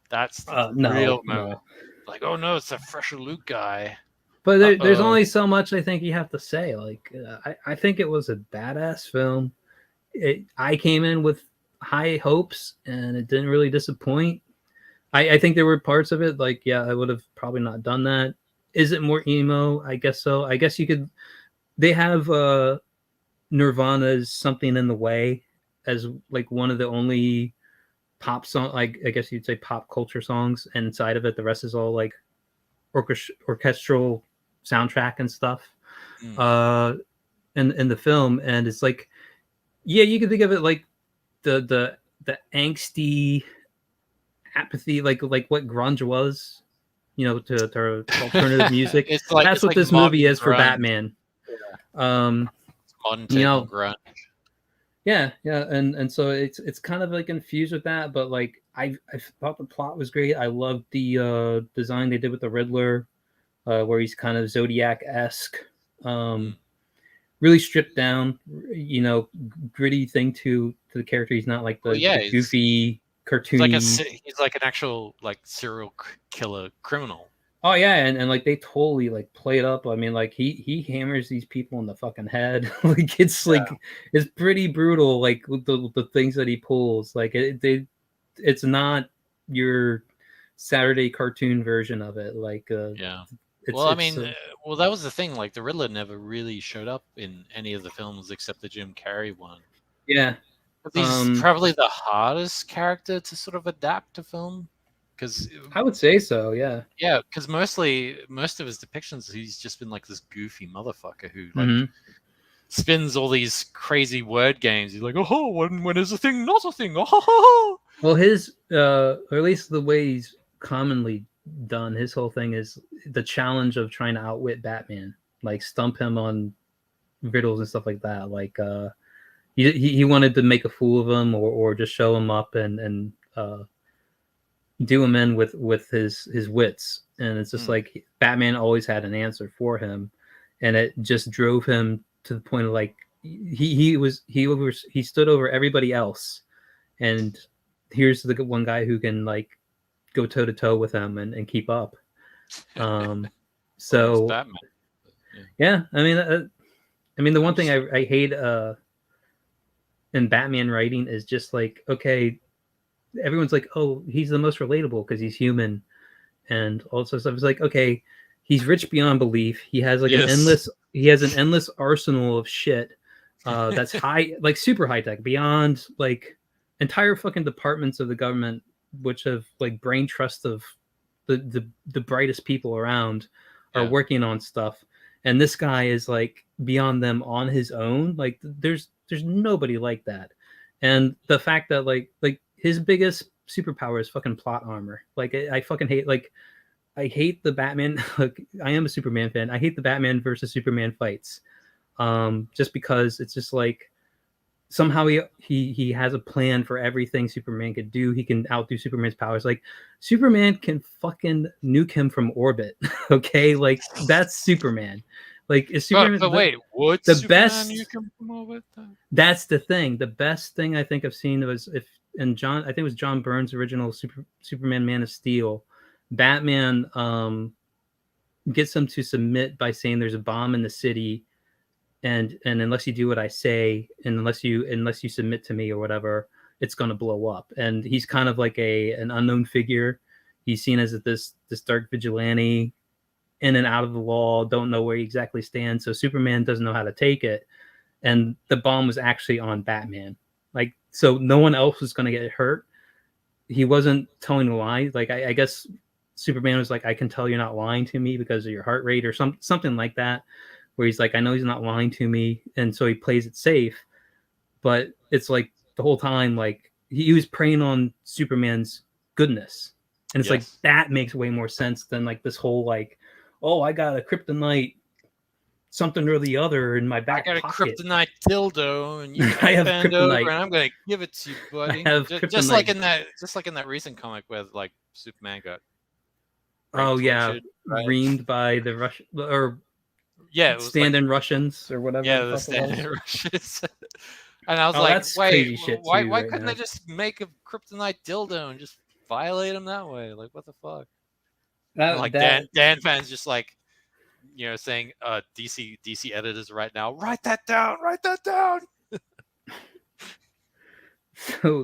That's the real moment. Like, oh no, it's a fresher Luke guy. But there's only so much I think you have to say. Like, I think it was a badass film. I came in with high hopes, and it didn't really disappoint. I think there were parts of it, like, yeah, I would have probably not done that. Is it more emo? I guess so. I guess you could. They have Nirvana's Something in the Way as like one of the only pop song, like I guess you'd say pop culture songs, and inside of it the rest is all like orchestral soundtrack and stuff in the film. And it's like, yeah, you can think of it like the angsty apathy, like what grunge was, to alternative music. That's what this movie is for Batman. Modern grunge. Yeah, and so it's kind of like infused with that, but like I thought the plot was great. I loved the design they did with the Riddler, where he's kind of Zodiac-esque, really stripped down, gritty thing to the character. He's not like the goofy, cartoony. He's like an actual like serial killer criminal. Oh yeah, and like they totally like play it up. I mean, like he hammers these people in the fucking head. Like it's pretty brutal. Like the things that he pulls. Like it's not your Saturday cartoon version of it. Like yeah. Well, that was the thing. Like the Riddler never really showed up in any of the films except the Jim Carrey one. Yeah, he's probably the hardest character to sort of adapt to film. I would say so, yeah. Yeah, because most of his depictions, he's just been like this goofy motherfucker who like spins all these crazy word games. He's like, oh, when is a thing not a thing? Oh. Well, his, or at least the way he's commonly done, his whole thing is the challenge of trying to outwit Batman, like stump him on riddles and stuff like that. Like he wanted to make a fool of him or just show him up and do him in with his wits. And it's just like Batman always had an answer for him, and it just drove him to the point of like he stood over everybody else, and here's the one guy who can like go toe to toe with him and keep up. So Batman. Yeah, I mean the one thing I hate in Batman writing is just like, okay, everyone's like, oh, he's the most relatable because he's human, and also stuff. It's like, okay, he's rich beyond belief. He has like an endless arsenal of shit that's high, like super high tech, beyond like entire fucking departments of the government, which have like brain trust of the brightest people around are working on stuff, and this guy is like beyond them on his own. Like there's nobody like that, and the fact that like his biggest superpower is fucking plot armor. Like I fucking hate, like I hate the Batman. Like I am a Superman fan. I hate the Batman versus Superman fights, just because it's just like somehow he has a plan for everything Superman could do. He can outdo Superman's powers. Like Superman can fucking nuke him from orbit. Okay, like that's Superman. Like is Superman but wait, would the Superman best? you can come over with? That's the thing. The best thing I think I've seen was I think it was John Byrne's original Superman Man of Steel. Batman gets him to submit by saying there's a bomb in the city, and unless you do what I say, and unless you submit to me or whatever, it's going to blow up. And he's kind of like an unknown figure. He's seen as this dark vigilante, in and out of the law, don't know where he exactly stands. So Superman doesn't know how to take it. And the bomb was actually on Batman. Like, so no one else was going to get hurt. He wasn't telling a lie. Like, I guess Superman was like, I can tell you're not lying to me because of your heart rate or something like that, where he's like, I know he's not lying to me. And so he plays it safe. But it's like the whole time, like he was preying on Superman's goodness. And it's like, that makes way more sense than like this whole like, oh, I got a kryptonite something or the other in my back pocket. I got a kryptonite dildo, and you I have bend kryptonite, over, and I'm gonna give it to you, buddy. Just like in that recent comic where like Superman got. Reamed by the Russian or stand-in Russians or whatever. Yeah, the stand-in Russians. And I was like, wait, why couldn't they just make a kryptonite dildo and just violate him that way? Like, what the fuck? Dan fans just like, saying DC editors right now, write that down.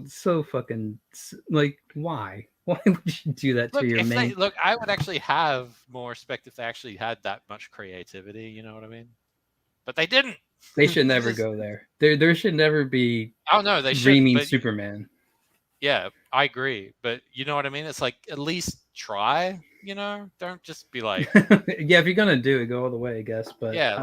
So fucking like, why would you do that to your main? Look, I would actually have more respect if they actually had that much creativity. You know what I mean? But they didn't. They should never go there. There should never be. Oh no, they should. Reaming Superman. Yeah, I agree. But you know what I mean? It's like, at least try. Don't just be like. Yeah, if you're gonna do it, go all the way, I guess. But yeah,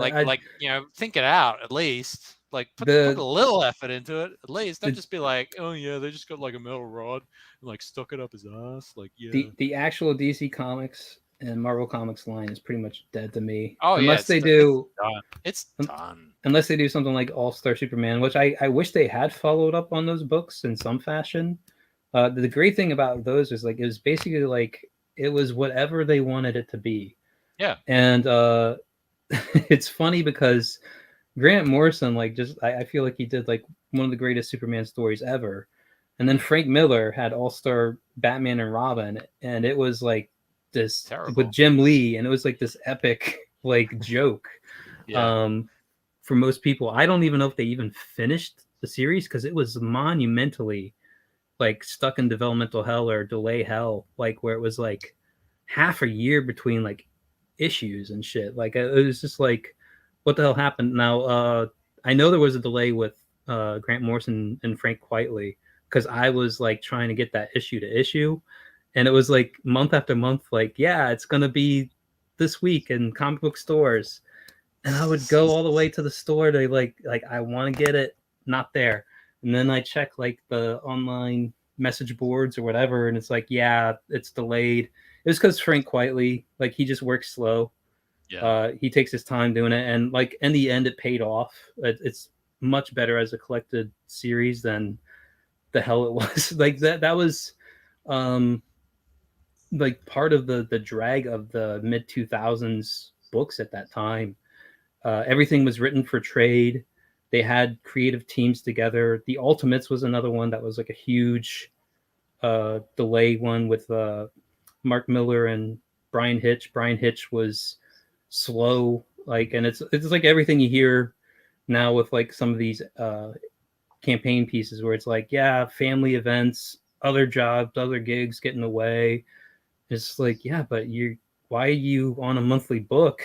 think it out at least. Like put a little effort into it at least. Don't just be like, oh yeah, they just got like a metal rod and like stuck it up his ass. Like, yeah. The actual DC Comics and Marvel Comics line is pretty much dead to me. Oh, unless they do. It's done. Unless they do something like All-Star Superman, which I wish they had followed up on those books in some fashion. The great thing about those is like it was basically like it was whatever they wanted it to be. Yeah. And it's funny because Grant Morrison, like, I feel like he did like one of the greatest Superman stories ever. And then Frank Miller had All-Star Batman and Robin, and it was like this with Jim Lee, and it was like this epic like joke. Yeah. For most people, I don't even know if they even finished the series because it was monumentally like stuck in developmental hell or delay hell, like where it was like half a year between like issues and shit. Like it was just like, what the hell happened? Now, I know there was a delay with Grant Morrison and Frank Quitely because I was like trying to get that issue to issue, and it was like month after month, like, yeah, it's gonna be this week in comic book stores. And I would go all the way to the store to like I want to get it, not there. And then I check like the online message boards or whatever, and it's like, yeah, it's delayed. It was because Frank Quitely, like, he just works slow. Yeah. He takes his time doing it, and like in the end, it paid off. It's much better as a collected series than the hell it was. Like that was, like part of the drag of the mid 2000s books at that time. Everything was written for trade. They had creative teams together. The Ultimates was another one that was like a huge delay one with Mark Miller and Brian Hitch. Brian Hitch was slow, like, and it's like everything you hear now with like some of these campaign pieces where it's like, yeah, family events, other jobs, other gigs get in the way. It's like, yeah, but why are you on a monthly book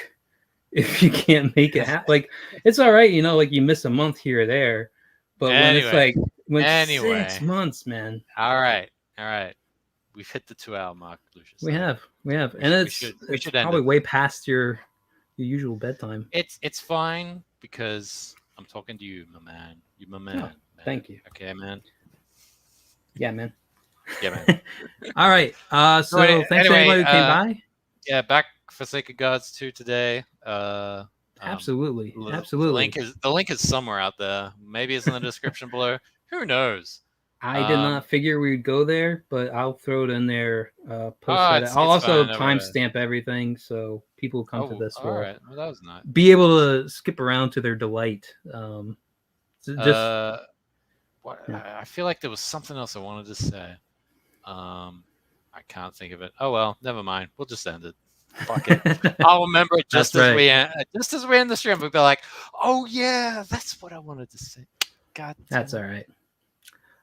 if you can't make it happen? Like, it's all right, like you miss a month here or there, but when it's like 6 months, man. All right, we've hit the 2-hour mark, Lucius. We have, and it's probably way past your usual bedtime. It's fine because I'm talking to you, my man. You're my man. Thank you. Okay, man. Yeah, man. Yeah, man. All right. So thanks to everybody who came by. Yeah, back for Sake of Gods 2 today. Absolutely. The link is somewhere out there. Maybe it's in the description below. Who knows? I did not figure we'd go there, but I'll throw it in there. I'll also timestamp everything so people come to this will right. Well, that was nice. Be able to skip around to their delight. I feel like there was something else I wanted to say. I can't think of it. Oh well, never mind. We'll just end it. Fuck it. I'll remember it just as we end the stream. We'll be like, oh yeah, that's what I wanted to say. God damn. That's all right.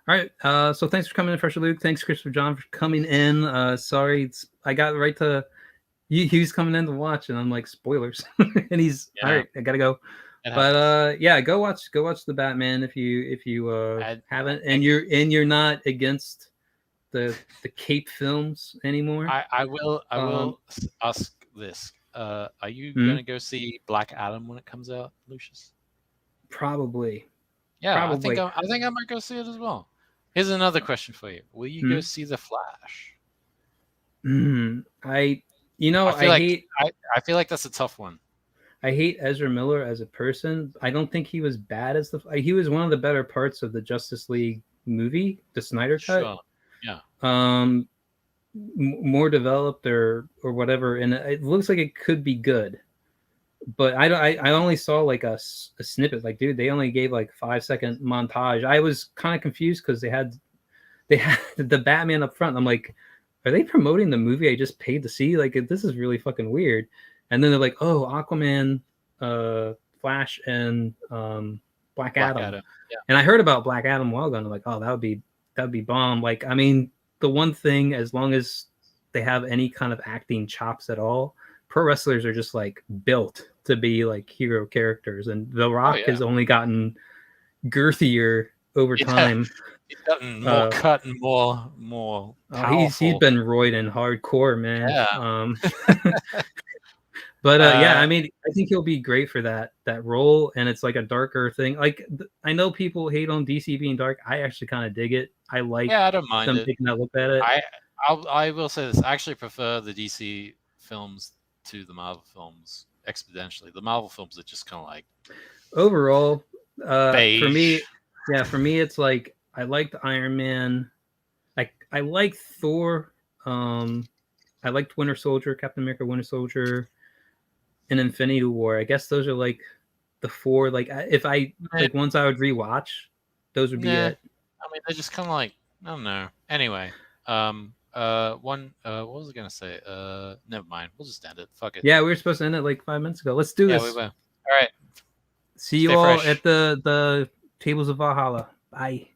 All right. So thanks for coming in, Fresher Luke. Thanks, Christopher John, for coming in. Sorry, I got right to he was coming in to watch, and I'm like, spoilers. And he's all right. I gotta go. But yeah, go watch the Batman if you haven't, and you're not against the Cape films anymore. I will ask this. Are you gonna go see Black Adam when it comes out, Lucius? Probably. Yeah, probably. I think I might go see it as well. Here's another question for you: will you go see The Flash? I feel like that's a tough one. I hate Ezra Miller as a person. I don't think he was bad as he was one of the better parts of the Justice League movie, the Snyder cut. Sure. Yeah. More developed or whatever, and it looks like it could be good. But I only saw like a snippet. Like, dude, they only gave like 5-second montage. I was kind of confused because they had the Batman up front. I'm like, are they promoting the movie I just paid to see? Like, this is really fucking weird. And then they're like, oh, Aquaman, Flash, and Black Adam. Yeah. And I heard about Black Adam a while ago, and I'm like, oh, that would be bomb. Like, I mean, the one thing, as long as they have any kind of acting chops at all, pro wrestlers are just like built to be like hero characters, and The Rock has only gotten girthier over time. He's gotten more cut and more powerful. He's been roiding hardcore, man. Yeah. But yeah, I mean, I think he'll be great for that role, and it's like a darker thing. Like, I know people hate on DC being dark. I actually kind of dig it. I like I don't mind them taking that look at it. I will say this: I actually prefer the DC films to the Marvel films exponentially. The Marvel films are just kind of like overall beige. For me, it's like I liked Iron Man. I like Thor. I liked Winter Soldier, Captain America, Winter Soldier, and Infinity War. I guess those are like the four. Like, if I like ones I would rewatch, those would be it. I mean, they're just kind of like, I don't know. Anyway, what was I gonna say? Never mind. We'll just end it. Fuck it. Yeah, we were supposed to end it like 5 minutes ago. Let's do this. Yeah, we will. All right. See you all at the Tables of Valhalla. Bye.